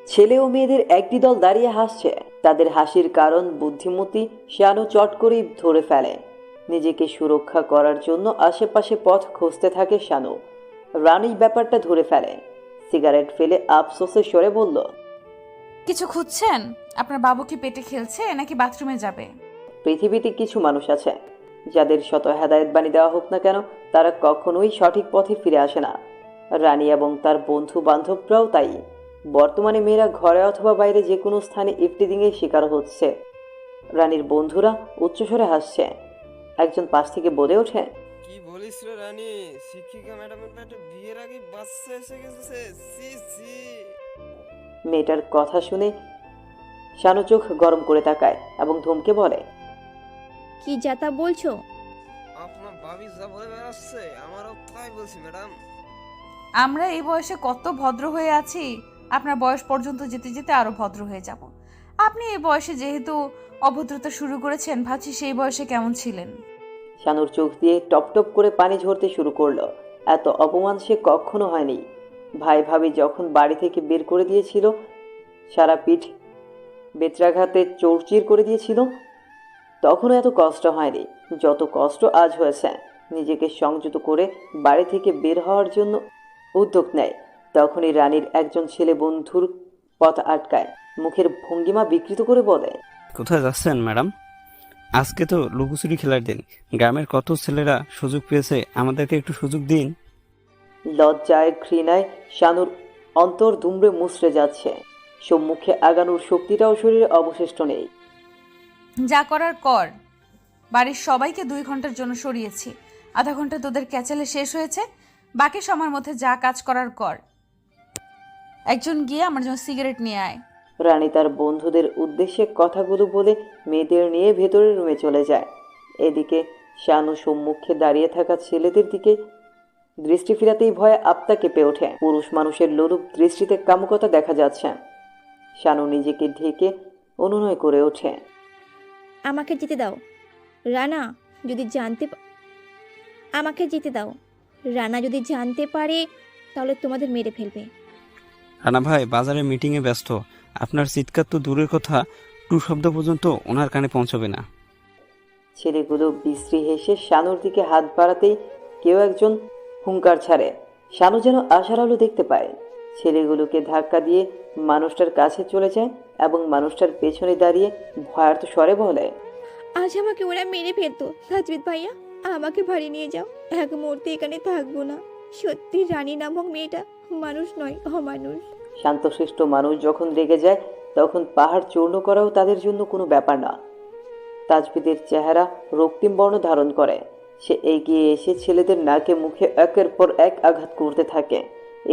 ছেলে ও মেয়েদের একটি দল দাঁড়িয়ে হাসছে। তাদের হাসির কারণ বুদ্ধিমতী শানু চট করেই ধরে ফেলে। নিজেকে সুরক্ষা করার জন্য আশেপাশে পথ খুঁজতে থাকে শানু। রানী ব্যাপারটা ধরে ফেলে। সিগারেট ফেলে আফসোসের স্বরে বলল, কিছু খুঁজছেন? আপনার বাবু কি পেটে খেলছে নাকি বাথরুমে যাবে? পৃথিবীতে কিছু মানুষ আছে যাদের শত হেদায়েত বাণী দেওয়া হোক না কেন, তারা কখনোই সঠিক পথে ফিরে আসে না। রানী এবং তার বন্ধু বান্ধবরাও তাই। বর্তমানে মেয়েরা ঘরে অথবা বাইরে যে কোনো স্থানে ইফটিজিংয়ের শিকার হচ্ছে। রানীর বন্ধুরা উচ্চস্বরে হাসছে। একজন পাশ থেকে বলে ওঠে, কি বলিস রে রানী, শিক্ষিকা ম্যাডামের পেটে বিয়ের আগে বাচ্চা এসে গেছে। সি সি। মেয়েটার কথা শুনে শানু চোখ গরম করে তাকায় এবং ধমকে বলে, কি যাতা বলছো? আপনার ভাবি যা বলে বেড়াচ্ছে আমারও তাই বলছি ম্যাডাম। আমরা এই বয়সে কত ভদ্র হয়ে আছি, আপনার বয়স পর্যন্ত যেতে যেতে আরো ভদ্র হয়ে যাব। আপনি এই বয়সে যেহেতু অভদ্রতা শুরু করেছেন, ভাবছি সেই বয়সে কেমন ছিলেন। শানুর চোখ দিয়ে টপ টপ করে পানি ঝরতে শুরু করলো। এত অপমান সে কখনো হয়নি। ভাই ভাবি যখন বাড়ি থেকে বের করে দিয়েছিল, সারা পিঠ বেত্রাঘাতে চৌচির করে দিয়েছিল, তখনও এত কষ্ট হয়নি যত কষ্ট আজ হয়েছে। নিজেকে সংযত করে বাড়ি থেকে বের হওয়ার জন্য উদ্যোগ নেয়, তখনই রানীর একজন ছেলে বন্ধুর পথ আটকায়। মুখের ভঙ্গিমা বিকৃত করে বলে, কোথায় যাচ্ছেন ম্যাডাম? আজকে তো লুকোচুরি খেলার দিন। গ্রামের কত ছেলেরা সুযোগ পেয়েছে, আমাদেরকে একটু সুযোগ দিন। লজ্জায় ঘৃণায় শানুর অন্তর দুমড়ে মুচড়ে যাচ্ছে। সম্মুখে আগানোর শক্তিটাও শরীরে অবশিষ্ট নেই। যা করার কর। বাড়ির সবাইকে 2 ঘন্টার জন্য সরিয়েছি। আধা ঘন্টা তোদের ক্যাচেলে শেষ হয়েছে, বাকি সময়ের মধ্যে যা কাজ করার কর। একজন গিয়ে আমার জন্য সিগারেট নিয়ে আয়। রানী তার বন্ধুদের উদ্দেশ্যে কথাগুলো বলে মেয়েদের নিয়ে ভেতরের রুমে চলে যায়। এদিকে শানু সম্মুখে দাঁড়িয়ে থাকা ছেলেদের দিকে দৃষ্টি ফিরাতেই ভয়ে আপতা কেঁপে ওঠে। পুরুষ মানুষের লোলুপ দৃষ্টিতে কামুকতা দেখা যাচ্ছে। শানু নিজেকে ঢেকে অনুনয় করে ওঠে, আমাকে যেতে দাও। রানা, যদি আমাকে যেতে দাও। রানা যদি জানতে পারে তাহলে তোমাদের মেরে ফেলবে। রানা ভাই বাজারে মিটিংয়ে ব্যস্ত, আপনার চিৎকার তো দূরের কথা, টু শব্দ পর্যন্ত ওনার কানে পৌঁছবে না। ছেলেগুলো বিশ্রী হেসে শানুর দিকে হাত বাড়াতেই কেউ একজন হুঙ্কার ছাড়ে। শানু যেন আশার আলো দেখতে পায়। ছেলেগুলোকে ধাক্কা দিয়ে মানুষটার কাছে চলে যায় এবং মানুষটার পেছনে দাঁড়িয়ে ভয়ার্ত স্বরে বলে, আজ আমাকে ওরা মেরে ফেলতো। তাজবিদ ভাইয়া, আমাকে বাড়ি নিয়ে যাও। এক মুহূর্তে এখানে থাকবো না। সত্যি রানী নামক মেয়েটা মানুষ নয়, অমানুষ। শান্তশিষ্ট মানুষ যখন রেগে যায় তখন পাহাড় চূর্ণ করাও তাদের জন্য কোনো ব্যাপার না। তাজবিদের চেহারা রক্তিম বর্ণ ধারণ করে। সে এগিয়ে এসে ছেলেদের নাকে মুখে একের পর এক আঘাত করতে থাকে।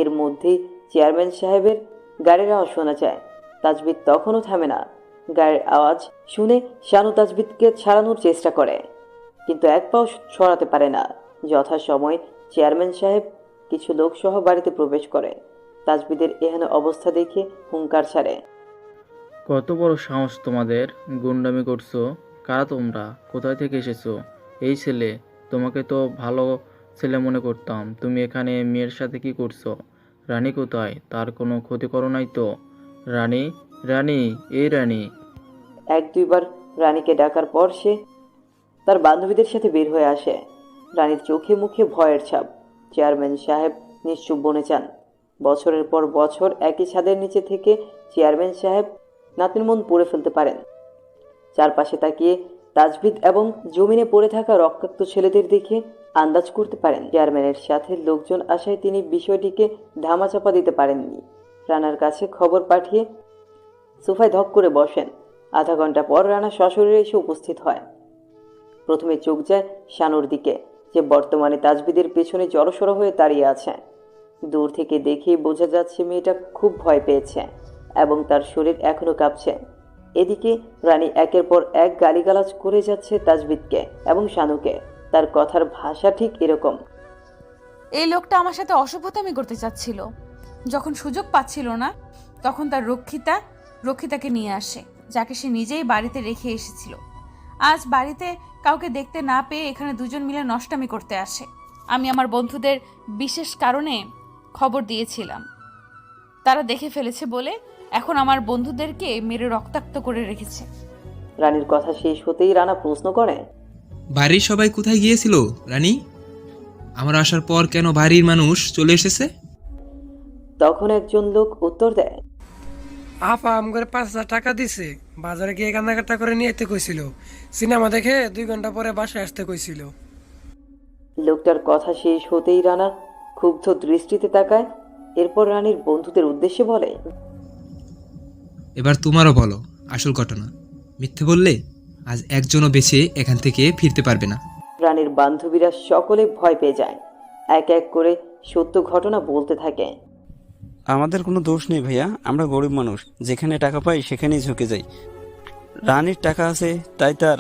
এর মধ্যেই চেয়ারম্যান সাহেবের গাড়ির আওয়াজ শোনা যায়। তাজবিদ তখনও থামে না। গাড়ির আওয়াজ শুনে শানু তাজবিদকে ছাড়ানোর চেষ্টা করে, কিন্তু এক পাও সরাতে পারে না। যথাসময়ে চেয়ারম্যান সাহেব কিছু লোক সহ বাড়িতে প্রবেশ করে। তাজবিদের এহেন অবস্থা দেখে হুঙ্কার ছাড়ে, কত বড় সাহস তোমাদের, গুন্ডামি করছো? কারা তোমরা? কোথায় থেকে এসেছো? এই ছেলে, তোমাকে তো ভালো ছেলে মনে করতাম। তুমি এখানে মেয়ের সাথে কি করছো? রানী কোথায়? তার কোনো ক্ষতি করো নাই তো? রানী, রানী, এই রানী। এক দুইবার রানীকে ডাকার পর সে তার বান্ধবীদের সাথে বের হয়ে আসে। রানীর চোখে মুখে ভয়ের ছাপ। চেয়ারম্যান সাহেব নিশ্চুপ বনে যান। বছরের পর বছর একই ছাদের নিচে থেকে চেয়ারম্যান সাহেব নাতির মন পড়ে ফেলতে পারেন। চারপাশে তাকিয়ে তাজবিদ এবং জমিনে পড়ে থাকা রক্তাক্ত ছেলেদের দেখে আন্দাজ করতে পারেন চেয়ারম্যানের সাথে লোকজন আসায় তিনি বিষয়টিকে ধামাচাপা দিতে পারেননি। রানার কাছে খবর পাঠিয়ে সোফায় ধক করে বসেন। আধা ঘন্টা পর রানা সশরীরে এসে উপস্থিত হয়। প্রথমে চোখ যায় শানুর দিকে, যে বর্তমানে তাজবিদের পেছনে জড়সড় হয়ে দাঁড়িয়ে আছে। দূর থেকে দেখেই বোঝা যাচ্ছে মেয়েটা খুব ভয় পেয়েছে এবং তার শরীর এখনো কাঁপছে। এদিকে রানী একের পর এক গালিগালাজ করে যাচ্ছে তাজবিদকে এবং শানুকে। তার কথার ভাষা ঠিক এরকম, এই লোকটা আমার সাথে অসভ্যতামি করতে চাচ্ছিল। যখন সুযোগ পাচ্ছিল না তখন তার রক্ষিতাকে নিয়ে আসে, যাকে সে নিজেই বাড়িতে রেখে এসেছিল। আজ বাড়িতে কাউকে দেখতে না পেয়ে এখানে দুজন মিলে নষ্টামি করতে আসে। আমি আমার বন্ধুদের বিশেষ কারণে খবর দিয়েছিলাম, তারা দেখে ফেলেছে বলে এখন আমার বন্ধুদেরকে মেরে রক্তাক্ত করে রেখেছে। রানীর কথা শেষ হতেই রানা প্রশ্ন করে, বাড়ির সবাই কোথায় গিয়েছিল রানী? আমার আসার পর কেন বাড়ির মানুষ চলে এসেছে? তখন একজন লোক উত্তর দেয়, আপা আমগরে 5,000 টাকা দিছে, বাজারে গিয়ে কান্নাকাটা করে নিয়ে যেতে কইছিল। সিনেমা দেখে 2 ঘন্টা পরে বাসায় আসতে কইছিল। লোকটার কথা শেষ হতেই রানা ক্ষুব্ধ দৃষ্টিতে তাকায়। এরপর রানীর বন্ধুদের উদ্দেশ্যে বলে, এবার তোমারও বলো আসল ঘটনা। মিথ্যে বললে আজ একজনও বেঁচে এখান থেকে ফিরতে পারবে না। রানীর বান্ধবীরা সকলে ভয় পেয়ে যায়। এক এক করে সত্য ঘটনা বলতে থাকে। আমাদের কোনো দোষ নেই ভাইয়া, আমরা গরিব মানুষ, যেখানে টাকা পাই সেখানেই ঝুঁকে যাই। রানীর টাকা আছে তাই তার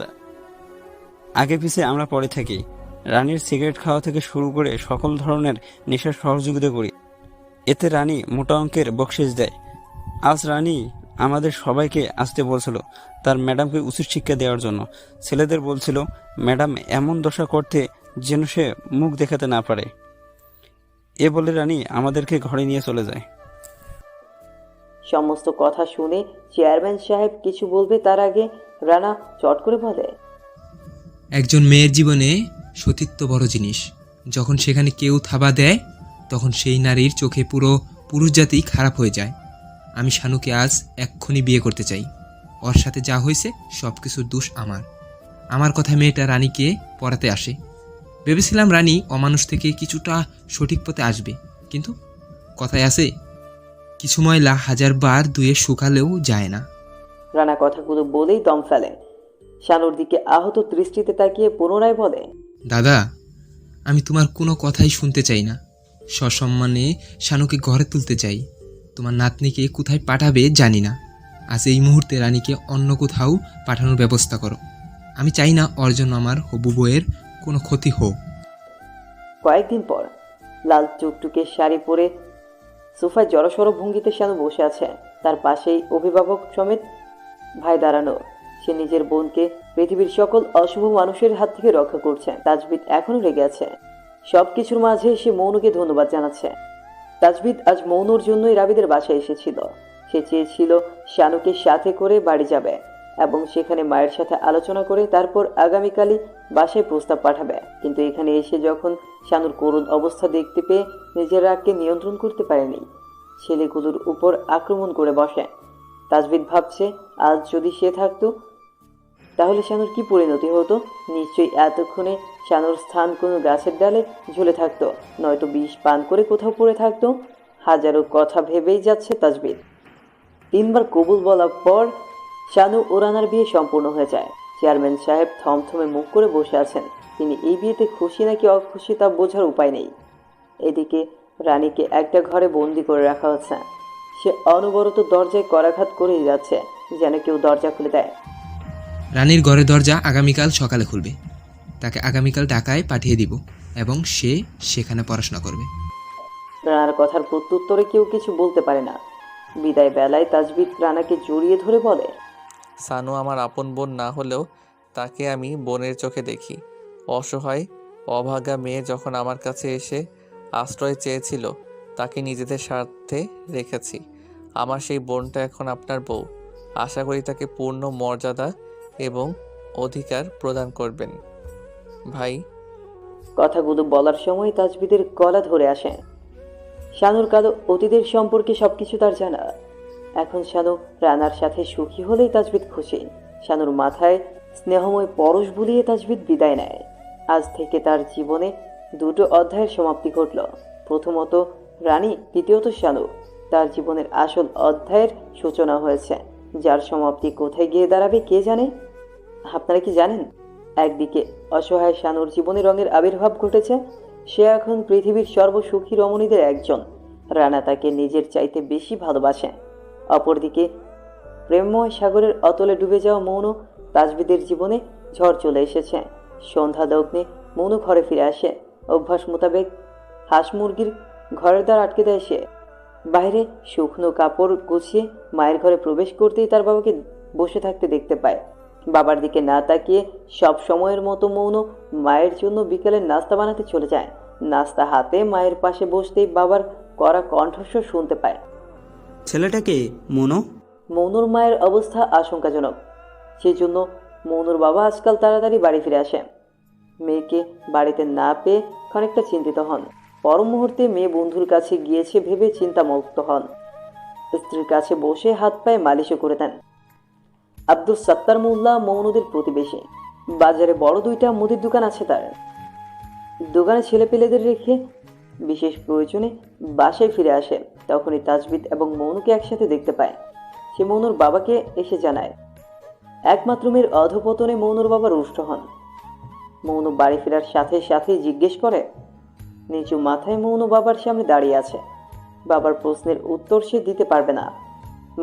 আগে পিছে আমরা পড়ে থাকি। রানীর সিগারেট খাওয়া থেকে শুরু করে সকল ধরনের নেশার সহযোগিতা করি। এতে রানী মোটা অঙ্কের বকশিশ দেয়। আজ রানী আমাদের সবাইকে আসতে বলছিল তার ম্যাডামকে উচিত শিক্ষা দেওয়ার জন্য। ছেলেদের বলছিল ম্যাডাম এমন দশা করতে যেন সে মুখ দেখাতে না পারে। এ বলে রানী আমাদেরকে ঘরে নিয়ে চলে যায়। সমস্ত কথা শুনে চেয়ারম্যান সাহেব কিছু বলবে তার আগে রানা চট করে বলে, একজন মেয়ের জীবনে সতীত্ব বড় জিনিস। যখন সেখানে কেউ থাবা দেয় তখন সেই নারীর চোখে পুরো পুরুষ জাতি খারাপ হয়ে যায়। আমি শানুকে আজ এক্ষুনি বিয়ে করতে চাই। ওর সাথে যা হয়েছে সব কিছুর দোষ আমার কথা মেয়েটা রানীকে পড়াতে আসে। ভেবেছিলাম রানী অমানুষ থেকে কিছুটা সঠিক পথে আসবে, কিন্তু কথায় আছে কিছু ময়লা 1000 বার ধুয়ে শুকালেও যায় না। রানা কথাগুলো বলেই দম ফেলে। শানুর দিকে আহত দৃষ্টিতে তাকিয়ে পুনরায় বলে, দাদা, আমি তোমার কোনো কথাই শুনতে চাই না। সসম্মানে শানুকে ঘরে তুলতে চাই। তোমার নাতনিকে কোথায় পাঠাবে জানি না। আজ এই মুহূর্তে রানীকে অন্য কোথাও পাঠানোর ব্যবস্থা করো। আমি চাই না ওর জন্য আমার হবু বউয়ের কোনো ক্ষতি হোক। কয়েকদিন পর লাল টুকটুকে শাড়ি পরে সোফায় জড়সড় ভঙ্গিতে শানু বসে আছে। তার পাশেই অভিভাবক সমেত ভাই দাঁড়ানো। সে নিজের বোনকে পৃথিবীর সকল অশুভ মানুষের হাত থেকে রক্ষা করছে। তাজবিদ এখনো রেগে আছে। সবকিছুর মাঝে সে মৌনকে ধন্যবাদ জানাচ্ছে। তাজবিদ আজ মৌনুর জন্যই রাবিদের বাসায় এসেছিল। সে চেয়েছিল শানুকে সাথে করে বাড়ি যাবে এবং সেখানে মায়ের সাথে আলোচনা করে তারপর আগামীকালই বাসায় প্রস্তাব পাঠাবে। কিন্তু এখানে এসে যখন শানুর করুণ অবস্থা দেখতে পেয়ে নিজের রাগকে নিয়ন্ত্রণ করতে পারেনি, ছেলেগুলোর উপর আক্রমণ করে বসে। তাজবিদ ভাবছে, আজ যদি সে থাকতো তাহলে শানুর কি পরিণতি হতো। নিশ্চয়ই এতক্ষণে শানুর স্থান কোনো গাছের ডালে ঝুলে থাকতো, নয়তো বিষ পান করে কোথাও পড়ে থাকতো। হাজারো কথা ভেবেই যাচ্ছে তাজবিদ। 3 বার কবুল বলার পর শানু ও রানার বিয়ে সম্পূর্ণ হয়ে যায়। চেয়ারম্যান সাহেব থমথমে মুখ করে বসে আছেন। তিনি এই বিয়েতে খুশি নাকি অখুশি তা বোঝার উপায় নেই। এদিকে রানীকে একটা ঘরে বন্দি করে রাখা হচ্ছে। সে অনবরত দরজায় করাঘাত করেই যাচ্ছে, যেন কেউ দরজা খুলে দেয়। রানীর ঘরের দরজা আগামীকাল সকালে খুলবে। তাকে আগামীকাল ঢাকায় পাঠিয়ে দিব এবং সে সেখানে পড়াশোনা করবে। রানার কথার প্রত্যুত্তরে কেউ কিছু বলতে পারে না। বিদায় বেলায় তাজবিদ রানাকে জড়িয়ে ধরে বলে, সানু আমার আপন বোন না হলেও তাকে আমি বোনের চোখে দেখি। অসহায় অভাগা মেয়ে যখন আমার কাছে এসে আশ্রয় চেয়েছিল, তাকে নিজেদের স্বার্থে রেখেছি। আমার সেই বোনটা এখন আপনার বউ। আশা করি তাকে পূর্ণ মর্যাদা এবং অধিকার প্রদান করবেন ভাই। কথাগুলো বলার সময় তাজবিদের গলা ধরে আসে। শানুর কালো অতীতের সম্পর্কে সবকিছু তার জানা। এখন শানু রানার সাথে সুখী হলেই তাজবিদ খুশি। শানুর মাথায় স্নেহময় পরশ বুলিয়ে তাজবিদ বিদায় নেয়। আজ থেকে তার জীবনে 2টো অধ্যায়ের সমাপ্তি ঘটল। প্রথমত রানী, দ্বিতীয়ত শানু। তার জীবনের আসল অধ্যায়ের সূচনা হয়েছে, যার সমাপ্তি কোথায় গিয়ে দাঁড়াবে কে জানে। আপনারা কি জানেন, একদিকে অসহায় শানুর জীবনে রঙের আবির্ভাব ঘটেছে। সে এখন পৃথিবীর সর্বসুখী রমণীদের একজন। রানা তাকে নিজের চাইতে বেশি ভালোবাসে। অপরদিকে প্রেমময় সাগরের অতলে ডুবে যাওয়া মৌন। তাজবিদের জীবনে ঝড় চলে এসেছে। সন্ধ্যা লগ্নে মৌন ঘরে ফিরে আসে। অভ্যাস মোতাবেক হাঁস মুরগির ঘরের দ্বার আটকে দেয় সে। বাইরে শুকনো কাপড় গুছিয়ে মায়ের ঘরে প্রবেশ করতেই তার বাবাকে বসে থাকতে দেখতে পায়। বাবার দিকে না তাকিয়ে সব সময়ের মতো মৌন মায়ের জন্য বিকেলের নাস্তা বানাতে চলে যায়। নাস্তা হাতে মায়ের পাশে বসতেই বাবার কড়া কণ্ঠস্বর শুনতে পায়। ছেলেটাকে মনো? মৌনুর মায়ের অবস্থা আশঙ্কাজনক। সেজন্য মৌনুর বাবা আজকাল তাড়াতাড়ি বাড়ি ফিরে আসে। মেয়েকে বাড়িতে না পেয়ে খানিকটা চিন্তিত হন। পর মুহূর্তে মেয়ে বন্ধুর কাছে গিয়েছে ভেবে চিন্তামুক্ত হন। স্ত্রীর কাছে বসে হাত পায়ে মালিশও করে দেন। আব্দুল সত্তার মোল্লা মৌনুদের প্রতিবেশী। বাজারে বড় 2টা মুদির দোকান আছে তার। দোকানে ছেলেপেলেদের রেখে বিশেষ প্রয়োজনে বাসায় ফিরে আসে। তখনই তাজবিদ এবং মৌনুকে একসাথে দেখতে পায়। সে মৌনুর বাবাকে এসে জানায়। একমাত্র মেয়ের অধপতনে মৌনুর বাবা রুষ্ট হন। মৌনু বাড়ি ফেরার সাথে সাথেই জিজ্ঞেস করে। নিচু মাথায় মৌনু বাবার সামনে দাঁড়িয়ে আছে। বাবার প্রশ্নের উত্তর সে দিতে পারবে না।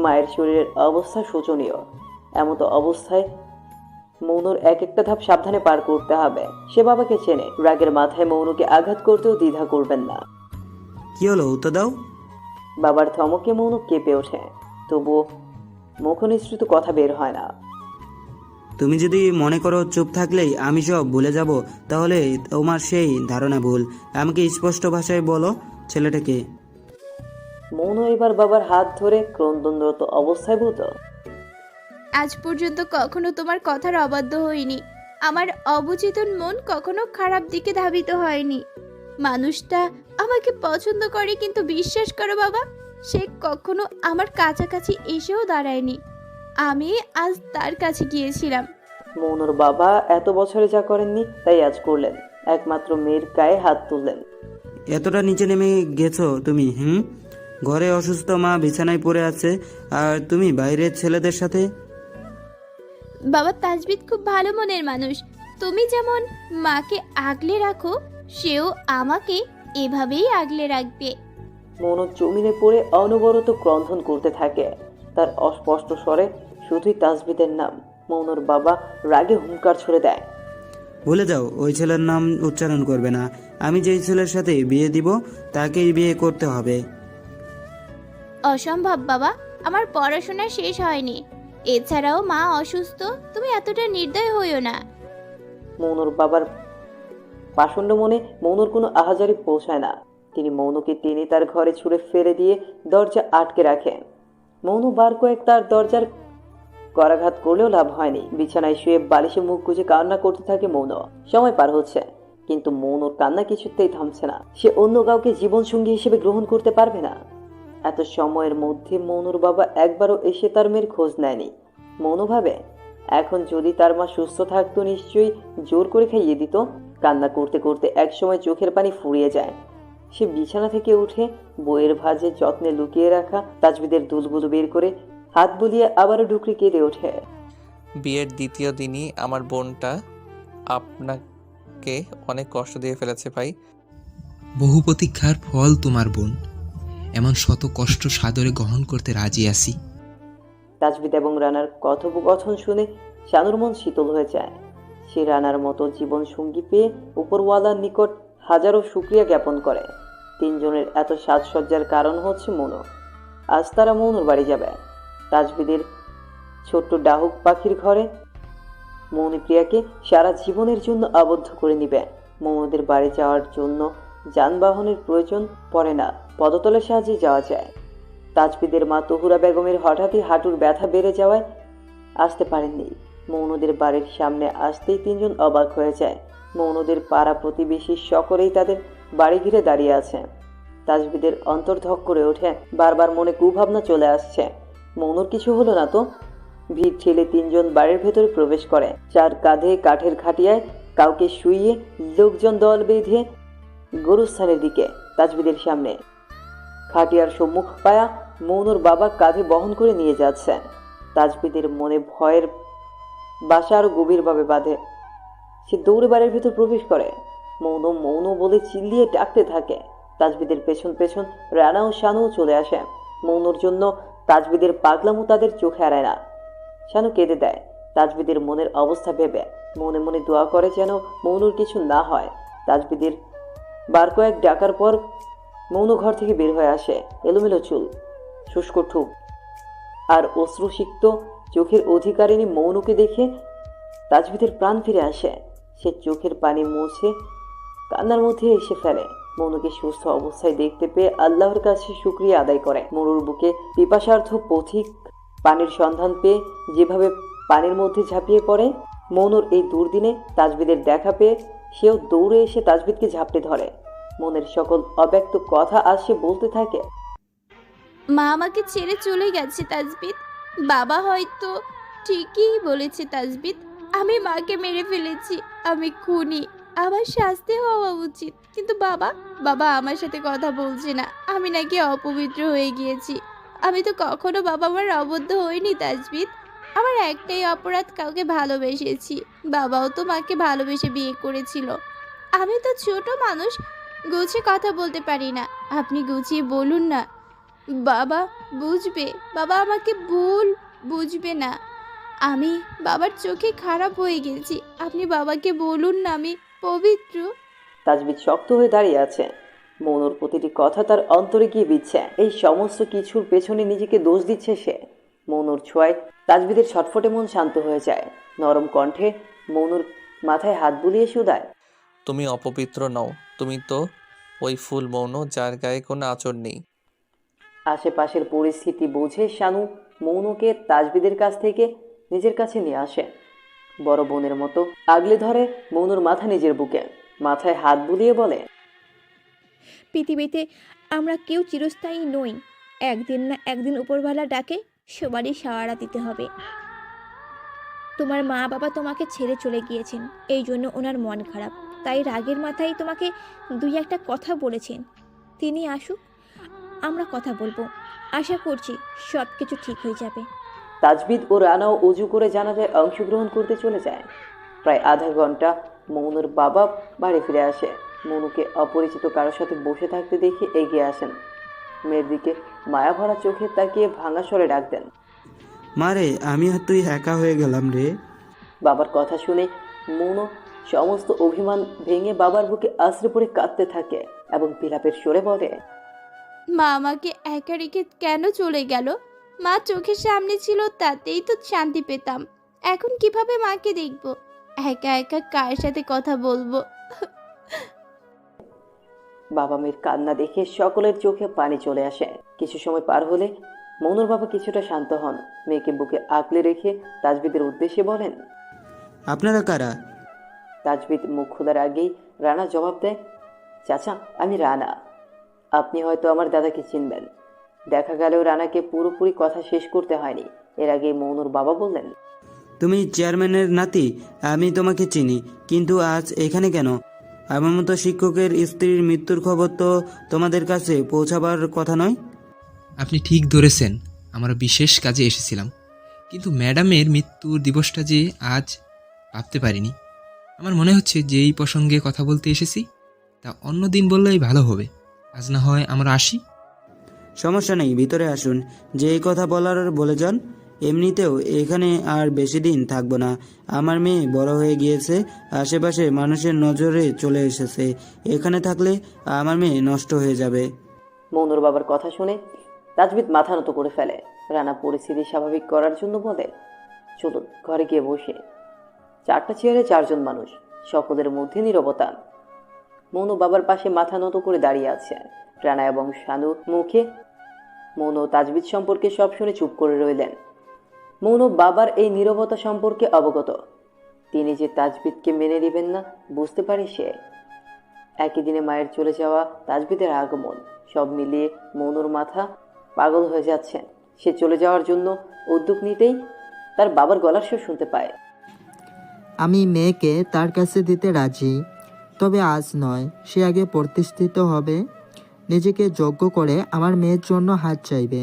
মায়ের শরীরের অবস্থা শোচনীয়। এমতো অবস্থায় মৌনুর এক একটা ধাপ সাবধানে পার করতে হবে। সে বাবাকে চেনে। রাগের মাথায় মৌনুকে আঘাত করতেও দ্বিধা করবেন না। কি হলো, উত্তর দাও। বাবার ধমকে মৌনু কেঁপে ওঠে, তবুও মুখ নিঃসৃত কথা বের হয় না। তুমি যদি মনে করো চুপ থাকলেই আমি সব ভুলে যাব, তাহলে তোমার সেই ধারণা ভুল। আমাকে স্পষ্ট ভাষায় বলো, ছেলেটাকে। মৌনু এবার বাবার হাত ধরে ক্রন্দনরত অবস্থায় বলল, আজ পর্যন্ত কখনো তোমার কথার অবাধ্য হইনি। আমার অবচেতন মন কখনো খারাপ দিকে ধাবিত হয়নি। মানুষটা আমাকে পছন্দ করে, কিন্তু বিশ্বাস করো বাবা, সে কখনো আমার কাছাকাছি এসেও দাঁড়ায়নি। আমি আজ তার কাছে গিয়েছিলাম। মৌনুর বাবা এত বছরে যা করেননি তাই আজ করলেন। একমাত্র মেয়ের গায়ে হাত তুললেন। এতটা নিচে নেমে গেছো তুমি? ঘরে অসুস্থ মা বিছানায় পড়ে আছে, আর তুমি বাইরের ছেলেদের সাথে। বাবা, তাজবিদ খুব ভালো মনের মানুষ। তুমি যেমন মাকে আগলে রাখো, সেও আমাকে এভাবেই আগলে রাখবে। মৌনু জমিনে পড়ে অনবরত ক্রন্দন করতে থাকে। তার অস্পষ্ট স্বরে শুধুই তাজবিদের নাম। মৌনুর বাবা রাগে হুঙ্কার ছুড়ে দেয়, ভুলে যাও, ওই ছেলের নাম উচ্চারণ করবে না। আমি যেই ছেলের সাথে বিয়ে দিব তাকেই বিয়ে করতে হবে। অসম্ভব বাবা, আমার পড়াশোনা শেষ হয়নি। এছাড়াও মা অসুস্থ, তুমি এতটা নির্দয় হইও না। মৌনুর বাবার পাষণ্ড মনে মৌনুর কোনো আহাজারি পৌঁছায় না। তিনি মৌনুকে টেনে তার ঘরে ছুঁড়ে ফেলে দিয়ে দরজা আটকে রাখেন। মৌনু বার কয়েক তার দরজার করাঘাত করলেও লাভ হয়নি। বিছানায় শুয়ে বালিশে মুখ গুজে কান্না করতে থাকে মৌন। সময় পার হচ্ছে, কিন্তু মৌনুর কান্না কিছুতেই থামছে না। সে অন্য কাউকে জীবন সঙ্গী হিসেবে গ্রহণ করতে পারবে না। এত সময়ের মধ্যে মৌনুর বাবা একবারও এসে তার মেয়ের খোঁজ নেয়নি। মৌনু ভাবে, এখন যদি তার মা সুস্থ থাকতো নিশ্চয়ই জোর করে খাইয়ে দিত। কান্না করতে করতে একসময় চোখের পানি ফুরিয়ে যায়। সে বিছানা থেকে উঠে বইয়ের ভাঁজে যত্নে লুকিয়ে রাখা তাজবিদের দুলগুলো বের করে হাত বুলিয়ে আবারও ডুকরে কেঁদে ওঠে। বিয়ের দ্বিতীয় দিনই আমার বোনটা আপনাকে অনেক কষ্ট দিয়ে ফেলেছে ভাই। বহু প্রতীক্ষার ফল তোমার বোন, এমন শত কষ্ট সাদরে গ্রহণ করতে রাজি আছি। তাজবিদ এবং রানার কথোপকথন শুনে শানুর মন শীতল হয়ে যায়। সে রানার মতো জীবন সঙ্গী পেয়ে উপরওয়ালার নিকট হাজারো শুকরিয়া জ্ঞাপন করে। তিনজনের এত সাজসজ্জার কারণ হচ্ছে মৌনু। আজ তারা মৌনুর বাড়ি যাবে। তাজবিদের ছোট্ট ডাহুক পাখির ঘরে মৌনিপ্রিয়াকে সারা জীবনের জন্য আবদ্ধ করে নিবে। মৌনুদের বাড়ি যাওয়ার জন্য যানবাহনের প্রয়োজন পড়ে না, পদতলের সাহায্যে যাওয়া যায়। তাজবিদের মা তহুরা বেগমের হঠাৎই হাঁটুর ব্যথা বেড়ে যাওয়ায় আসতে পারেননি। মৌনুদের বাড়ির সামনে আসতেই তিনজন অবাক হয়ে যায়। মৌনুদের পাড়া প্রতিবেশী সকলেই তাদের বাড়ি ঘিরে দাঁড়িয়ে আছে। তাজবিদের অন্তর্ধক করে ওঠে, বারবার মনে কুভাবনা চলে আসছে, মৌনুর কিছু হলো না তো। ভিড় ঠেলে তিনজন বাড়ির ভেতরে প্রবেশ করে। চার কাঁধে কাঠের খাটিয়ায় কাউকে শুইয়ে লোকজন দল বেঁধে গরুস্থানের দিকে তাজবিদের সামনে খাটিয়ার সম্মুখ পায়া মৌনুর বাবা কাঁধে বহন করে নিয়ে যাচ্ছে। তাজবিদের মনে ভয়ের বাসা আরো গভীরভাবে বাঁধে। সে দৌড়ে বাড়ির ভেতর প্রবেশ করে। মৌনু মৌনু বলে চিল্লিয়ে ডাকতে থাকে। তাজবিদের পেছন পেছন রানা ও শানুও চলে আসে। মৌনুর জন্য তাজবিদের পাগলামো তাদের চোখে এড়ায় না। শানু কেঁদে দেয়। তাজবিদের মনের অবস্থা ভেবে মনে মনে দোয়া করে যেন মৌনুর কিছু না হয়। তাজবিদের বার কয়েক ডাকার পর মৌনু ঘর থেকে বের হয়ে আসে। এলোমেলো চুল, শুষ্ক ঠুক আর অশ্রুসিক্ত চোখের অধিকারিণী মৌনুকে দেখে তাজবিদের প্রাণ ফিরে আসে। সে চোখের পানি মুছে কান্নার মধ্যে এসে ফেলে। মৌনুকে সুস্থ অবস্থায় দেখতে পেয়ে আল্লাহর কাছে শুকরিয়া আদায় করে। মরুর বুকে পিপাসার্থ পথিক পানির সন্ধান পেয়ে যেভাবে পানির মধ্যে ঝাঁপিয়ে পড়ে, মৌনুর এই দুর্দিনে তাজবিদের দেখা পেয়ে সেও দৌড়ে এসে তাজবিদকে ঝাপটে ধরে। মনের সকল অব্যক্ত কথা আজ সে বলতে থাকে। মা আমাকে ছেড়ে চলে গেছে তাজবিদ। বাবা হয়তো ঠিকই বলেছে তাজবিদ, আমি মাকে মেরে ফেলেছি, আমি খুনি, আমার শাস্তি হওয়া উচিত। কিন্তু বাবা বাবা আমার সাথে কথা বলছে না, আমি নাকি অপবিত্র হয়ে গিয়েছি। আমি তো কখনো বাবা আমার অবদ্ধ হইনি তাজবিদ। আমার একটাই অপরাধ, কাউকে ভালোবেসেছি। বাবাও তো মাকে ভালোবেসে বিয়ে করেছিল। আমি তো ছোট মানুষ, গুছিয়ে কথা বলতে পারি না। আপনি গুছিয়ে বলুন না, বাবা বুঝবে। বাবা আমাকে ভুল বুঝবে না। আমি বাবার চোখে খারাপ হয়ে গেছি। আপনি বাবাকে বলুন না আমি পবিত্র। তাজবিদ শক্ত হয়ে দাঁড়িয়ে আছে। মৌনুর প্রতিটি কথা তার অন্তরে গিয়ে বিচ্ছে। এই সমস্ত কিছুর পেছনে নিজেকে দোষ দিচ্ছে সে। মৌনুর ছোঁয়ায় তাজবিদের ছটফটে মন শান্ত হয়ে যায়। নরম কণ্ঠে মৌনুর মাথায় হাত বুলিয়ে শুধায়, তুমি অপবিত্র নও, তুমি তো ওই ফুল মৌন যার গায়ে কোনো আঁচড় নেই। আশেপাশের পরিস্থিতি বুঝে শানু মৌনুকে তাজবিদের কাছ থেকে নিজের কাছে নিয়ে আসে। বড় বোনের মতো আগলে ধরে মৌনুর মাথা নিজের বুকে, মাথায় হাত বুলিয়ে বলে, পৃথিবীতে আমরা কেউ চিরস্থায়ী নই। একদিন না একদিন উপরওয়ালা ডাকে সবারই সাড়া দিতে হবে। তোমার মা বাবা তোমাকে ছেড়ে চলে গিয়েছেন, এই জন্য ওনার মন খারাপ, তাই রাগের মাথায় তোমাকে দুই একটা কথা বলেছেন। তিনি আসুক, আমরা কথা বলবো, আশা করছি সব কিছু ঠিক হয়ে যাবে। তাজবিদ ও রানাও উজু করে জানাজায় অংশগ্রহণ করতে চলে যায়। প্রায় আধা ঘন্টা মৌনুর বাবা বাড়ি ফিরে আসে। মৌনুকে অপরিচিত কারোর সাথে বসে থাকতে দেখে এগিয়ে আসেন। মেয়ের দিকে মায়া ভরা চোখে তাকিয়ে ভাঙা স্বরে ডাক দেন, মারে আমি আর তুই একা হয়ে গেলাম রে। বাবার কথা শুনে মৌনু সমস্ত অভিমান ভেঙে বাবার বুকে আশ্রে পড়ে কাঁদতে থাকে এবং বিলাপের স্বরে বলে, মা আমাকে একা রেখে কেন চলে গেল? মা চোখের সামনে ছিল তাতেই তো শান্তি পেতাম। এখন কিভাবে মাকে দেখব? একা একা কার সাথে কথা বলবো? বাবা মেয়ের কান্না দেখে সকলের চোখে পানি চলে আসে। কিছু সময় পার হলে মনুর বাবা কিছুটা শান্ত হন। মেয়েকে বুকে আগলে রেখে তাজবিদের উদ্দেশ্যে বলেন, আপনারা কারা? তাজবিদ মুখ খোলার আগেই রানা জবাব দেয়, চাচা আমি রানা। আপনি হয়তো আমার দাদাকে চিনবেন। দেখা গেলেও রানাকে পুরোপুরি কথা শেষ করতে হয়নি। এর আগেই মনুর বাবা বললেন, তুমি চেয়ারম্যানের নাতি, আমি তোমাকে চিনি, কিন্তু আজ এখানে কেন? আমার মতো শিক্ষকের স্ত্রীর মৃত্যুর খবর তো তোমাদের কাছে পৌঁছাবার কথা নয়। আপনি ঠিক ধরেছেন, আমরা বিশেষ কাজে এসেছিলাম, কিন্তু ম্যাডামের মৃত্যুর দিবসটা যে আজ ভাবতে পারিনি। আমার মনে হচ্ছে যে এই প্রসঙ্গে কথা বলতে এসেছি তা অন্য দিন বললেই ভালো হবে। আজ না হয় আমরা আসি? সমস্যা নেই, ভিতরে আসুন। যে এই কথা বলার বলে যান। এমনিতেও এখানে আর বেশি দিন থাকবো না। আমার মেয়ে বড় হয়ে গিয়েছে, আশেপাশে মানুষের নজরে চলে এসেছে। এখানে থাকলে আমার মেয়ে নষ্ট হয়ে যাবে। মনুর বাবার কথা শুনে তাজবিদ মাথা নত করে ফেলে। রানা পরিস্থিতি স্বাভাবিক করার জন্য বলে, চলুন ঘরে গিয়ে বসে। 4টা চেয়ারে 4 জন মানুষ, সকলের মধ্যে নীরবতা। মনু বাবার পাশে মাথা নত করে দাঁড়িয়ে আছে। রানা এবং শানু মুখে মনু তাজবিদ সম্পর্কে সব শুনে চুপ করে রইলেন। মনু বাবার এই নীরবতা সম্পর্কে অবগত। তিনি যে তাজবিদকে মেনে নেবেন না বুঝতে পারে সে। একই দিনে মায়ের চলে যাওয়া, তাজবিদের আগমন, সব মিলিয়ে মনুর মাথা পাগল হয়ে যাচ্ছে। সে চলে যাওয়ার জন্য উদ্যোগ নিতেই তার বাবার গলার স্বর শুনতে পায়, আমি মেয়েকে তার কাছে দিতে রাজি, তবে আজ নয়। সে আগে প্রতিষ্ঠিত হবে, নিজেকে যোগ্য করে আমার মেয়ের জন্য হাত চাইবে।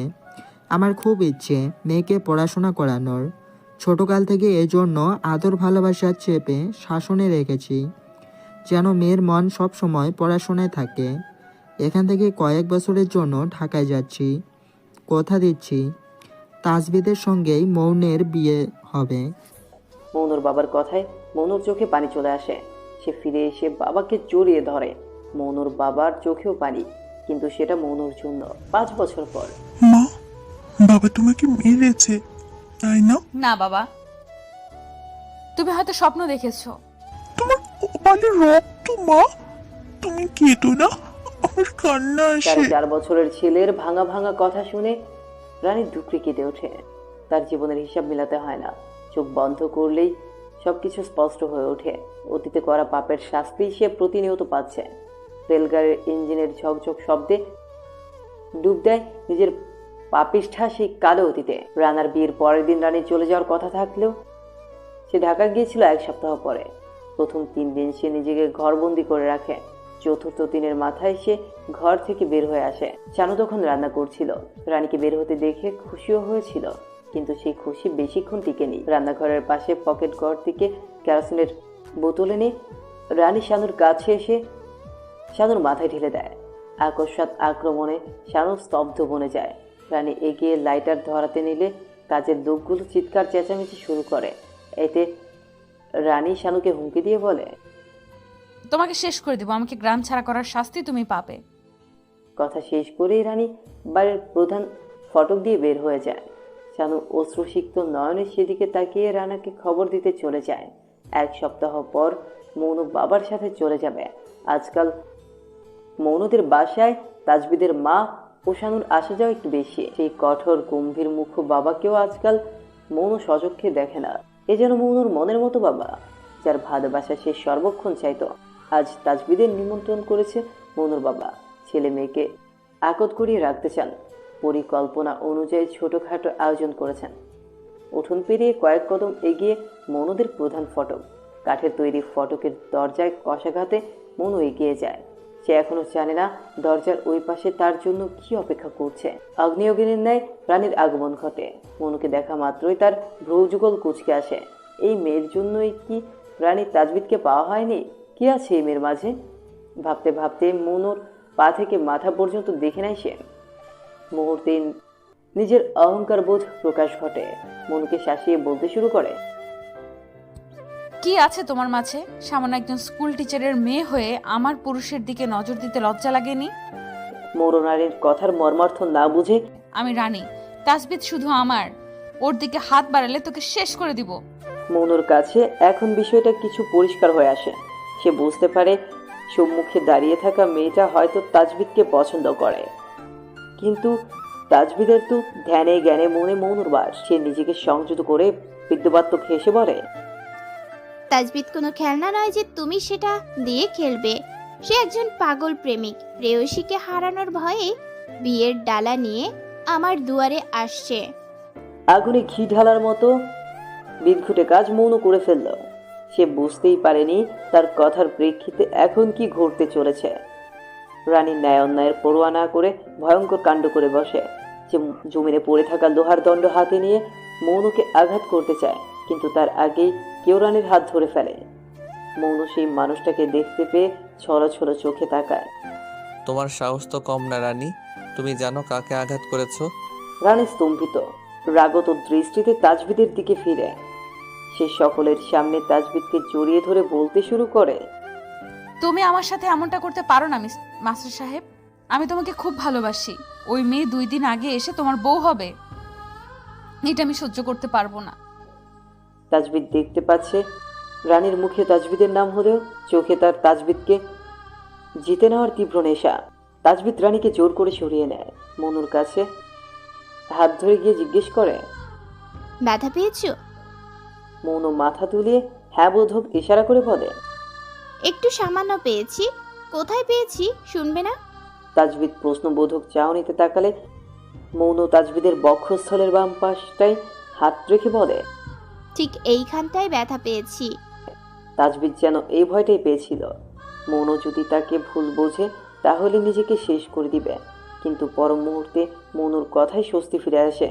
আমার খুব ইচ্ছে মেয়েকে পড়াশোনা করানোর। ছোটকাল থেকে এই জন্য আদর ভালোবাসা চেপে শাসনে রেখেছি, যেন মেয়ের মন সব সময় পড়াশোনায় থাকে। এখান থেকে কয়েক বছরের জন্য ঢাকায় যাচ্ছি। কথা দিচ্ছি তাজবিদের সঙ্গেই মৌনের বিয়ে হবে। মনুর বাবার কথায় মনুর চোখে পানি চলে আসে। সে ফিরে এসে বাবাকে জড়িয়ে ধরে। মনুর বাবার চোখেও পানি, কিন্তু সেটা মনুর জন্য 5 বছর পর। মা, বাবা তোমাকে মেরেছে তাই না? না বাবা, তুমি হয়তো স্বপ্ন দেখেছো। তোমার কপালে রক্ত মা, তুমি কেঁদো না, আমার কান্না আসে। 4 বছরের ছেলের ভাঙা ভাঙা কথা শুনে রানী দুকড়ে কেঁদে ওঠে। তার জীবনের হিসাব মেলাতে হয় না, চোখ বন্ধ করলেই সবকিছু স্পষ্ট হয়ে ওঠে। অতীতে করা পাপের শাস্তি সে প্রতিনিয়ত পাচ্ছে। রেলগাড়ির ইঞ্জিনের ঝকঝক শব্দে ডুব দেয় নিজের পাপিষ্ঠা সেই কালো অতীতে। রানার বিয়ের পরের দিন রানী চলে যাওয়ার কথা থাকলেও সে ঢাকা গিয়েছিল 1 সপ্তাহ পরে। প্রথম 3 দিন সে নিজেকে ঘরবন্দি করে রাখে। চতুর্থ দিনের মাথায় সে ঘর থেকে বের হয়ে আসে। শানু তখন রান্না করছিল। রানীকে বের হতে দেখে খুশিও হয়েছিল, কিন্তু সেই খুশি বেশিক্ষণ টিকেনি। রান্নাঘরের পাশে পকেট ঘর থেকে কেরোসিনের বোতল এনে রানী শানুর কাছে এসে শানুর মাথায় ঢেলে দেয়। আকস্মাৎ আক্রমণে শানু স্তব্ধ বনে যায়। রানী এগিয়ে লাইটার ধরাতে নিলে কাজের লোকগুলো চিৎকার চেঁচামেচি শুরু করে। এতে রানী শানুকে হুমকি দিয়ে বলে, তোমাকে শেষ করে দেবো, আমাকে গ্রাম ছাড়া করার শাস্তি তুমি পাবে। কথা শেষ করেই রানী বাড়ির প্রধান ফটক দিয়ে বের হয়ে যায়। শানু অশ্রুসিক্ত নয়নে সেদিকে তাকিয়ে রানাকে খবর দিতে চলে যায়। 1 সপ্তাহ পর মৌনু বাবার সাথে চলে যাবে। আজকাল মৌনুদের বাসায় তাজবিদের মা ও শানুর আসা যাওয়া একটু বেশি। সেই কঠোর গম্ভীর মুখ বাবাকেও আজকাল মৌনু সচক্ষে দেখে না। এ যেন মৌনুর মনের মতো বাবা, যার ভালোবাসা সে সর্বক্ষণ চাইতো। আজ তাজবিদের নিমন্ত্রণ করেছে মৌনুর বাবা। ছেলে মেয়েকে আকট করিয়ে রাখতে চান। পরিকল্পনা অনুযায়ী ছোটখাটো আয়োজন করেছেন। উঠোন পেরিয়ে কয়েক কদম এগিয়ে মনুদের প্রধান ফটক। কাঠের তৈরি ফটকের দরজায় কষাঘাতে মনু এগিয়ে যায়। সে এখনো জানে না দরজার ওই পাশে তার জন্য কি অপেক্ষা করছে। আগ্নেয়গিরির ন্যায় রানীর আগমন ঘটে। মনুকে দেখা মাত্রই তার ভ্রুযুগল কুঁচকে আসে। এই মেয়ের জন্যই কি রানী তাজবিদকে পাওয়া হয়নি? কি আছে এই মেয়ের মাঝে? ভাবতে ভাবতে মনুর পা থেকে মাথা পর্যন্ত দেখে নেয় সে। মুহূর্তে নিজের অহংকার বোধ প্রকাশ ঘটে। মনুকে শাসিয়ে বলতে শুরু করে, কি আছে তোমার মাঝে? সামান্য একজন স্কুল টিচারের মেয়ে হয়ে আমার পুরুষের দিকে নজর দিতে লজ্জা লাগেনি? মরনারীর কথার মর্মার্থ না বুঝে আমি রানী, তাসবিদ শুধু আমার, ওর দিকে হাত বাড়ালে তোকে শেষ করে দিব। মনুর কাছে এখন বিষয়টা কিছু পরিষ্কার হয়ে আসে। সে বুঝতে পারে সম্মুখে দাঁড়িয়ে থাকা মেয়েটা হয়তো তাজবিদকে পছন্দ করে, কিন্তু তাজবিদের তো ধ্যানে জ্ঞানে মনে মনুর বাস। সে নিজেকে সংযত করে বিদ্যুবাত্মক হেসে বলে, তাজবিদ কোনো খেলনা নয় যে তুমি সেটা দিয়ে খেলবে। সে একজন পাগল প্রেমিক, প্রেয়সীকে হারানোর ভয়ে বিয়ের ডালা নিয়ে আমার দুয়ারে আসছে। আগুনে ঘি ঢালার মতো বিদঘুটে কাজ মৌন করে ফেলল। সে বুঝতেই পারেনি তার কথার প্রেক্ষিতে এখন কি ঘটতে চলেছে। রানীর ন্যায় অন্যায়ের পরোয়া না করে ভয়ঙ্কর কাণ্ড করে বসে। যে জমিনে পড়ে থাকা লোহার দণ্ড হাতে নিয়ে মৌনকে আঘাত করতে চায়, কিন্তু তার আগেই কেউ রানীর হাত ধরে ফেলে। মৌন সেই মানুষটাকে দেখতে পেয়ে ছলো ছলো চোখে তাকায়। তোমার সাহস তো কম না রানী, তুমি জানো কাকে আঘাত করেছো? রানী স্তম্ভিত, রাগত দৃষ্টিতে তাজবিদের দিকে ফিরে। সে সকলের সামনে তাজবিদকে জড়িয়ে ধরে বলতে শুরু করে, তুমি আমার সাথে এমনটা করতে পারো না মাস্টার সাহেব। আমি তোমাকে খুব ভালোবাসি। ওই মেয়ে 2 দিন আগে এসে তোমার বউ হবে, এটা আমি সহ্য করতে পারবো না। তাজবিদ দেখতে পাচ্ছে রানীর মুখে তাজবিদের নাম হলেও চোখে তার তাজবিদকে জিতে নেওয়ার তীব্র নেশা। তাজবিদ রানীকে জোর করে সরিয়ে নেয়। মনুর কাছে হাত ধরে গিয়ে জিজ্ঞেস করে, ব্যথা পেয়েছো? মৌন মাথা তুলিয়ে হ্যাঁ বোধক ইশারা করে বলে, একটু সামান্য পেয়েছি। কোথায় পেয়েছি শুনবে না? তাজবিদ প্রশ্নবোধক চাহনিতে তাকালে মৌন তাজবিদের বক্ষস্থলের বাম পাশটায় হাত রেখে বলে, ঠিক এইখানটায় ব্যথা পেয়েছি। তাজবিদ যেন এই ভয়টাই পেয়েছিল। মৌন যদি তাকে ভুল বোঝে তাহলে নিজেকে শেষ করে দিবে, কিন্তু পর মুহূর্তে মনুর কথায় স্বস্তি ফিরে আসে।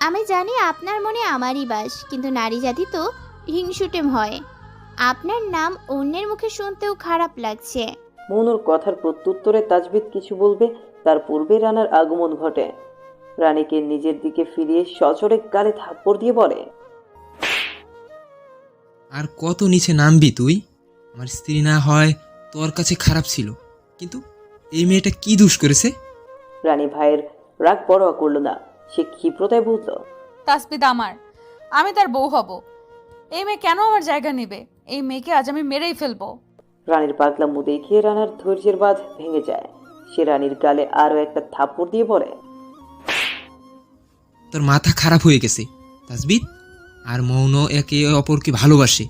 আমি জানি আপনার মনে আমারই বাস, কিন্তু নারী জাতি তো হিংসুটে হয়। আপনার নাম অন্যের মুখে শুনতেও খারাপ লাগছে। মনুর কথার প্রত্যুত্তরে তাজবিদ কিছু বলবে তার পূর্বে রানার আগমন ঘটে। রানীকে নিজের দিকে ফিরিয়ে সচরে গালে থাপ্পড় দিয়ে বলে, আর কত নিচে নামবি তুই? আমার স্ত্রী না হয় তোর কাছে খারাপ ছিল, কিন্তু এই মেয়েটা কি দোষ করেছে? রানী ভাইয়ের রাগ পরোয়া করলো না। সে ক্ষিপ্রতায় বুঝল, তাসবিদ আমার, আমি তার বউ হব। এই মেয়ে কেন আমার জায়গা নেবে? এই মেয়েকে আজ আমি মেরেই ফেলবো। রানীর পাগলামো দেখিয়ে রানার ধৈর্যের বাঁধ ভেঙে যায়। সে রানীর গালে আরো একটা থাপ্পড় দিয়ে বলে, তোর মাথা খারাপ হয়ে গেছে তাজবিদ। আর মৌন একে অপরকে ভালোবাসে।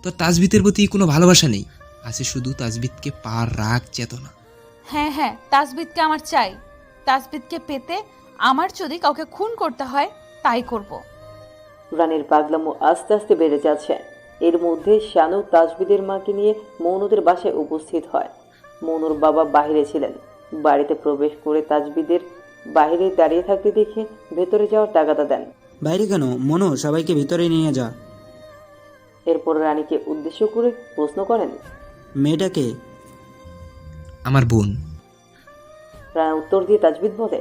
তোর তাজবিদের প্রতি কোনো ভালোবাসা নেই, আছে শুধু তাজবিদকে পার রাগ চেতনা। হ্যাঁ হ্যাঁ, তাসবিদকে আমার চাই। তাসবিদকে পেতে আমার যদি কাউকে খুন করতে হয় তাই করব। রানীর পাগলামো আস্তে আস্তে বেড়ে যাচ্ছে। এর মধ্যে শানু তাজবিদের মাকে নিয়ে মৌনদের বাসায় উপস্থিত হয়। মনুর বাবা বাহিরে ছিলেন। বাড়িতে প্রবেশ করে তাজবিদের বাইরে দাঁড়িয়ে থাকতে দেখে ভেতরে যাওয়ার তাগাদা দেন। বাইরে কেন মনো? সবাইকে ভিতরে নিয়ে যা। এরপর রানীকে উদ্দেশ্য করে প্রশ্ন করেন, মেয়েটাকে? আমার বোন। রানা উত্তর দিয়ে তাজবিদ বলে,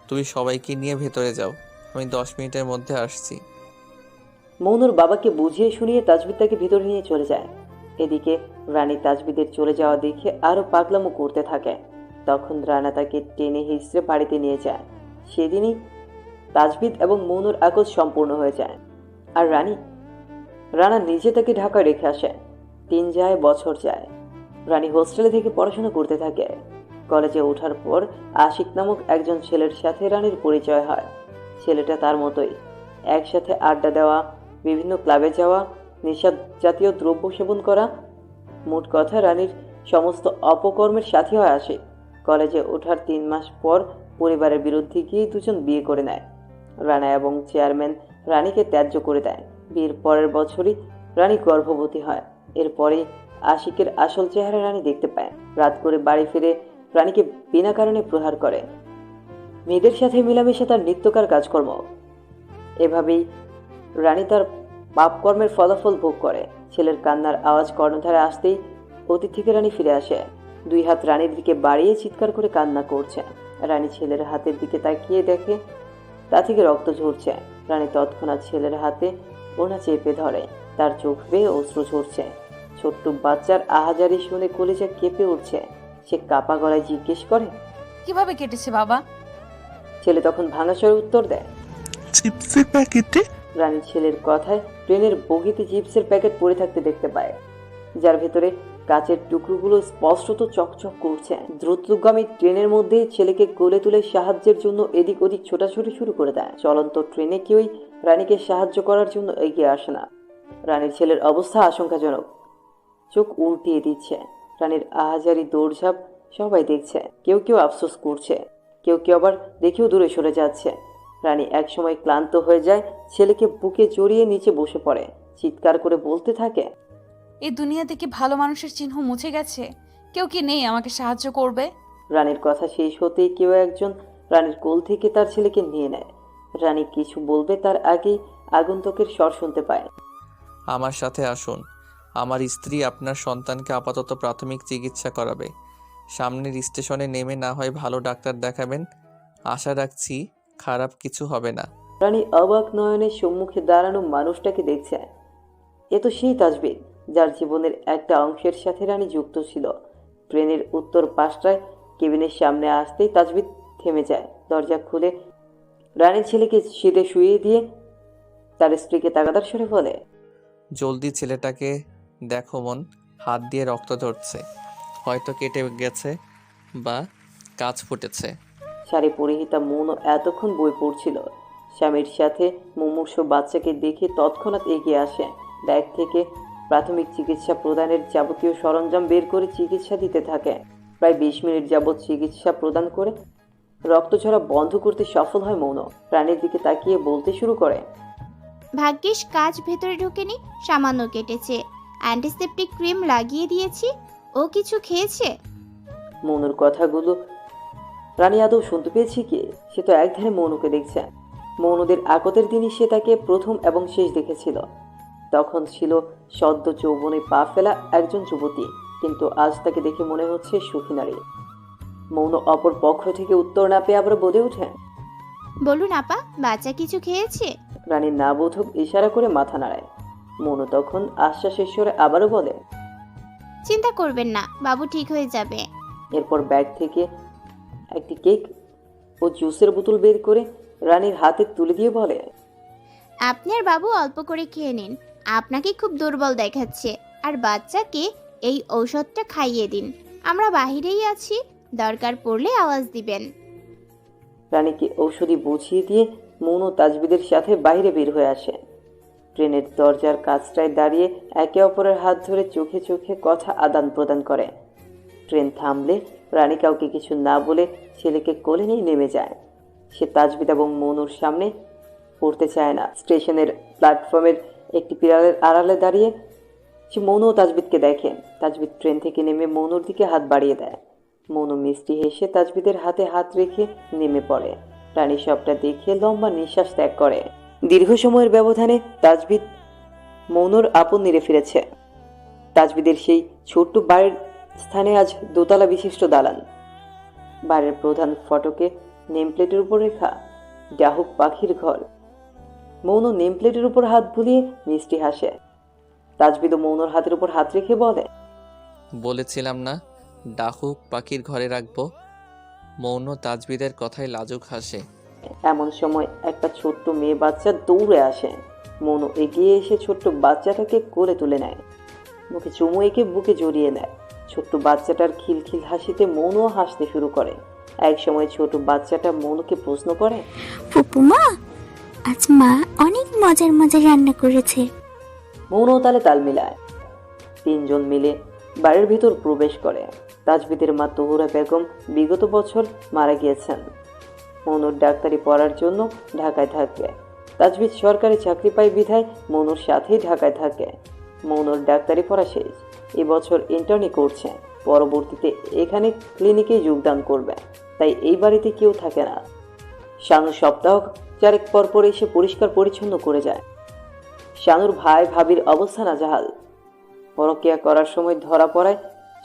তুমি সবাইকে নিয়ে ভেতরে যাও, আমি 10 মিনিটের মধ্যে আসছি। মৌনুর বাবাকে বুঝিয়ে শুনিয়ে তাজবিদ তাকে ভিতরে নিয়ে চলে যায়। এদিকে রানী তাজবিদের চলে যাওয়া দেখে আরো পাগলামো করতে থাকে। তখন রানা তাকে টেনে হিঁচড়ে বাড়িতে নিয়ে যায়। সেদিনই তাজবিদ এবং মৌনুর আকজ সম্পূর্ণ হয়ে যায়। আর রানা নিজে তাকে ঢাকায় রেখে আসে। 3 যায় বছর যায়। রানী হোস্টেলে থেকে পড়াশোনা করতে থাকে। কলেজে ওঠার পর আশিক নামক একজন ছেলের সাথে রানীর পরিচয় হয়। ছেলেটা তার মতোই, একসাথে আড্ডা দেওয়া, বিভিন্ন ক্লাবে যাওয়া, নেশা জাতীয় দ্রব্য সেবন করা, মোট কথা রানীর সমস্ত অপকর্মের সাথী হয়ে আসে। কলেজে ওঠার 3 মাস পর পরিবারের বিরুদ্ধে গিয়ে দুজন বিয়ে করে নেয়। রানা এবং চেয়ারম্যান রানীকে ত্যায্য করে দেয়। বিয়ের পরের বছরই রানী গর্ভবতী হয়। এরপরে আশিকের আসল চেহারা রানী দেখতে পায়। রাত করে বাড়ি ফিরে রানীকে বিনা কারণে প্রহার করে। মেয়েদের সাথে মিলামিশে তার নিত্যকার কাজকর্ম। এভাবেই রানী তার পাপকর্মের ফলাফল ভোগ করে। ছেলের কান্নার আওয়াজ কর্ণধারে আসতেই অতীত থেকে রানী ফিরে আসে। 2 হাত রানীর দিকে বাড়িয়ে চিৎকার করে কান্না করছে। রানী ছেলের হাতের দিকে তাকিয়ে দেখে তা থেকে রক্ত ঝরছে। রানী তৎক্ষণাৎ ছেলের হাতে ওনা চেপে ধরে। তার চোখ বেয়ে অশ্রু ঝরছে। ছোট্ট বাচ্চার আহাজারি শুনে কলিজা কেঁপে উঠছে। সে কাপা গলায় জিজ্ঞেস করে, কিভাবে কেটেছে বাবা? ছেলে তখন ভাঙাচোরা উত্তর দেয়। চিপসের প্যাকেটে। রানী ছেলের কথায় ট্রেনের বগিতে চিপসের প্যাকেট পড়ে থাকতে দেখতে পায়, যার ভেতরে কাচের টুকরোগুলো স্পষ্টত চকচক করছে। দ্রুতগামী ট্রেনের মধ্যে ছেলেকে কোলে তুলে সাহায্যের জন্য এদিক ওদিক ছোটাছুটি শুরু করে দেয়। চলন্ত ট্রেনে কেউই রানীকে সাহায্য করার জন্য এগিয়ে আসে না। রানীর ছেলের অবস্থা আশঙ্কাজনক, চোখ উল্টিয়ে দিচ্ছে। রানীর আহাজারি দৌড়ঝাঁপ সবাই দেখছে, কেউ কেউ আফসোস করছে, কেউ কেউ আবার দেখেও দূরে সরে যাচ্ছে। রানী একসময় ক্লান্ত হয়ে যায়, ছেলেকে বুকে জড়িয়ে নিচে বসে পড়ে, চিৎকার করে বলতে থাকে, এই দুনিয়াতে কি ভালো মানুষের চিহ্ন মুছে গেছে? কেউ কি নেই আমাকে সাহায্য করবে? রানীর কথা শেষ হতেই কেউ একজন রানীর কোল থেকে তার ছেলেকে নিয়ে নেয়। রানী কিছু বলবে তার আগেই আগন্তুকের স্বর শুনতে পায়। আমার সাথে আসুন, আমার স্ত্রী আপনার সন্তানকে আপাতত প্রাথমিক চিকিৎসা করাবে। সামনের স্টেশনে নেমে না হয় ভালো ডাক্তার দেখাবেন, আশা রাখছি খারাপ কিছু হবে না। রানী অবাক নয়নের সম্মুখে দাঁড়ানো মানুষটাকে দেখছে। এ তো সেই তাজবিদ যার জীবনের একটা অংশের সাথে রানী যুক্ত ছিল। ট্রেনের উত্তর পাশটায় কেবিনের সামনে আসতেই তাজবিদ থেমে যায়। দরজা খুলে রানীর ছেলেকে সিটে শুইয়ে দিয়ে তার স্ত্রীকে তাগাদার সরে বলে, জলদি ছেলেটাকে দেখো মন, হাত দিয়ে রক্ত ঝরছে, হয়তো কেটে গেছে বা কাঁচ ফুটেছে। শাড়ি পরিহিতা মৌনও এতক্ষণ বই পড়ছিল। স্বামীর সাথে মুমূর্ষু বাচ্চাকে দেখে তৎক্ষণাৎ এগিয়ে আসে। ব্যাগ থেকে প্রাথমিক চিকিৎসা প্রদানের যাবতীয় সরঞ্জাম বের করে চিকিৎসা দিতে থাকে। প্রায় 20 মিনিট যাবৎ চিকিৎসা প্রদান করে রক্ত ঝরা বন্ধ করতে সফল হয় মৌন। প্রাণীর দিকে তাকিয়ে বলতে শুরু করে, ভাগ্যিস কাজ ভেতরে ঢোকেনি, সামান্য কেটেছে। অ্যান্টিসেপটিক ক্রিম লাগিয়ে দিয়েছি। ও কিছু খেয়েছে? মৌনুর কথাগুলো রানী আদৌ শুনতে পেয়েছে কি? সে তো একধারে মৌনুকে দেখছে। মৌনুদের আকতের দিনই সে তাকে প্রথম এবং শেষ দেখেছিল। তখন ছিল সদ্য যৌবনে পা ফেলা একজন যুবতী, কিন্তু আজ তাকে দেখে মনে হচ্ছে সুখী নারী। মৌন অপর পক্ষ থেকে উত্তর না পেয়ে আবার বলে ওঠে, বলুন আপা, বাচ্চা কিছু খেয়েছে? রানী না বোধক ইশারা করে মাথা নাড়ায়। মৌন তখন আশ্বাসের স্বরে আবারও বলে, চিন্তা করবেন না, বাবু ঠিক হয়ে যাবে। এরপর ব্যাগ থেকে একটি কেক ও জুসের বোতল বের করে রানীর হাতে তুলে দিয়ে বলে, আপনি আর বাবু অল্প করে খেয়ে নিন, আপনাকে খুব দুর্বল দেখাচ্ছে। আর বাচ্চাকে এই ঔষধটা খাইয়ে দিন। আমরা বাহিরেই আছি, দরকার পড়লে আওয়াজ দিবেন। রানীকে ঔষধি বুঝিয়ে দিয়ে মৌন তাজবিদের সাথে বাইরে বের হয়ে আসে। ট্রেনের দরজার কাছটায় দাঁড়িয়ে একে অপরের হাত ধরে চোখে চোখে কথা আদান প্রদান করে। ট্রেন থামলে রানী কাউকে কিছু না বলে ছেলেকে কোলে নিয়ে নেমে যায়। সে তাজবিদ এবং মৌনুর সামনে পড়তে চায় না। স্টেশনের প্ল্যাটফর্মের একটি পিলারের আড়ালে দাঁড়িয়ে সে মৌন ও তাজবিদকে দেখে। তাজবিদ ট্রেন থেকে নেমে মৌনুর দিকে হাত বাড়িয়ে দেয়। মৌনু মিষ্টি হেসে তাজবিদের হাতে হাত রেখে নেমে পড়ে। রানী সবটা দেখে লম্বা নিঃশ্বাস ত্যাগ করে। দীর্ঘ সময়ের ব্যবধানে তাজবিদ মৌনুর আপন নিরে ফিরেছে। তাজবিদের সেই ছোট্ট বাড়ির স্থানে আজ দোতলা বিশিষ্ট দালান। বাড়ির প্রধান ফটকে নেমপ্লেটের উপর লেখা ডাহুক পাখির ঘর। মৌন নেমপ্লেটের উপর হাত বুলিয়ে মিষ্টি হাসে। তাজবিদ মৌনর হাতের উপর হাত রেখে বলে, বলেছিলাম না ডাহুক পাখির ঘরে রাখবো। মৌন তাজবিদের কথায় লাজুক হাসে। এমন সময় একটা ছোট্ট মেয়ে বাচ্চা দৌড়ে আসে। মৌন এগিয়ে এসে ছোট্ট বাচ্চাটাকে কোলে তুলে নেয়, মুখে চুমু এঁকে বুকে জড়িয়ে নেয়। ছোট্ট বাচ্চাটার খিলখিল হাসিতে মৌনও হাসতে শুরু করে। এক সময় ছোট বাচ্চাটা মৌনকে প্রশ্ন করে, ফুপুমা, আজ মা অনেক মজার মজার রান্না করেছে। মৌনও তালে তাল মিলায়। তিনজন মিলে বাড়ির ভিতর প্রবেশ করে। তাজবিদের মা তহুরা বেগম বিগত বছর মারা গিয়েছেন। মৌনুর ডাক্তারি পড়ার জন্য ঢাকায় থাকে। তাজবিদ সরকারি চাকরি পায় বিধায় মৌনুর সাথেই ঢাকায় থাকে। মৌনুর ডাক্তারি পড়া শেষ, এবছর ইন্টার্নি করছে। পরবর্তীতে এখানে ক্লিনিকে যোগদান করবে, তাই এই বাড়িতে কেউ থাকে না। শানু সপ্তাহ চারেক পর পর এসে পরিষ্কার পরিচ্ছন্ন করে যায়। শানুর ভাই ভাবির অবস্থা নাজাহাল। পরকিয়া করার সময় ধরা পড়ায়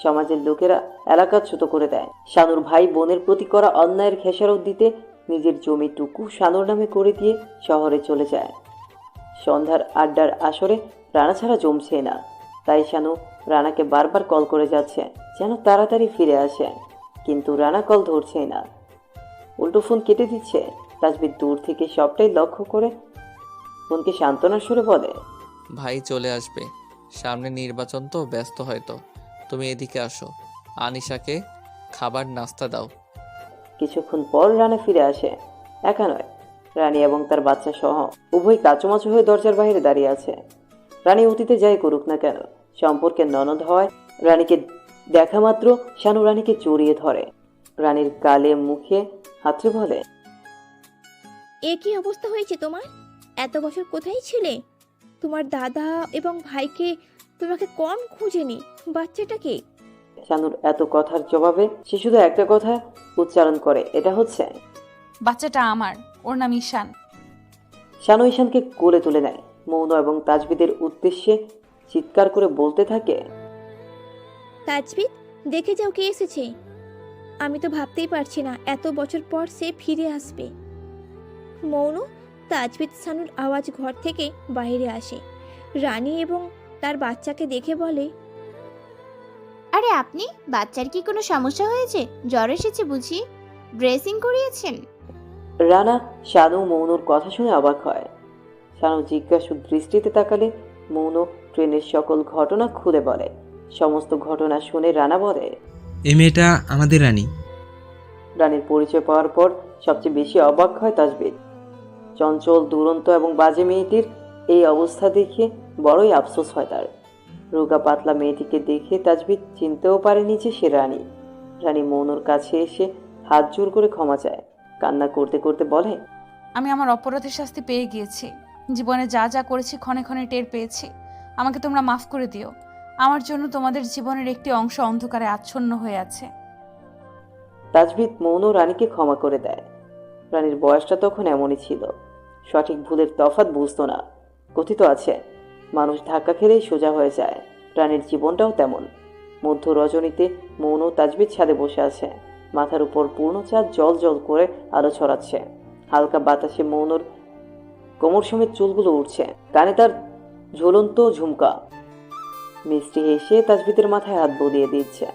সমাজের লোকেরা এলাকাচ্যুত করে দেয়। শানুর ভাই বোনের প্রতি করা অন্যায়ের খেসারত দিতে নিজের জমিটুকু শানুর নামে করে দিয়ে শহরে চলে যায়। সন্ধ্যার আড্ডার আসরে রানা ছাড়া জমছে না, তাই শানু রানাকে বারবার কল করে যাচ্ছে যেন তাড়াতাড়ি ফিরে আসে, কিন্তু রানা কল ধরছেই না। উল্টো ফোন কেটে দিচ্ছে। তাজবিদ দূর থেকে সবটাই লক্ষ্য করে ফোনকে সান্ত্বনার সুরে বলে, ভাই চলে আসবে, সামনে নির্বাচন তো, ব্যস্ত হয়তো। তুমি এদিকে আসো, আনিশাকে খাবার নাস্তা দাও। কিছুক্ষণ পর রানা ফিরে আসে। একা নয়, রানী এবং তার বাচ্চা সহ উভয় কাচুমাচু হয়ে দরজার বাইরে দাঁড়িয়ে আছে। রানী অতীতে যাই করুক না কেন, সম্পর্কের ননদ হওয়ায় রানীকে দেখা মাত্র শানু রানীকে জড়িয়ে ধরে। রানীর গালে মুখে হাতড়ে বলে, এ কি অবস্থা হয়েছে তোমার? এত বছর কোথায় ছিলে? তোমার দাদা এবং ভাইকে তোমাকে কম খুঁজেনি, বাচ্চাটাকে? শানুর এত কথার জবাবে সে শুধু একটা কথা উচ্চারণ করে, এটা হচ্ছে, বাচ্চাটা আমার, ওর নাম ঈশান। শানু ঈশানকে কোলে তুলে নেয়। মৌন এবং তাজবিদের উদ্দেশ্যে চিৎকার করে বলতে থাকে, তাজবিদ, দেখে যাও কে এসেছে। আমি তো ভাবতেই পারছি না এত বছর পর সে ফিরে আসবে। মৌন, তাজবিদ শানুর আওয়াজ ঘর থেকে বাইরে আসে। রানী এবং তার বাচ্চাকে দেখে বলে, আরে আপনি, বাচ্চার কি কোনো সমস্যা হয়েছে? জ্বর এসেছে বুঝি? ড্রেসিং করিয়েছেন? রানা শানু মৌনুর কথা শুনে অবাক হয়। শানু জিজ্ঞাসু দৃষ্টিতে তাকালে মৌন ট্রেনের সকল ঘটনা খুলে বলে। সমস্ত ঘটনা শুনে রানা বলে, এই মেয়েটা আমাদের রানী। রানীর পরিচয় পাওয়ার পর সবচেয়ে বেশি অবাক হয় তাজবিদ। চঞ্চল, দুরন্ত এবং বাজে মেয়েটির এই অবস্থা দেখে বড়ই আফসোস হয় তার। রোগা পাতলা মেয়েটিকে দেখে তাজবিদ চিনতেও পারেনি যে সে রানী। রানী মৌনুর কাছে এসে হাত জোর করে ক্ষমা চায়। কান্না করতে করতে বলে, আমি আমার অপরাধের শাস্তি পেয়ে গিয়েছি। জীবনে যা যা করেছি ক্ষণে ক্ষণে টের পেয়েছি। আমাকে তোমরা মাফ করে দিও। আমার জন্য তোমাদের জীবনের একটি অংশ অন্ধকারে আচ্ছন্ন হয়ে আছে। তাজবিদ মৌন রানীকে ক্ষমা করে দেয়। রানীর বয়সটা তখন এমনই ছিল, সঠিক ভুলের তফাৎ বুঝতো না। কথিত আছে, মানুষ ধাক্কা খেলেই সোজা হয়ে যায়। রানীর জীবনটাও তেমন। মধ্য রজনীতে মৌন তাজবিদ ছাদে বসে আছে। মাথার উপর পূর্ণ চাঁদ জল জল করে আলো ছড়াচ্ছে। হালকা বাতাসে মৌনর কোমর সমেত চুলগুলো উঠছে, কানে তার ঝুলন্ত ঝুমকা। মিষ্টি হেসে তাজবিদের মাথায় হাত বুলিয়ে দিচ্ছে।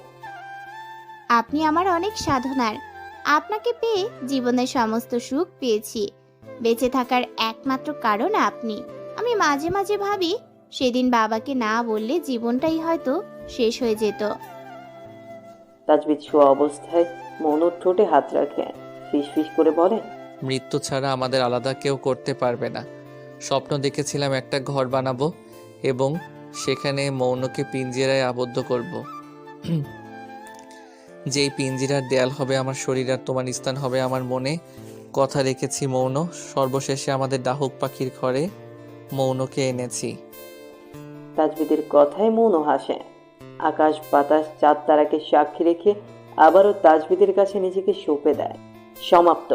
আপনি আমার অনেক সাধনার। আপনাকে পেয়ে জীবনের সমস্ত সুখ পেয়েছি। বেঁচে থাকার একমাত্র কারণ আপনি। আমি মাঝে মাঝে ভাবি, সেদিন বাবাকে না বললে জীবনটাই হয়তো শেষ হয়ে যেত। তাজবিদ শোয়া অবস্থায় মৌনুর ঠোঁটে হাত রাখে, ফিস ফিস করে বলে, মৃত্যু ছাড়া আমাদের আলাদা কেউ করতে পারবে না। স্বপ্ন দেখেছিলাম একটা ঘর বানাবো এবং সেখানে মৌনকে পিঞ্জিরায় আবদ্ধ করব। যেই পিঞ্জিরার দেয়াল হবে আমার শরীর আর তোমার স্থান হবে আমার মনে। কথা রেখেছি মৌন। সর্বশেষে আমাদের ডাহুক পাখির ঘরে মৌনকে এনেছি। তাজবিদের কথায় মৌন হাসে। আকাশ বাতাস চাঁদ তারাকে সাক্ষী রেখে আবারও তাজবিদের কাছে নিজেকে সঁপে দেয়। সমাপ্ত।